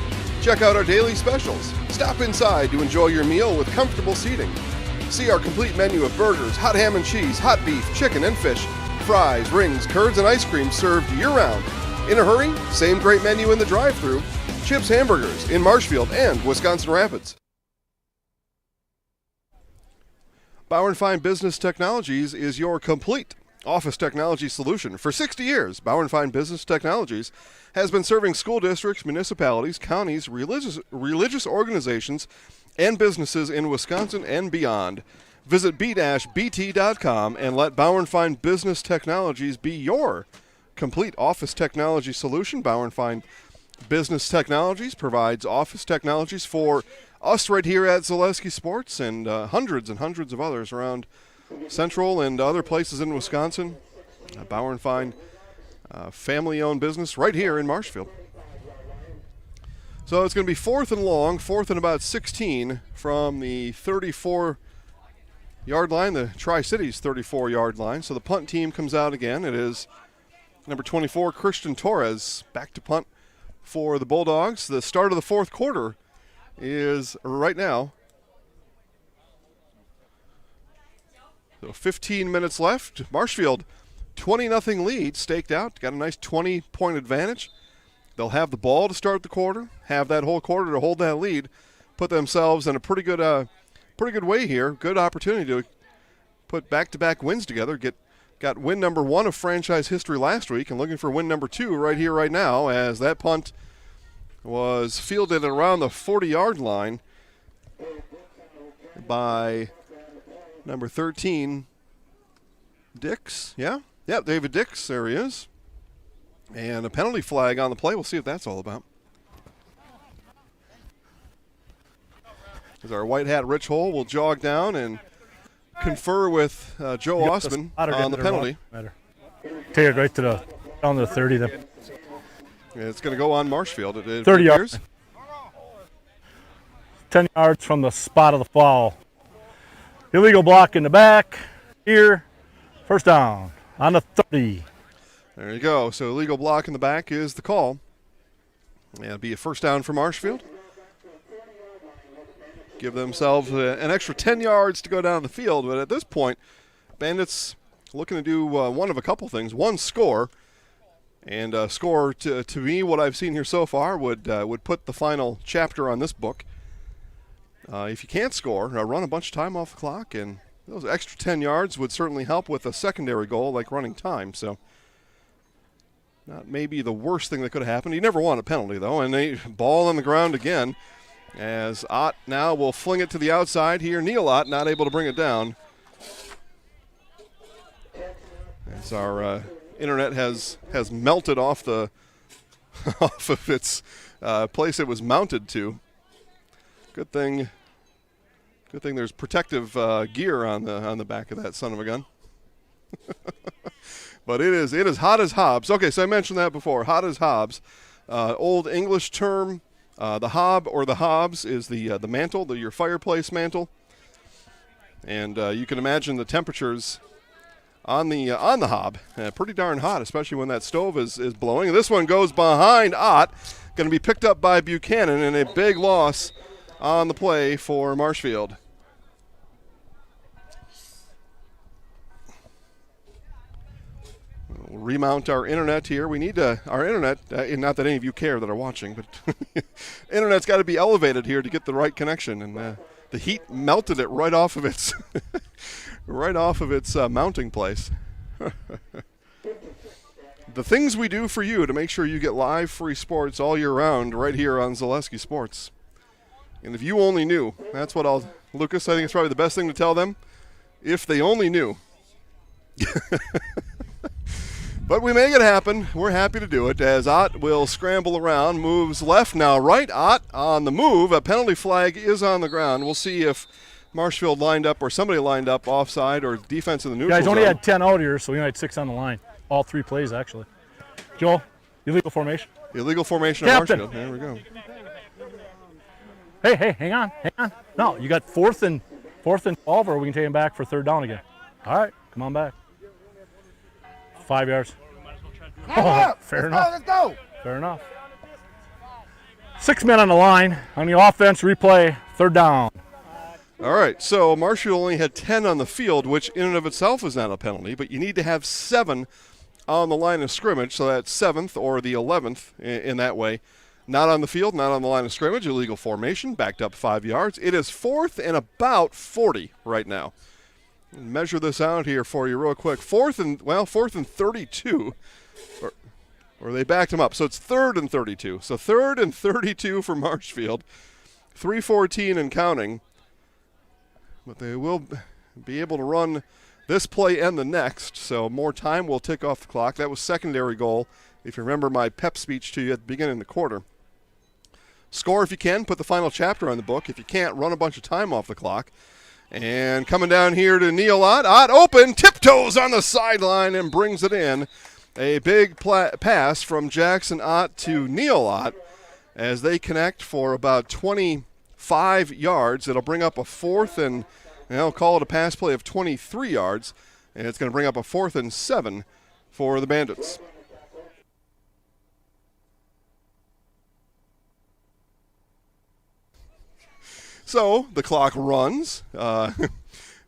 check out our daily specials. Stop inside to enjoy your meal with comfortable seating. See our complete menu of burgers, hot ham and cheese, hot beef, chicken and fish, fries, rings, curds, and ice cream served year-round. In a hurry? Same great menu in the drive-thru. Chips Hamburgers in Marshfield and Wisconsin Rapids. Bauer & Fine Business Technologies is your complete office technology solution. For 60 years, Bauer & Fine Business Technologies has been serving school districts, municipalities, counties, religious organizations, and businesses in Wisconsin and beyond. Visit b-bt.com and let Bauer & Fine Business Technologies be your complete office technology solution. Bauer & Fine Business Technologies provides office technologies for us right here at Zaleski Sports and hundreds of others around Central and other places in Wisconsin. Bauer & Fine, family-owned business right here in Marshfield. So it's going to be 4th and long, 4th and about 16 from the 34-yard line, the Tri-Cities 34-yard line. So the punt team comes out again. It is number 24, Christian Torres, back to punt for the Bulldogs. The start of the fourth quarter is right now. So 15 minutes left. Marshfield, 20-0 lead, staked out. Got a nice 20-point advantage. They'll have the ball to start the quarter, have that whole quarter to hold that lead, put themselves in a pretty good way here. Good opportunity to put back-to-back wins together. Got win number 1 of franchise history last week and looking for win number 2 right here, right now, as that punt was fielded around the 40-yard line by number 13, Dix. Yeah, David Dix, there he is. And a penalty flag on the play. We'll see what that's all about. As our white hat Rich Hole will jog down and confer with Joe Osman on the penalty.
Take it right down to the 30 then.
Yeah, it's going to go on Marshfield.
30 yards. 10 yards from the spot of the foul. Illegal block in the back. Here. First down on the 30.
There you go. So illegal block in the back is the call. Yeah, it'll be a first down for Marshfield. Give themselves an extra 10 yards to go down the field. But at this point, Bandits looking to do one of a couple things. One, score. And score, to me, what I've seen here so far, would put the final chapter on this book. If you can't score, run a bunch of time off the clock. And those extra 10 yards would certainly help with a secondary goal like running time. So not maybe the worst thing that could have happened. You never want a penalty, though. And they ball on the ground again as Ott now will fling it to the outside here. Neil Ott not able to bring it down. As our internet has melted off of its place it was mounted to. Good thing there's protective gear on the back of that son of a gun. But it is hot as hobs. Okay, so I mentioned that before. Hot as hobs. Old English term. The hob or the hobs is the mantle, your fireplace mantle. And you can imagine the temperatures on the hob. Pretty darn hot, especially when that stove is blowing. And this one goes behind Ott. Going to be picked up by Buchanan, and a big loss on the play for Marshfield. We'll remount our internet here. We need our internet, not that any of you care that are watching, but internet's got to be elevated here to get the right connection. And the heat melted it right off of its mounting place. The things we do for you to make sure you get live free sports all year round right here on Zaleski Sports. And if you only knew, that's what Lucas, I think it's probably the best thing to tell them. If they only knew. But we make it happen. We're happy to do it as Ott will scramble around, moves left, now right. Ott on the move. A penalty flag is on the ground. We'll see if Marshfield lined up or somebody lined up offside or defense in the neutral
guys
zone.
only had 10 out here, so we only had 6 on the line. All 3 plays, actually. Joel, illegal formation.
Illegal formation
Captain.
on Marshfield. There we go.
Hey, hang on. No, you got 4th and 12, or we can take him back for 3rd down again. All right, come on back. 5 yards. Oh, fair enough.
Let's go.
Fair enough. 6 men on the line. On the offense, replay, 3rd down.
All right, so Marshfield only had 10 on the field, which in and of itself is not a penalty, but you need to have 7 on the line of scrimmage, so that's 7th or the 11th in that way. Not on the field, not on the line of scrimmage, illegal formation, backed up 5 yards. It is 4th and about 40 right now. Measure this out here for you real quick. 4th and 32. Or they backed him up. So it's 3rd and 32. So 3rd and 32 for Marshfield. 3:14 and counting. But they will be able to run this play and the next. So more time will tick off the clock. That was secondary goal. If you remember my pep speech to you at the beginning of the quarter. Score if you can. Put the final chapter on the book. If you can't, run a bunch of time off the clock. And coming down here to Neil Ott. Ott open, tiptoes on the sideline and brings it in. A big pass from Jackson Ott to Neil Ott. as they connect for about 25 yards. It'll bring up a 4th and, call it a pass play of 23 yards, and it's going to bring up a 4th and 7 for the Bandits. So the clock runs.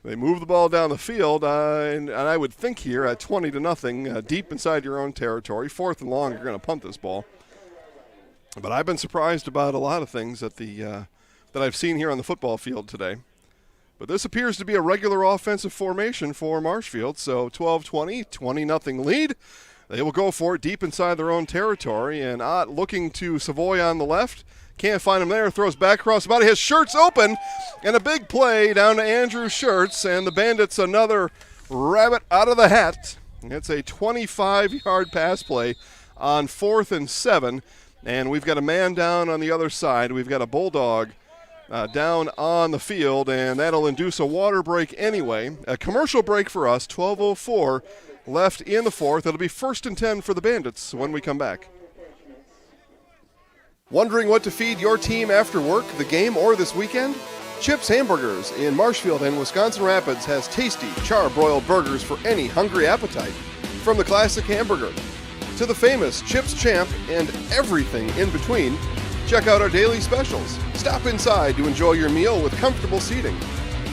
They move the ball down the field, and I would think here at 20-0, deep inside your own territory, 4th and long, you're going to punt this ball. But I've been surprised about a lot of things that I've seen here on the football field today. But this appears to be a regular offensive formation for Marshfield. So 12-20, 20-0 lead. They will go for it deep inside their own territory, and Ott looking to Savoy on the left. Can't find him there, throws back across the body, has Schertz open, and a big play down to Andrew Schertz, and the Bandits another rabbit out of the hat. It's a 25-yard pass play on 4th and 7, and we've got a man down on the other side. We've got a Bulldog down on the field, and that'll induce a water break anyway. A commercial break for us, 12:04 left in the 4th. It'll be 1st and 10 for the Bandits when we come back. Wondering what to feed your team after work, the game, or this weekend? Chips Hamburgers in Marshfield and Wisconsin Rapids has tasty, char-broiled burgers for any hungry appetite. From the classic hamburger to the famous Chips Champ and everything in between, check out our daily specials. Stop inside to enjoy your meal with comfortable seating.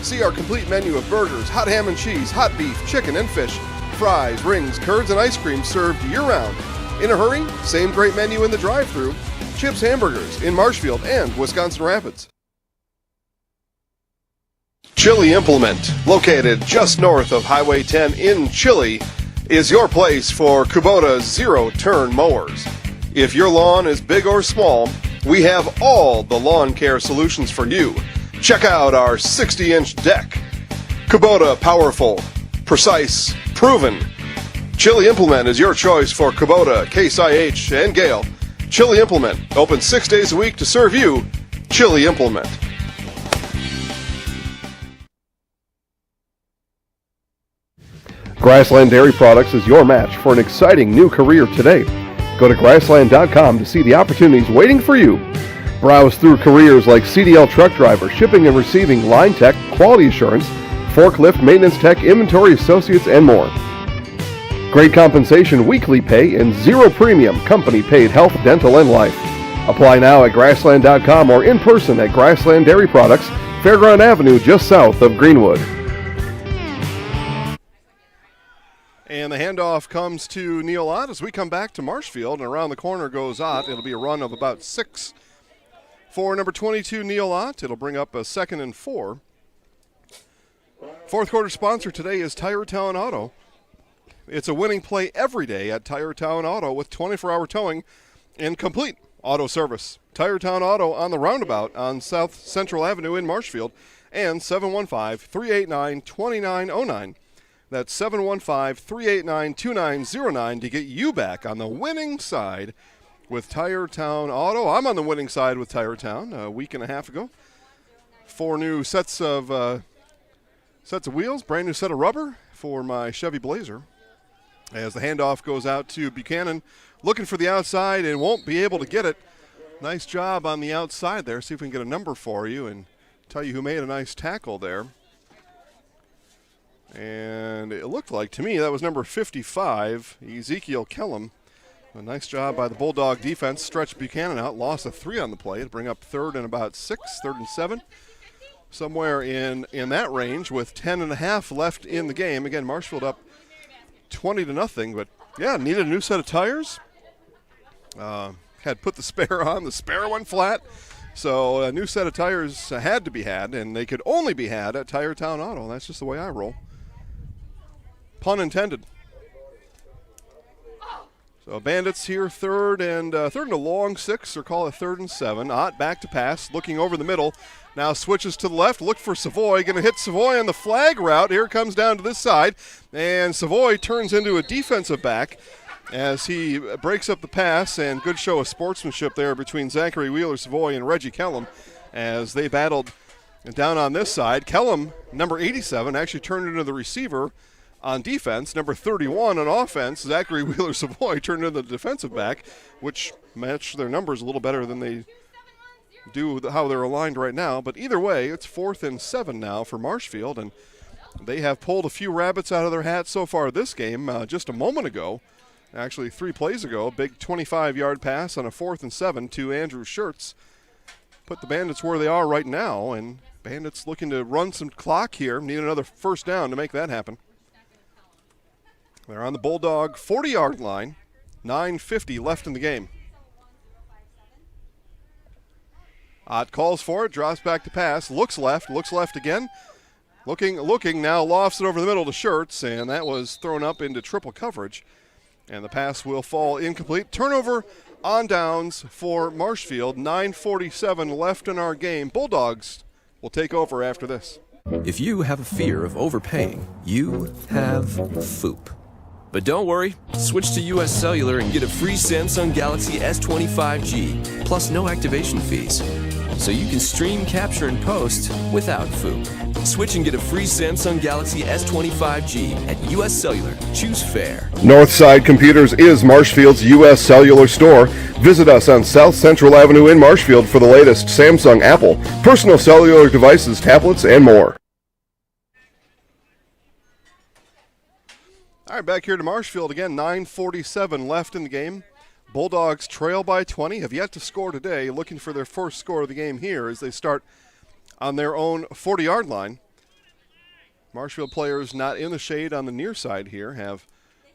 See our complete menu of burgers, hot ham and cheese, hot beef, chicken and fish, fries, rings, curds, and ice cream served year-round. In a hurry? Same great menu in the drive-thru. Chips Hamburgers in Marshfield and Wisconsin Rapids. Chili Implement, located just north of Highway 10 in Chili, is your place for Kubota zero-turn mowers. If your lawn is big or small, we have all the lawn care solutions for you. Check out our 60-inch deck. Kubota powerful, precise, proven. Chili Implement is your choice for Kubota, Case IH, and Gale. Chili Implement, open 6 days a week to serve you. Chili Implement.
Grassland Dairy Products is your match for an exciting new career today. Go to grassland.com to see the opportunities waiting for you. Browse through careers like CDL truck driver, shipping and receiving, line tech, quality assurance, forklift, maintenance tech, inventory associates, and more. Great compensation, weekly pay, and zero premium, company-paid health, dental, and life. Apply now at grassland.com or in person at Grassland Dairy Products, Fairground Avenue, just south of Greenwood.
And the handoff comes to Neil Ott as we come back to Marshfield, and around the corner goes Ott. It'll be a run of about 6 for number 22, Neil Ott. It'll bring up a 2nd and 4. Fourth quarter sponsor today is Tire Town Auto. It's a winning play every day at Tire Town Auto with 24-hour towing and complete auto service. Tire Town Auto on the roundabout on South Central Avenue in Marshfield, and 715-389-2909. That's 715-389-2909 to get you back on the winning side with Tire Town Auto. I'm on the winning side with Tire Town a week and a half ago. 4 new sets of wheels, brand new set of rubber for my Chevy Blazer. As the handoff goes out to Buchanan, looking for the outside and won't be able to get it. Nice job on the outside there. See if we can get a number for you and tell you who made a nice tackle there. And it looked like, to me, that was number 55, Ezekiel Kellum. A nice job by the Bulldog defense. Stretched Buchanan out, lost a 3 on the play to bring up 3rd and about 6, 3rd and 7. Somewhere in that range with 10.5 left in the game. Again, Marshfield up 20-0, but yeah, needed a new set of tires. Had put the spare on. The spare went flat. So a new set of tires had to be had, and they could only be had at Tire Town Auto. That's just the way I roll. Pun intended. So Bandits here, 3rd and a long 6, or call it 3rd and 7. Ott back to pass, looking over the middle. Now switches to the left, look for Savoy. Going to hit Savoy on the flag route. Here comes down to this side. And Savoy turns into a defensive back as he breaks up the pass. And good show of sportsmanship there between Zachary Wheeler-Savoy and Reggie Kellum as they battled down on this side. Kellum, number 87, actually turned into the receiver on defense. Number 31 on offense, Zachary Wheeler-Savoy, turned into the defensive back, which matched their numbers a little better than they do how they're aligned right now. But either way, it's 4th and 7 now for Marshfield, and they have pulled a few rabbits out of their hats so far this game. Just a moment ago, actually 3 plays ago, a big 25-yard pass on a 4th and 7 to Andrew Schertz put the Bandits where they are right now, and Bandits looking to run some clock here, need another first down to make that happen. They're on the Bulldog 40-yard line, 9:50 left in the game. Ott calls for it, drops back to pass, looks left again. Looking, now lofts it over the middle to Schertz, and that was thrown up into triple coverage. And the pass will fall incomplete. Turnover on downs for Marshfield. 9:47 left in our game. Bulldogs will take over after this.
If you have a fear of overpaying, you have FOOP. But don't worry, switch to US Cellular and get a free Samsung Galaxy S25G, plus no activation fees. So you can stream, capture, and post without FOOP. Switch and get a free Samsung Galaxy S25G at US Cellular. Choose fair.
Northside Computers is Marshfield's U.S. Cellular store. Visit us on South Central Avenue in Marshfield for the latest Samsung, Apple, personal cellular devices, tablets, and more.
All right, back here to Marshfield again. 9:47 left in the game. Bulldogs trail by 20, have yet to score today, looking for their first score of the game here as they start on their own 40-yard line. Marshfield players not in the shade on the near side here have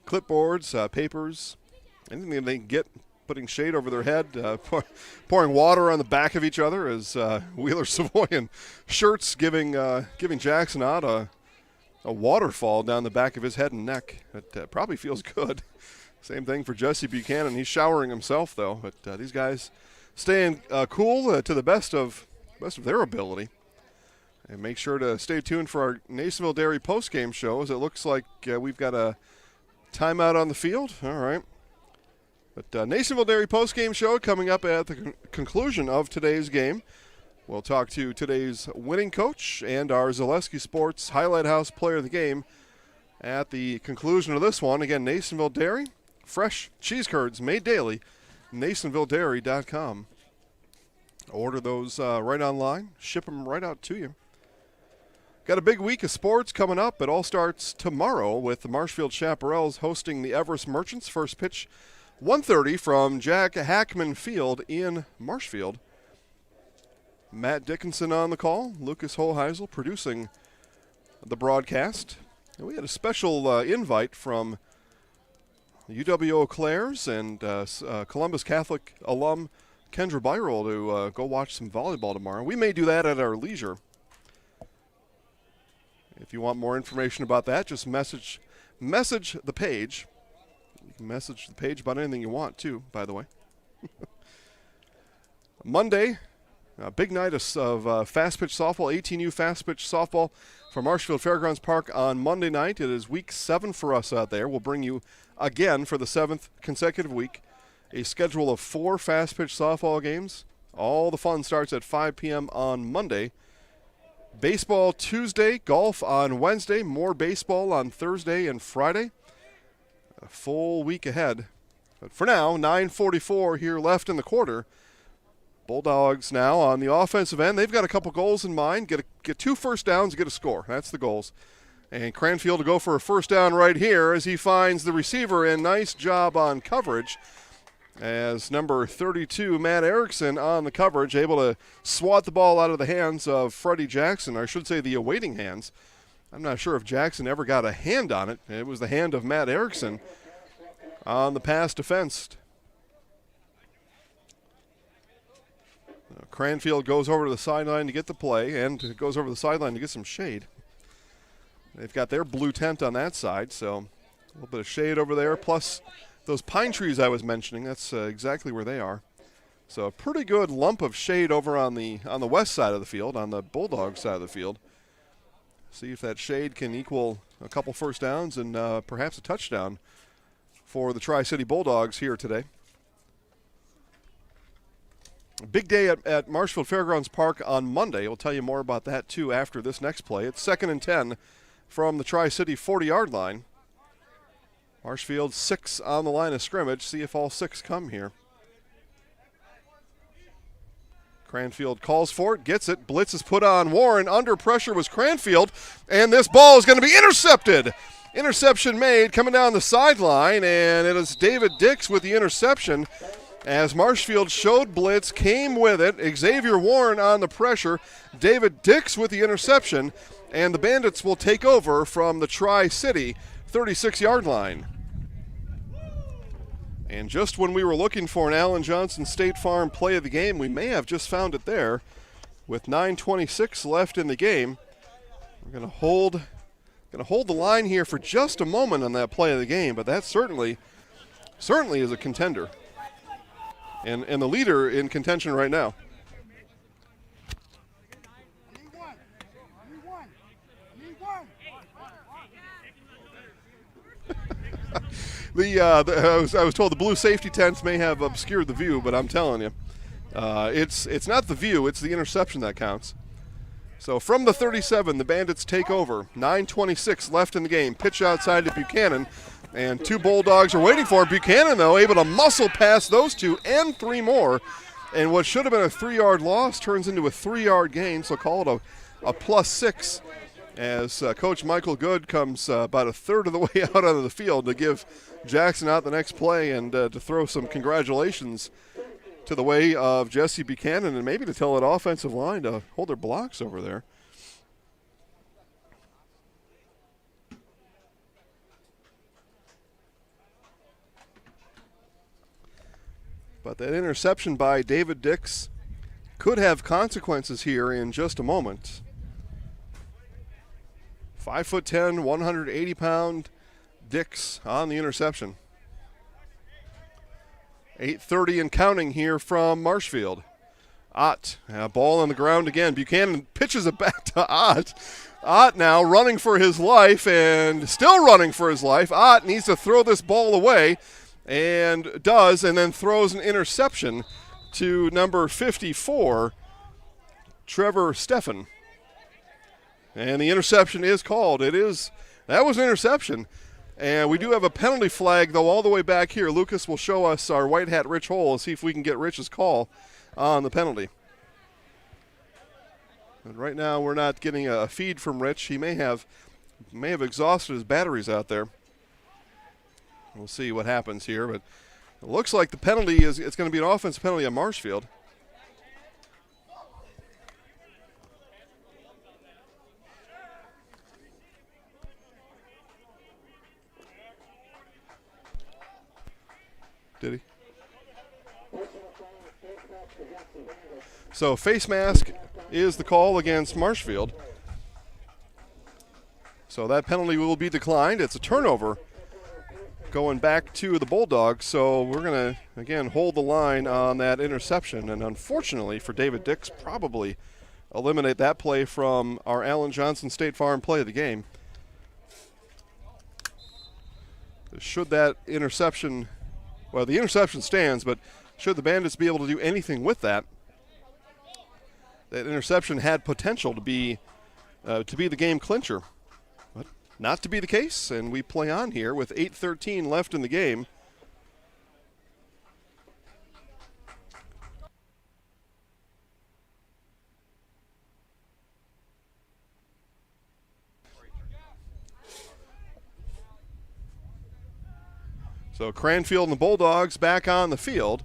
clipboards, papers, anything they can get, putting shade over their head, pouring water on the back of each other as Wheeler-Savoy and Schertz giving Jackson Ott a waterfall down the back of his head and neck. It probably feels good. Same thing for Jesse Buchanan. He's showering himself, though. But these guys staying cool to the best of their ability. And make sure to stay tuned for our Nasonville Dairy postgame show, as it looks like we've got a timeout on the field. All right. But Nasonville Dairy postgame show coming up at the conclusion of today's game. We'll talk to today's winning coach and our Zaleski Sports Highlight House player of the game at the conclusion of this one. Again, Nasonville Dairy. Fresh cheese curds made daily, NasonvilleDairy.com. Order those right online, ship them right out to you. Got a big week of sports coming up. It all starts tomorrow with the Marshfield Chaparrals hosting the Everest Merchants. First pitch, 1:30 from Jack Hackman Field in Marshfield. Matt Dickinson on the call, Lucas Hoheisel producing the broadcast. And we had a special invite from UW Eau Claire's and Columbus Catholic alum Kendra Byrol to go watch some volleyball tomorrow. We may do that at our leisure. If you want more information about that, just message the page. You can message the page about anything you want, too, by the way. Monday, a big night of fast pitch softball, 18U fast pitch softball from Marshfield Fairgrounds Park on Monday night. It is week 7 for us out there. We'll bring you again for the 7th consecutive week a schedule of 4 fast pitch softball games. All the fun starts at 5 p.m. on Monday. Baseball Tuesday, golf on Wednesday, more baseball on Thursday and Friday. A full week ahead. But for now, 9:44 here left in the quarter. Bulldogs now on the offensive end. They've got a couple goals in mind. Get 2 first downs, get a score. That's the goals. And Cranfield to go for a first down right here as he finds the receiver, and nice job on coverage as number 32, Matt Erickson, on the coverage, able to swat the ball out of the hands of Freddie Jackson, or I should say the awaiting hands. I'm not sure if Jackson ever got a hand on it. It was the hand of Matt Erickson on the pass defense. Cranfield goes over to the sideline to get the play and goes over to the sideline to get some shade. They've got their blue tent on that side, so a little bit of shade over there, plus those pine trees I was mentioning. That's exactly where they are. So a pretty good lump of shade over on the west side of the field, on the Bulldog side of the field. See if that shade can equal a couple first downs and perhaps a touchdown for the Tri-City Bulldogs here today. A big day at Marshfield Fairgrounds Park on Monday. We'll tell you more about that, too, after this next play. It's 2nd and 10
from the Tri-City 40-yard line. Marshfield 6 on the line of scrimmage. See if all 6 come here. Cranfield calls for it, gets it. Blitz is put on Warren. Under pressure was Cranfield, and this ball is going to be intercepted. Interception made coming down the sideline, and it is David Dix with the interception. As Marshfield showed blitz, came with it. Xavier Warren on the pressure. David Dix with the interception, and the Bandits will take over from the Tri-City 36-yard line. And just when we were looking for an Allen Johnson State Farm play of the game, we may have just found it there. With 9:26 left in the game, we're going to hold the line here for just a moment on that play of the game, but that certainly is a contender. And the leader in contention right now. I was told the blue safety tents may have obscured the view, but I'm telling you, it's not the view, it's the interception that counts. So from the 37, the Bandits take over. 9:26 left in the game. Pitch outside to Buchanan, and 2 Bulldogs are waiting for him. Buchanan, though, able to muscle past those 2 and 3 more. And what should have been a 3-yard loss turns into a 3-yard gain, so call it a +6 as Coach Michael Good comes about a third of the way out onto the field to give Jackson out the next play and to throw some congratulations to the way of Jesse Buchanan and maybe to tell that offensive line to hold their blocks over there. But that interception by David Dix could have consequences here in just a moment. 5'10", 180-pound Dix on the interception. 8:30 and counting here from Marshfield. Ott, ball on the ground again. Buchanan pitches it back to Ott. Ott now running for his life and still running for his life. Ott needs to throw this ball away and does, and then throws an interception to number 54, Trevor Steffen. And the interception is called. That was an interception. And we do have a penalty flag, though, all the way back here. Lucas will show us our white hat Rich Hole and see if we can get Rich's call on the penalty. And right now we're not getting a feed from Rich. He may have exhausted his batteries out there. We'll see what happens here, but it looks like the penalty it's going to be an offensive penalty on Marshfield. Did he? So face mask is the call against Marshfield. So that penalty will be declined. It's a turnover going back to the Bulldogs. So we're going to, again, hold the line on that interception. And unfortunately for David Dix, probably eliminate that play from our Allen Johnson State Farm play of the game. Should that interception, well, the interception stands, but should the Bandits be able to do anything with that, that interception had potential to be the game clincher. But not to be the case, and we play on here with 8:13 left in the game. So Cranfield and the Bulldogs back on the field.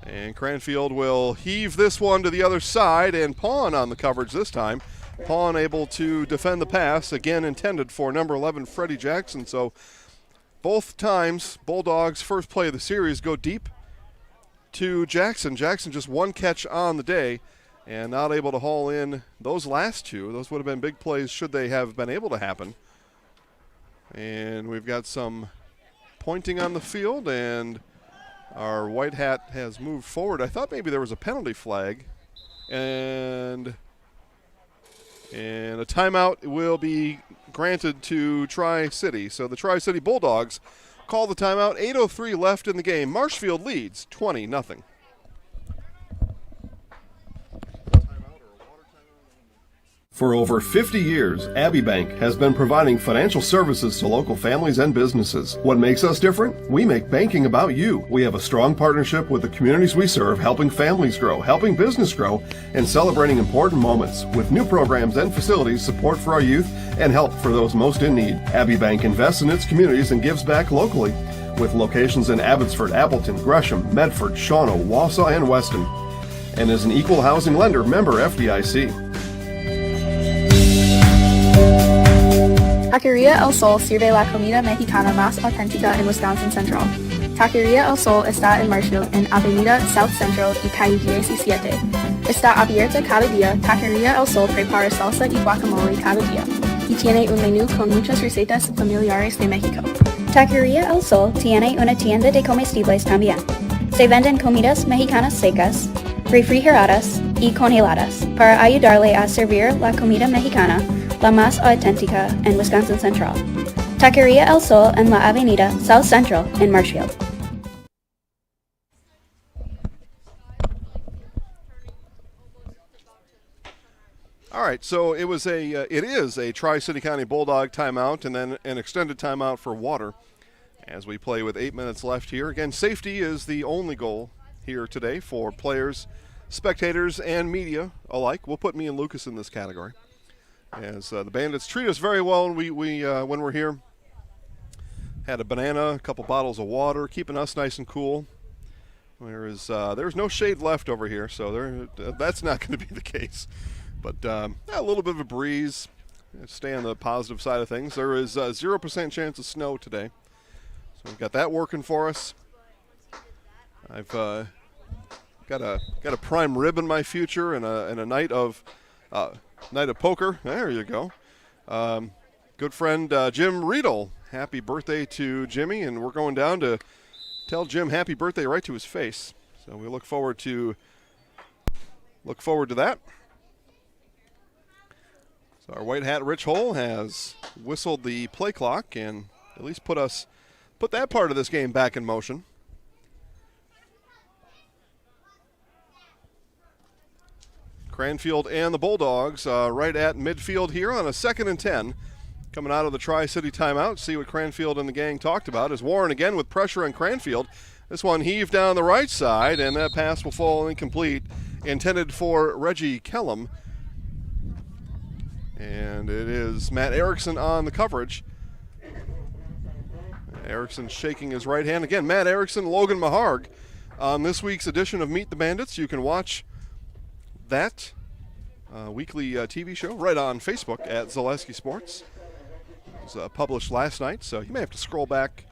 And Cranfield will heave this one to the other side, and Pawn on the coverage this time. Pawn able to defend the pass, again intended for number 11, Freddie Jackson. So both times, Bulldogs' first play of the series go deep to Jackson. Jackson just one catch on the day and not able to haul in those last two. Those would have been big plays should they have been able to happen. And we've got some pointing on the field, and our white hat has moved forward. I thought maybe there was a penalty flag, and a timeout will be granted to Tri-City. So the Tri-City Bulldogs call the timeout. 8:03 left in the game. Marshfield leads 20-0. For over 50 years, Abbey Bank has been providing financial services to local families and businesses. What makes us different? We make banking about you. We have a strong partnership with the communities we serve, helping families grow, helping business grow, and celebrating important moments with new programs and facilities, support for our youth, and help for those most in need. Abbey Bank invests in its communities and gives back locally, with locations in Abbotsford, Appleton, Gresham, Medford, Shawano, Wausau, and Weston, and is an equal housing lender, member FDIC.
Taqueria El Sol sirve la comida mexicana más auténtica en Wisconsin Central. Taqueria El Sol está en Marshfield, en Avenida South Central y calle 17. Está abierta cada día. Taqueria El Sol prepara salsa y guacamole cada día y tiene un menú con muchas recetas familiares de México.
Taqueria El Sol tiene una tienda de comestibles también. Se venden comidas mexicanas secas, refrigeradas y congeladas para ayudarle a servir la comida mexicana la más auténtica en Wisconsin Central. Taqueria El Sol en la Avenida South Central en Marshfield.
All right, so it is a Tri-City County Bulldog timeout and then an extended timeout for water as we play with 8 minutes left here. Again, safety is the only goal here today for players, spectators, and media alike. We'll put me and Lucas in this category, as the Bandits treat us very well when when we're here. Had a banana, a couple bottles of water, keeping us nice and cool. There's no shade left over here, so that's not going to be the case. But a little bit of a breeze. Stay on the positive side of things. There is a 0% chance of snow today, so we've got that working for us. I've got a prime rib in my future and a night of poker. There you go. Good friend Jim Riedel. Happy birthday to Jimmy, and we're going down to tell Jim happy birthday right to his face. So we look forward to that. So our white hat Rich Hole has whistled the play clock and at least put that part of this game back in motion. Cranfield and the Bulldogs right at midfield here on a 2nd and 10. Coming out of the Tri-City timeout, see what Cranfield and the gang talked about. As Warren again with pressure on Cranfield. This one heaved down the right side, and that pass will fall incomplete. Intended for Reggie Kellum. And it is Matt Erickson on the coverage. Erickson shaking his right hand. Again, Matt Erickson, Logan Maharg on this week's edition of Meet the Bandits. You can watch that weekly TV show right on Facebook at Zaleski Sports. It was published last night, so you may have to scroll back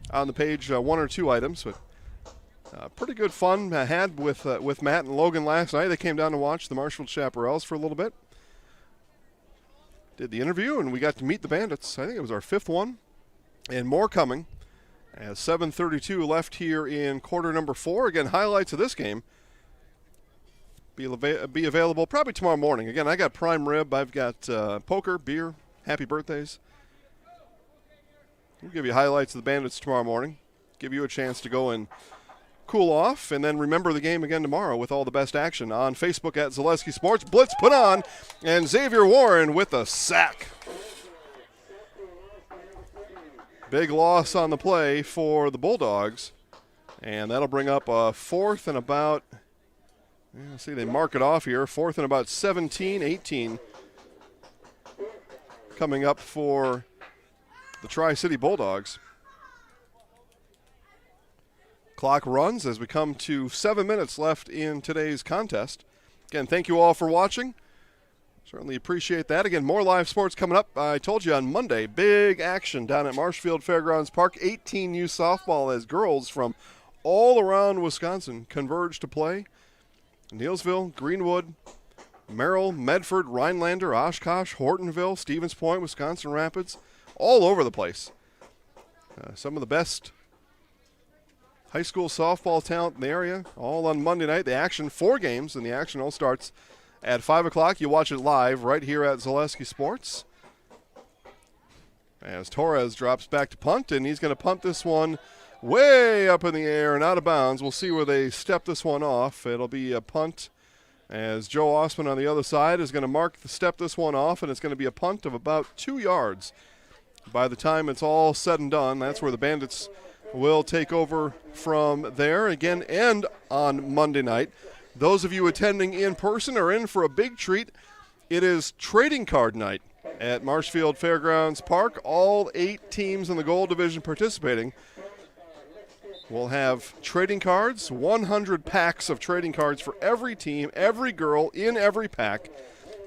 on the page one or two items. But pretty good fun had with Matt and Logan last night. They came down to watch the Marshfield Chaparrals for a little bit. Did the interview, and we got to meet the Bandits. I think it was our 5th one, and more coming. As 7:32 left here in quarter number 4. Again, highlights of this game be available probably tomorrow morning. Again, I got prime rib. I've got poker, beer, happy birthdays. We'll give you highlights of the Bandits tomorrow morning. Give you a chance to go and cool off, and then remember the game again tomorrow with all the best action on Facebook at Zaleski Sports. Blitz put on, and Xavier Warren with a sack. Big loss on the play for the Bulldogs, and that'll bring up a 4th and about, see they mark it off here, 4th and about 17, 18 coming up for the Tri-City Bulldogs. Clock runs as we come to 7 minutes left in today's contest. Again, thank you all for watching. Certainly appreciate that. Again, more live sports coming up. I told you on Monday, big action down at Marshfield Fairgrounds Park. 18U softball as girls from all around Wisconsin converge to play. Neillsville, Greenwood, Merrill, Medford, Rhinelander, Oshkosh, Hortonville, Stevens Point, Wisconsin Rapids, all over the place. Some of the best high school softball talent in the area, all on Monday night. The action, 4 games, and the action all starts at 5 o'clock. You watch it live right here at Zaleski Sports. As Torres drops back to punt, and he's going to punt this one way up in the air and out of bounds. We'll see where they step this one off. It'll be a punt
as Joe Osman on the other side is going to step this one off, and it's going to be a punt of about 2 yards. By the time it's all said and done, that's where the Bandits will take over from there again. And on Monday night, those of you attending in person are in for a big treat. It is trading card night at Marshfield Fairgrounds Park. All 8 teams in the gold division participating will have trading cards, 100 packs of trading cards for every team, every girl in every pack.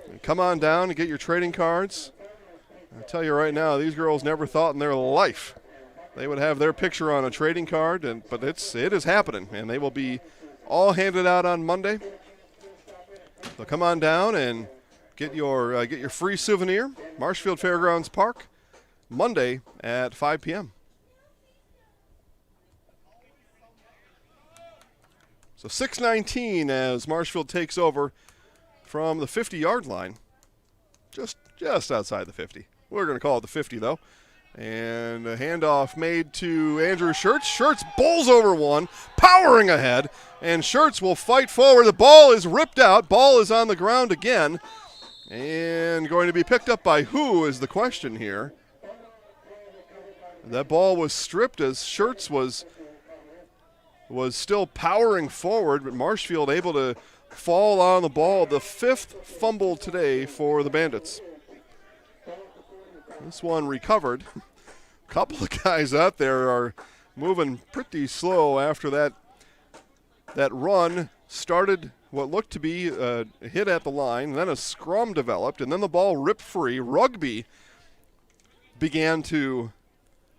And come on down and get your trading cards. I tell you right now, these girls never thought in their life they would have their picture on a trading card, but it is happening, and they will be all handed out on Monday. So come on down and get your free souvenir. Marshfield Fairgrounds Park, Monday at 5 p.m. So 6:19 as Marshfield takes over from the 50-yard line, just outside the 50. We're going to call it the 50, though. And a handoff made to Andrew Schertz. Schertz bowls over one, powering ahead, and Schertz will fight forward. The ball is ripped out. Ball is on the ground again, and going to be picked up by who is the question here. That ball was stripped as Schertz was still powering forward, but Marshfield able to fall on the ball. The 5th fumble today for the Bandits. This one recovered. A couple of guys out there are moving pretty slow after that run started what looked to be a hit at the line, then a scrum developed, and then the ball ripped free. Rugby began to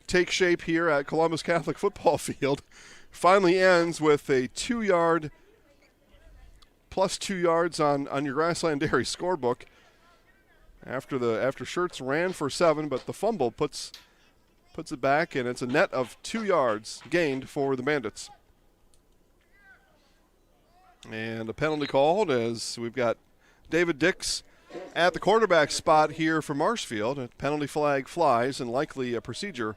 take shape here at Columbus Catholic Football Field. Finally ends with a 2-yard plus 2 yards on your Grassland Dairy scorebook. After Schertz ran for 7, but the fumble puts it back, and it's a net of 2 yards gained for the Bandits. And a penalty called as we've got David Dix at the quarterback spot here for Marshfield. A penalty flag flies, and likely a procedure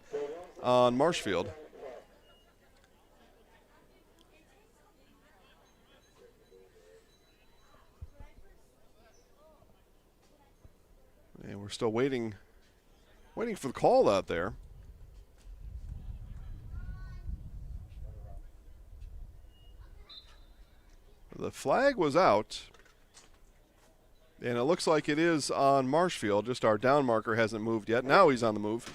on Marshfield. And we're still waiting for the call out there. The flag was out, and it looks like it is on Marshfield. Just our down marker hasn't moved yet. Now he's on the move.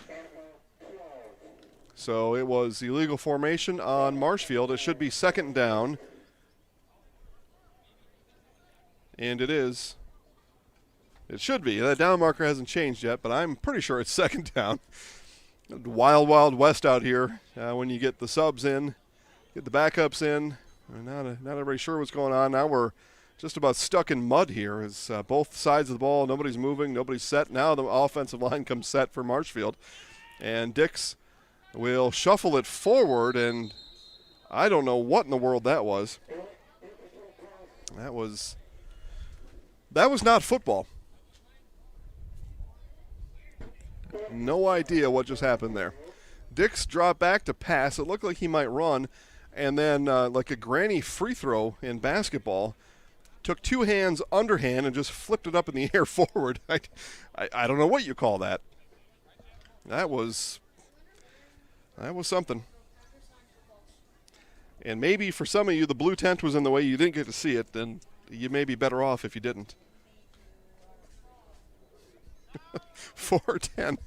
So it was illegal formation on Marshfield. It should be 2nd down. And it is. It should be. That down marker hasn't changed yet, but I'm pretty sure it's 2nd down. Wild, wild west out here when you get the subs in, get the backups in. Not everybody sure what's going on. Now we're just about stuck in mud here as both sides of the ball, nobody's moving, nobody's set. Now the offensive line comes set for Marshfield. And Dix will shuffle it forward, and I don't know what in the world that was. That was not football. No idea what just happened there. Dix dropped back to pass. It looked like he might run. And then like a granny free throw in basketball, took 2 hands underhand and just flipped it up in the air forward. I don't know what you call that. That was something. And maybe for some of you, the blue tent was in the way, you didn't get to see it, then you may be better off if you didn't. 4:10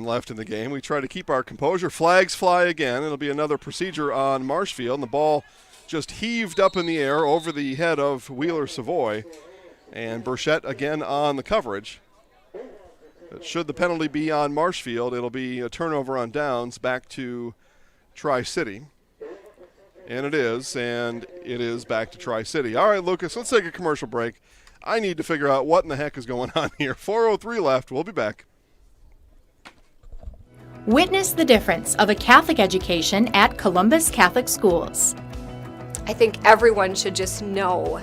left in the game. We try to keep our composure. Flags fly again. It'll be another procedure on Marshfield. And the ball just heaved up in the air over the head of Wheeler Savoy. And Burchett again on the coverage. But should the penalty be on Marshfield, it'll be a turnover on downs back to Tri-City. And it is back to Tri-City. All right, Lucas, let's take a commercial break. I need to figure out what in the heck is going on here. 4:03 left. We'll be back.
Witness the difference of a Catholic education at Columbus Catholic Schools.
I think everyone should just know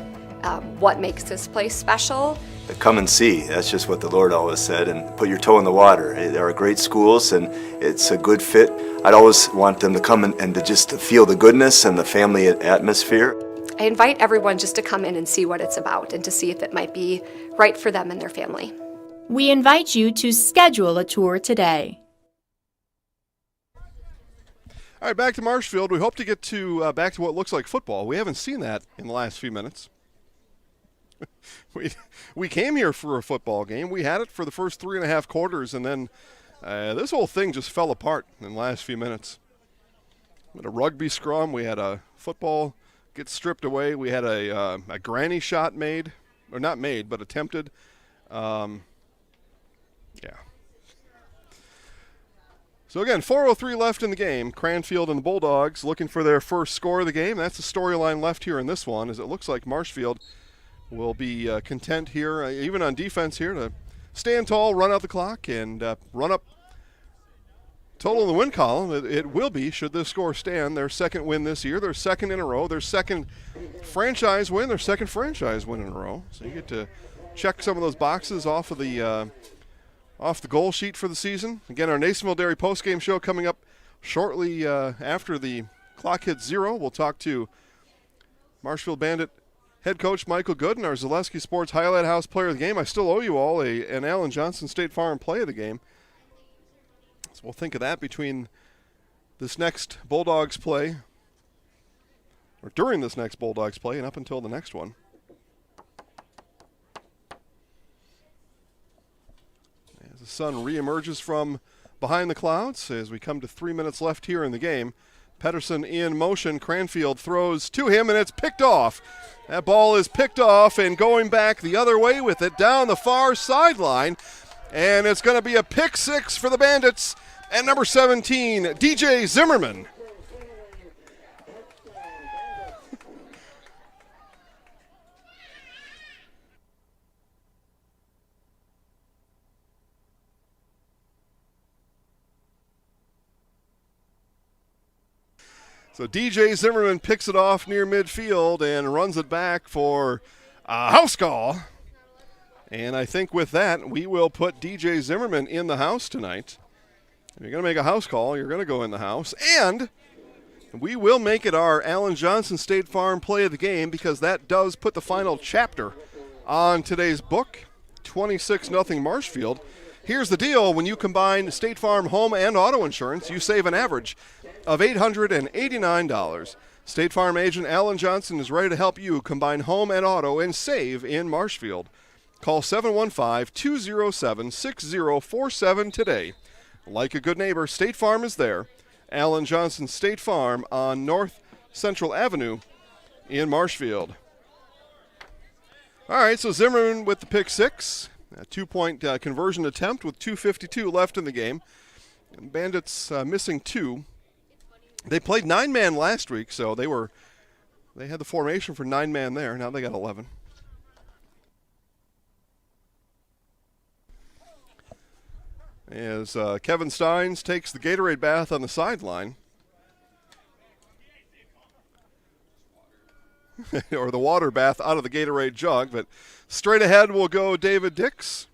what makes this place special.
Come and see. That's just what the Lord always said, and put your toe in the water. There are great schools, and it's a good fit. I'd always want them to come and to just feel the goodness and the family atmosphere.
I invite everyone just to come in and see what it's about and to see if it might be right for them and their family.
We invite you to schedule a tour today.
All right, back to Marshfield. We hope to get to back to what looks like football. We haven't seen that in the last few minutes. We came here for a football game. We had it for the first 3.5 quarters, and then this whole thing just fell apart in the last few minutes. We had a rugby scrum. We had a football get stripped away. We had a granny shot made, or not made, but attempted. Yeah. So again, 4:03 left in the game. Cranfield and the Bulldogs looking for their first score of the game. That's the storyline left here in this one, as it looks like Marshfield will be content here, even on defense here, to stand tall, run out the clock, and run up total in the win column. It will be, should this score stand, their second win this year, their second in a row, their second franchise win, their second franchise win in a row. So you get to check some of those boxes off of the goal sheet for the season. Again, our Nasonville Dairy postgame show coming up shortly after the clock hits 0. We'll talk to Marshfield Bandit head coach Michael Gooden, our Zaleski Sports Highlight House player of the game. I still owe you all an Alan Johnson State Farm play of the game. So we'll think of that between this next Bulldogs play, or during this next Bulldogs play, and up until the next one. As the sun reemerges from behind the clouds, as we come to 3 minutes left here in the game. Pedersen in motion. Cranfield throws to him, and it's picked off. That ball is picked off, and going back the other way with it down the far sideline. And it's going to be a pick 6 for the Bandits. And number 17, DJ Zimmerman. So DJ Zimmerman picks it off near midfield and runs it back for a house call. And I think with that, we will put DJ Zimmerman in the house tonight. If you're going to make a house call, you're going to go in the house. And we will make it our Alan Johnson State Farm play of the game, because that does put the final chapter on today's book, 26-0 Marshfield. Here's the deal. When you combine State Farm home and auto insurance, you save an average of $889. State Farm agent Alan Johnson is ready to help you combine home and auto and save in Marshfield. Call 715-207-6047 today. Like a good neighbor, State Farm is there. Alan Johnson State Farm on North Central Avenue in Marshfield. All right, so Zimmerman with the pick 6. A 2-point conversion attempt with 2:52 left in the game. And Bandits missing 2. They played 9-man last week, so they had the formation for 9-man there. Now they got 11. As Kevin Steins takes the Gatorade bath on the sideline. Or the water bath out of the Gatorade jug, but straight ahead will go David Dix.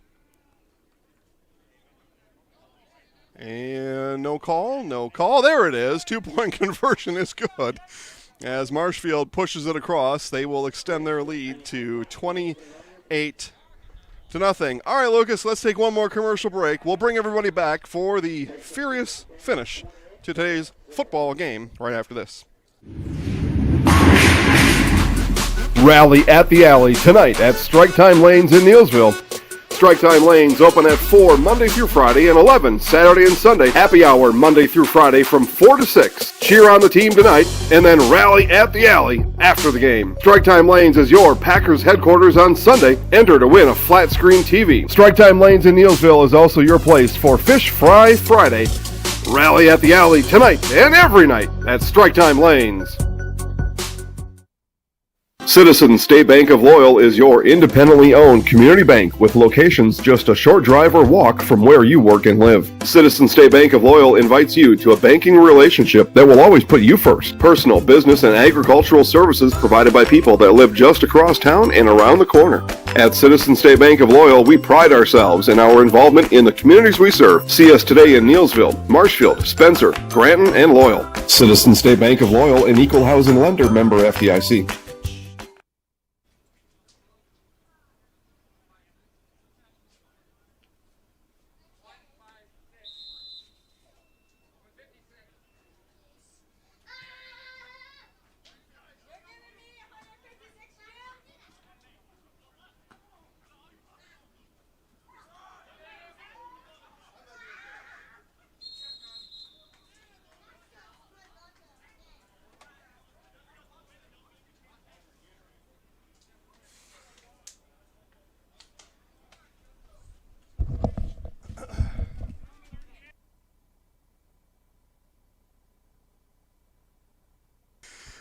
And no call. There it is. 2-point conversion is good. As Marshfield pushes it across, they will extend their lead to 28-0. All right, Lucas, let's take one more commercial break. We'll bring everybody back for the furious finish to today's football game right after this.
Rally at the Alley tonight at Strike Time Lanes in Neillsville. Strike Time Lanes open at 4 Monday through Friday and 11 Saturday and Sunday. Happy hour Monday through Friday from 4 to 6. Cheer on the team tonight and then rally at the Alley after the game. Strike Time Lanes is your Packers headquarters on Sunday. Enter to win a flat screen TV. Strike Time Lanes in Neillsville is also your place for Fish Fry Friday. Rally at the Alley tonight and every night at Strike Time Lanes. Citizens State Bank of Loyal is your independently owned community bank with locations just a short drive or walk from where you work and live. Citizens State Bank of Loyal invites you to a banking relationship that will always put you first. Personal, business, and agricultural services provided by people that live just across town and around the corner. At Citizens State Bank of Loyal, we pride ourselves in our involvement in the communities we serve. See us today in Neillsville, Marshfield, Spencer, Granton, and Loyal. Citizens State Bank of Loyal, an equal housing lender, member FDIC.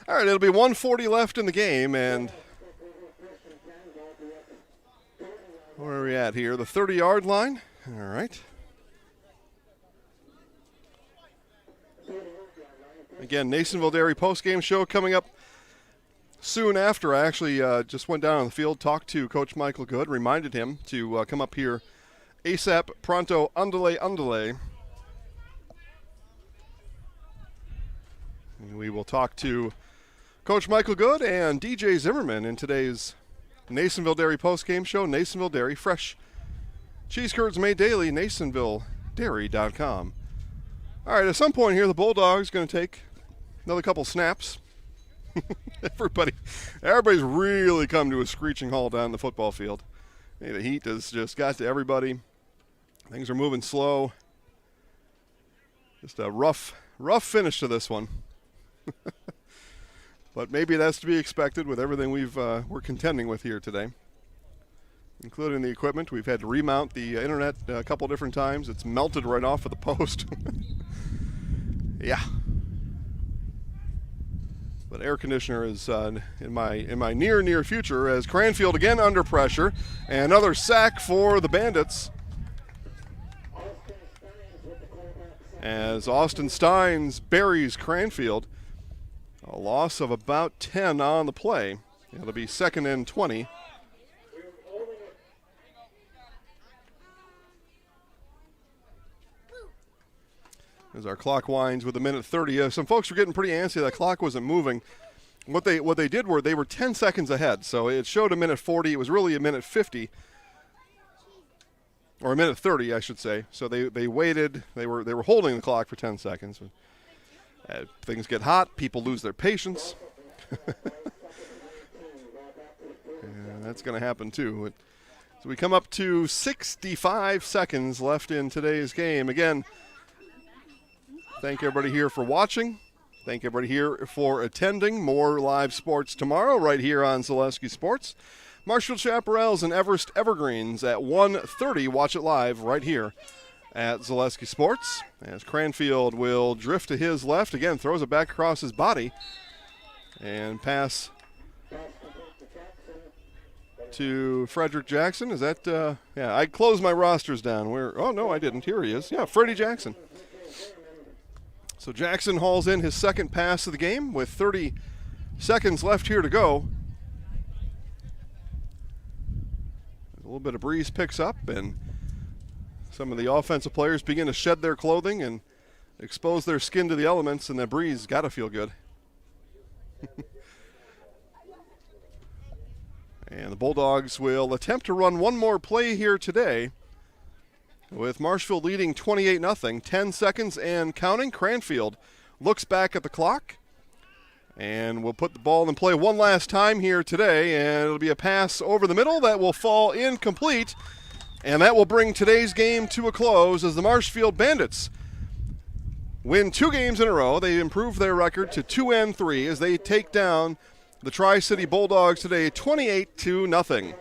All right, it'll be 1:40 left in the game, and where are we at here? The 30-yard line. All right. Again, Nasonville Dairy postgame show coming up soon after. I actually just went down on the field, talked to Coach Michael Good, reminded him to come up here ASAP, pronto, andale. We will talk to Coach Michael Good and DJ Zimmerman in today's Nasonville Dairy postgame show. Nasonville Dairy, fresh cheese curds made daily, NasonvilleDairy.com. All right, at some point here, the Bulldogs going to take another couple snaps. Everybody's really come to a screeching halt down the football field. Hey, the heat has just got to everybody. Things are moving slow. Just a rough finish to this one. But maybe that's to be expected with everything we're contending with here today, including the equipment. We've had to remount the internet a couple different times. It's melted right off of the post. Yeah. But air conditioner is in my near future as Cranfield again under pressure. And another sack for the Bandits, as Austin Steins buries Cranfield. A loss of about 10 on the play. It'll be 2nd and 20. As our clock winds with a minute 30. Some folks were getting pretty antsy. That clock wasn't moving. What they did were they were 10 seconds ahead. So it showed a minute 40. It was really a minute 50. Or a minute 30, I should say. So they waited. They were holding the clock for 10 seconds. Things get hot. People lose their patience. And that's going to happen too. So we come up to 65 seconds left in today's game. Again, thank everybody here for watching. Thank everybody here for attending. More live sports tomorrow right here on Zaleski Sports. Marshfield Chaparrals and Everest Evergreens at 1:30. Watch it live right here at Zaleski Sports, as Cranfield will drift to his left. Again, throws it back across his body. And pass to Frederick Jackson. Is that, yeah, I closed my rosters down. Oh, no, I didn't. Here he is. Yeah, Freddie Jackson. So Jackson hauls in his second pass of the game with 30 seconds left here to go. A little bit of breeze picks up, and some of the offensive players begin to shed their clothing and expose their skin to the elements, and the breeze got to feel good. And the Bulldogs will attempt to run one more play here today, with Marshfield leading 28-0, 10 seconds and counting. Cranfield looks back at the clock, and we'll put the ball in play one last time here today, and it'll be a pass over the middle that will fall incomplete. And that will bring today's game to a close as the Marshfield Bandits win 2 games in a row. They improve their record to 2-3 as they take down the Tri-City Bulldogs today 28-0.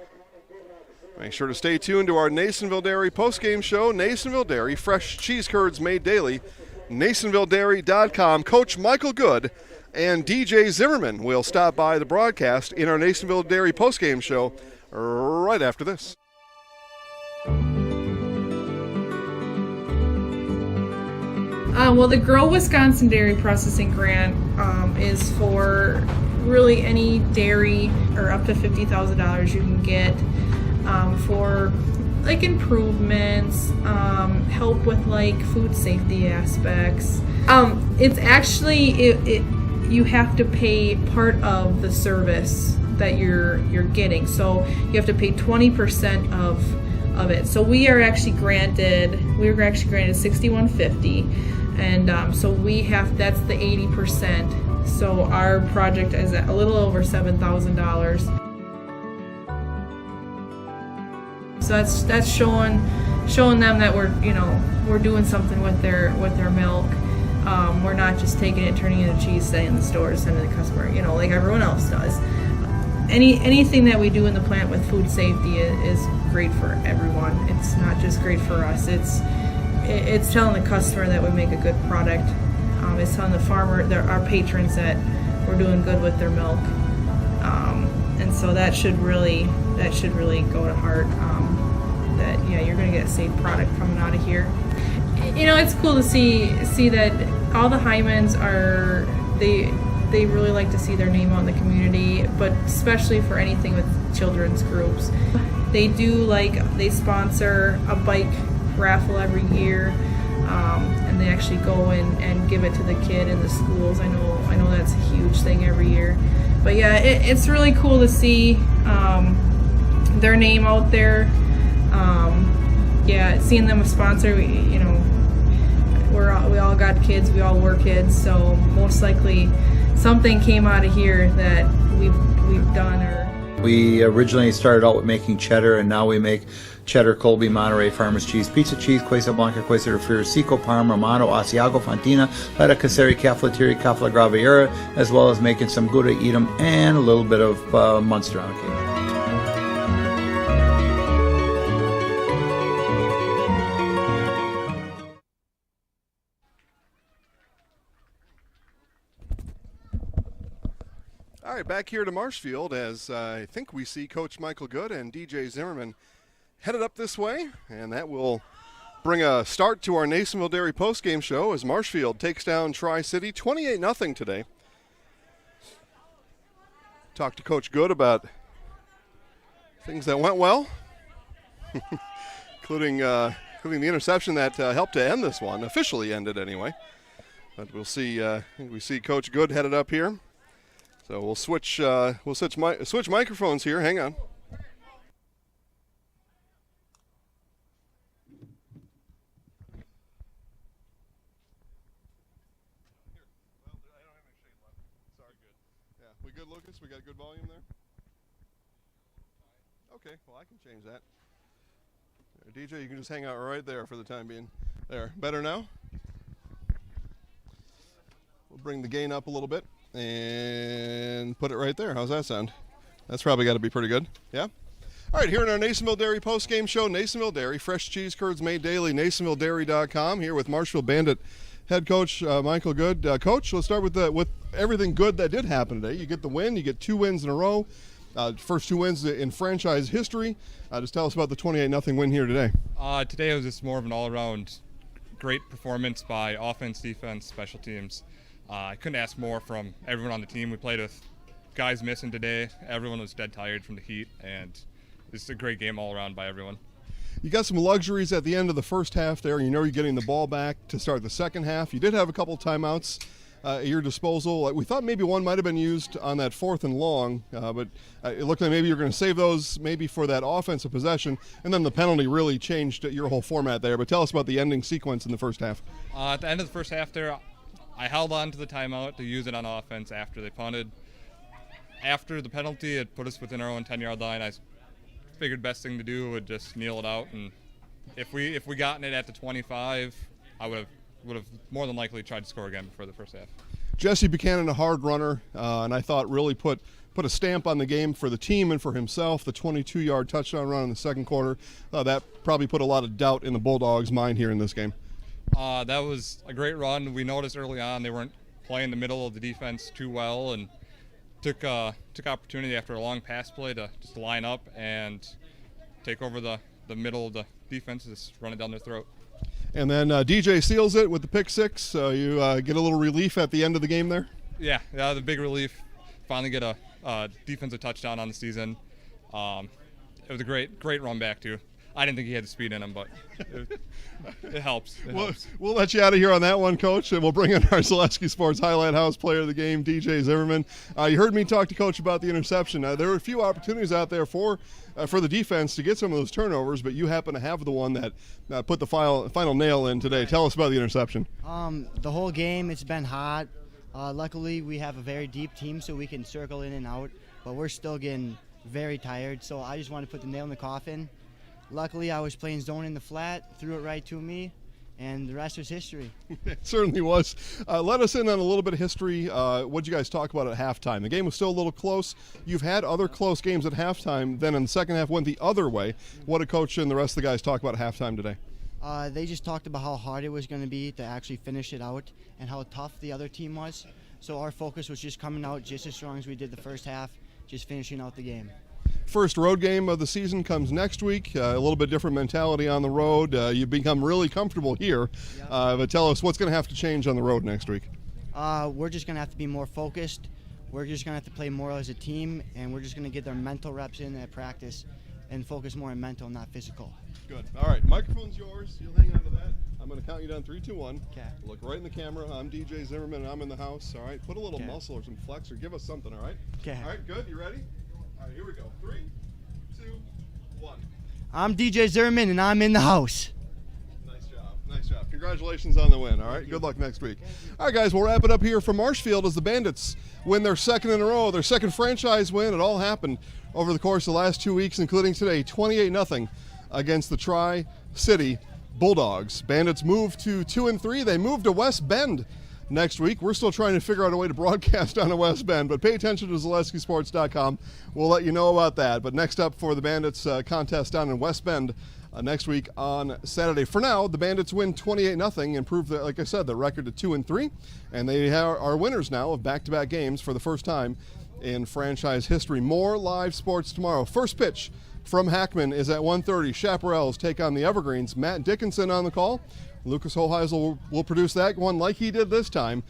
Make sure to stay tuned to our Nasonville Dairy postgame show. Nasonville Dairy, fresh cheese curds made daily. NasonvilleDairy.com. Coach Michael Good and DJ Zimmerman will stop by the broadcast in our Nasonville Dairy postgame show right after this.
Well, the Grow Wisconsin Dairy Processing Grant is for really any dairy, or up to $50,000 you can get for like improvements, help with like food safety aspects. It's actually you have to pay part of the service that you're getting, so you have to pay 20% of it. So we were actually granted $61.50. And so that's the 80%. So our project is at a little over $7,000. So that's showing them that we're doing something with their milk. We're not just taking it, turning it into cheese, sending it in the stores, sending it to the customer, like everyone else does. Anything that we do in the plant with food safety is great for everyone. It's not just great for us. It's telling the customer that we make a good product. It's telling the farmer, our patrons, that we're doing good with their milk. And so that should really go to heart. That you're going to get a safe product coming out of here. It's cool to see that all the Hymans are they really like to see their name out in the community, but especially for anything with children's groups. They sponsor a bike raffle every year, and they actually go and give it to the kid in the schools. I know that's a huge thing every year. But yeah, it's really cool to see their name out there. Seeing them sponsor, we all got kids, we all were kids, so most likely something came out of here that we've done.
We originally started out with making cheddar, and now we make cheddar, Colby, Monterey, Farmers cheese, pizza cheese, Quesa Blanca, Quesa de Friar, Seco, Parma, Romano, Asiago, Fontina, Letta, Caseri, Cafetieri, Cafla Graviera, as well as making some Gouda, Edam, and a little bit of Munster on occasion.
All right, back here to Marshfield as I think we see Coach Michael Good and DJ Zimmerman headed up this way, and that will bring a start to our Nasonville Dairy postgame show as Marshfield takes down Tri-City 28-0 today. Talked to Coach Good about things that went well, including the interception that helped to end this one, officially ended anyway. But we'll see. We see Coach Good headed up here. So we'll switch microphones here. Hang on. Yeah, we good, Lucas? We got good volume there? Okay, well I can change that. DJ, you can just hang out right there for the time being. There, better now? We'll bring the gain up a little bit and put it right there. How's that sound? That's probably got to be pretty good. Yeah? All right, here in our Nasonville Dairy post-game show, Nasonville Dairy, fresh cheese curds made daily, NasonvilleDairy.com, here with Marshfield Bandit head coach Michael Good. Coach, let's start with everything good that did happen today. You get the win. You get 2 wins in a row. First 2 wins in franchise history. Just tell us about the 28-0 win here today.
Today was just more of an all-around great performance by offense, defense, special teams. I couldn't ask more from everyone on the team. We played with guys missing today. Everyone was dead tired from the heat, and it's a great game all around by everyone.
You got some luxuries at the end of the first half there. You know you're getting the ball back to start the second half. You did have a couple timeouts at your disposal. We thought maybe one might have been used on that 4th and long, but it looked like maybe you're going to save those maybe for that offensive possession, and then the penalty really changed your whole format there. But tell us about the ending sequence in the first half.
At the end of the first half there, I held on to the timeout to use it on offense after they punted. After the penalty, it put us within our own 10-yard line. I figured best thing to do would just kneel it out, and if we gotten it at the 25, I would have more than likely tried to score again before the first half.
Jesse Buchanan, a hard runner, and I thought really put a stamp on the game for the team and for himself. The 22-yard touchdown run in the second quarter, that probably put a lot of doubt in the Bulldogs' mind here in this game.
That was a great run. We noticed early on they weren't playing the middle of the defense too well, and took opportunity after a long pass play to just line up and take over the middle of the defense, just run it down their throat.
And then DJ seals it with the pick six, so you get a little relief at the end of the game there?
Yeah, the big relief. Finally get a defensive touchdown on the season. It was a great run back, too. I didn't think he had the speed in him, but it helps.
We'll let you out of here on that one, Coach, and we'll bring in our Zaleski Sports Highlight House player of the game, DJ Zimmerman. You heard me talk to Coach about the interception. There were a few opportunities out there for the defense to get some of those turnovers, but you happen to have the one that put the final nail in today. Tell us about the interception.
The whole game, it's been hot. Luckily, we have a very deep team, so we can circle in and out, but we're still getting very tired, so I just want to put the nail in the coffin. Luckily, I was playing zone in the flat, threw it right to me, and the rest was history.
It certainly was. Let us in on a little bit of history. What did you guys talk about at halftime? The game was still a little close. You've had other close games at halftime, then in the second half went the other way. What did Coach and the rest of the guys talk about at halftime today?
They just talked about how hard it was going to be to actually finish it out and how tough the other team was. So our focus was just coming out just as strong as we did the first half, just finishing out the game.
First road game of the season comes next week. A little bit different mentality on the road. You've become really comfortable here. But tell us, what's going to have to change on the road next week?
We're just going to have to be more focused. We're just going to have to play more as a team, and we're just going to get our mental reps in at practice and focus more on mental, not physical.
Good. All right, microphone's yours. You'll hang on to that. I'm going to count you down 3, 2, 1.
Okay.
Look right in the camera. I'm DJ Zimmerman, and I'm in the house. All right, put a little muscle or some flex or give us something, all right?
Okay.
All right, good. You ready? All right, here we go. 3, 2, 1.
I'm DJ Zimmerman, and I'm in the house.
Nice job. Congratulations on the win, all right? Good luck next week. All right, guys, we'll wrap it up here from Marshfield as the Bandits win their second in a row, their second franchise win. It all happened over the course of the last 2 weeks, including today, 28-0 against the Tri-City Bulldogs. Bandits moved to 2-3. They moved to West Bend next week. We're still trying to figure out a way to broadcast on a West Bend, but pay attention to ZaleskiSports.com. We'll let you know about that. But next up for the Bandits contest down in West Bend next week on Saturday. For now, the Bandits win 28-0, improve, like I said, the record to 2-3, and they are winners now of back-to-back games for the first time in franchise history. More live sports tomorrow. First pitch from Hackman is at 1:30. Chaparrals take on the Evergreens. Matt Dickinson on the call. Lucas Hoheisel will produce that one like he did this time.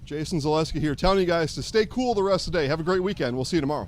Jason Zaleski here telling you guys to stay cool the rest of the day. Have a great weekend. We'll see you tomorrow.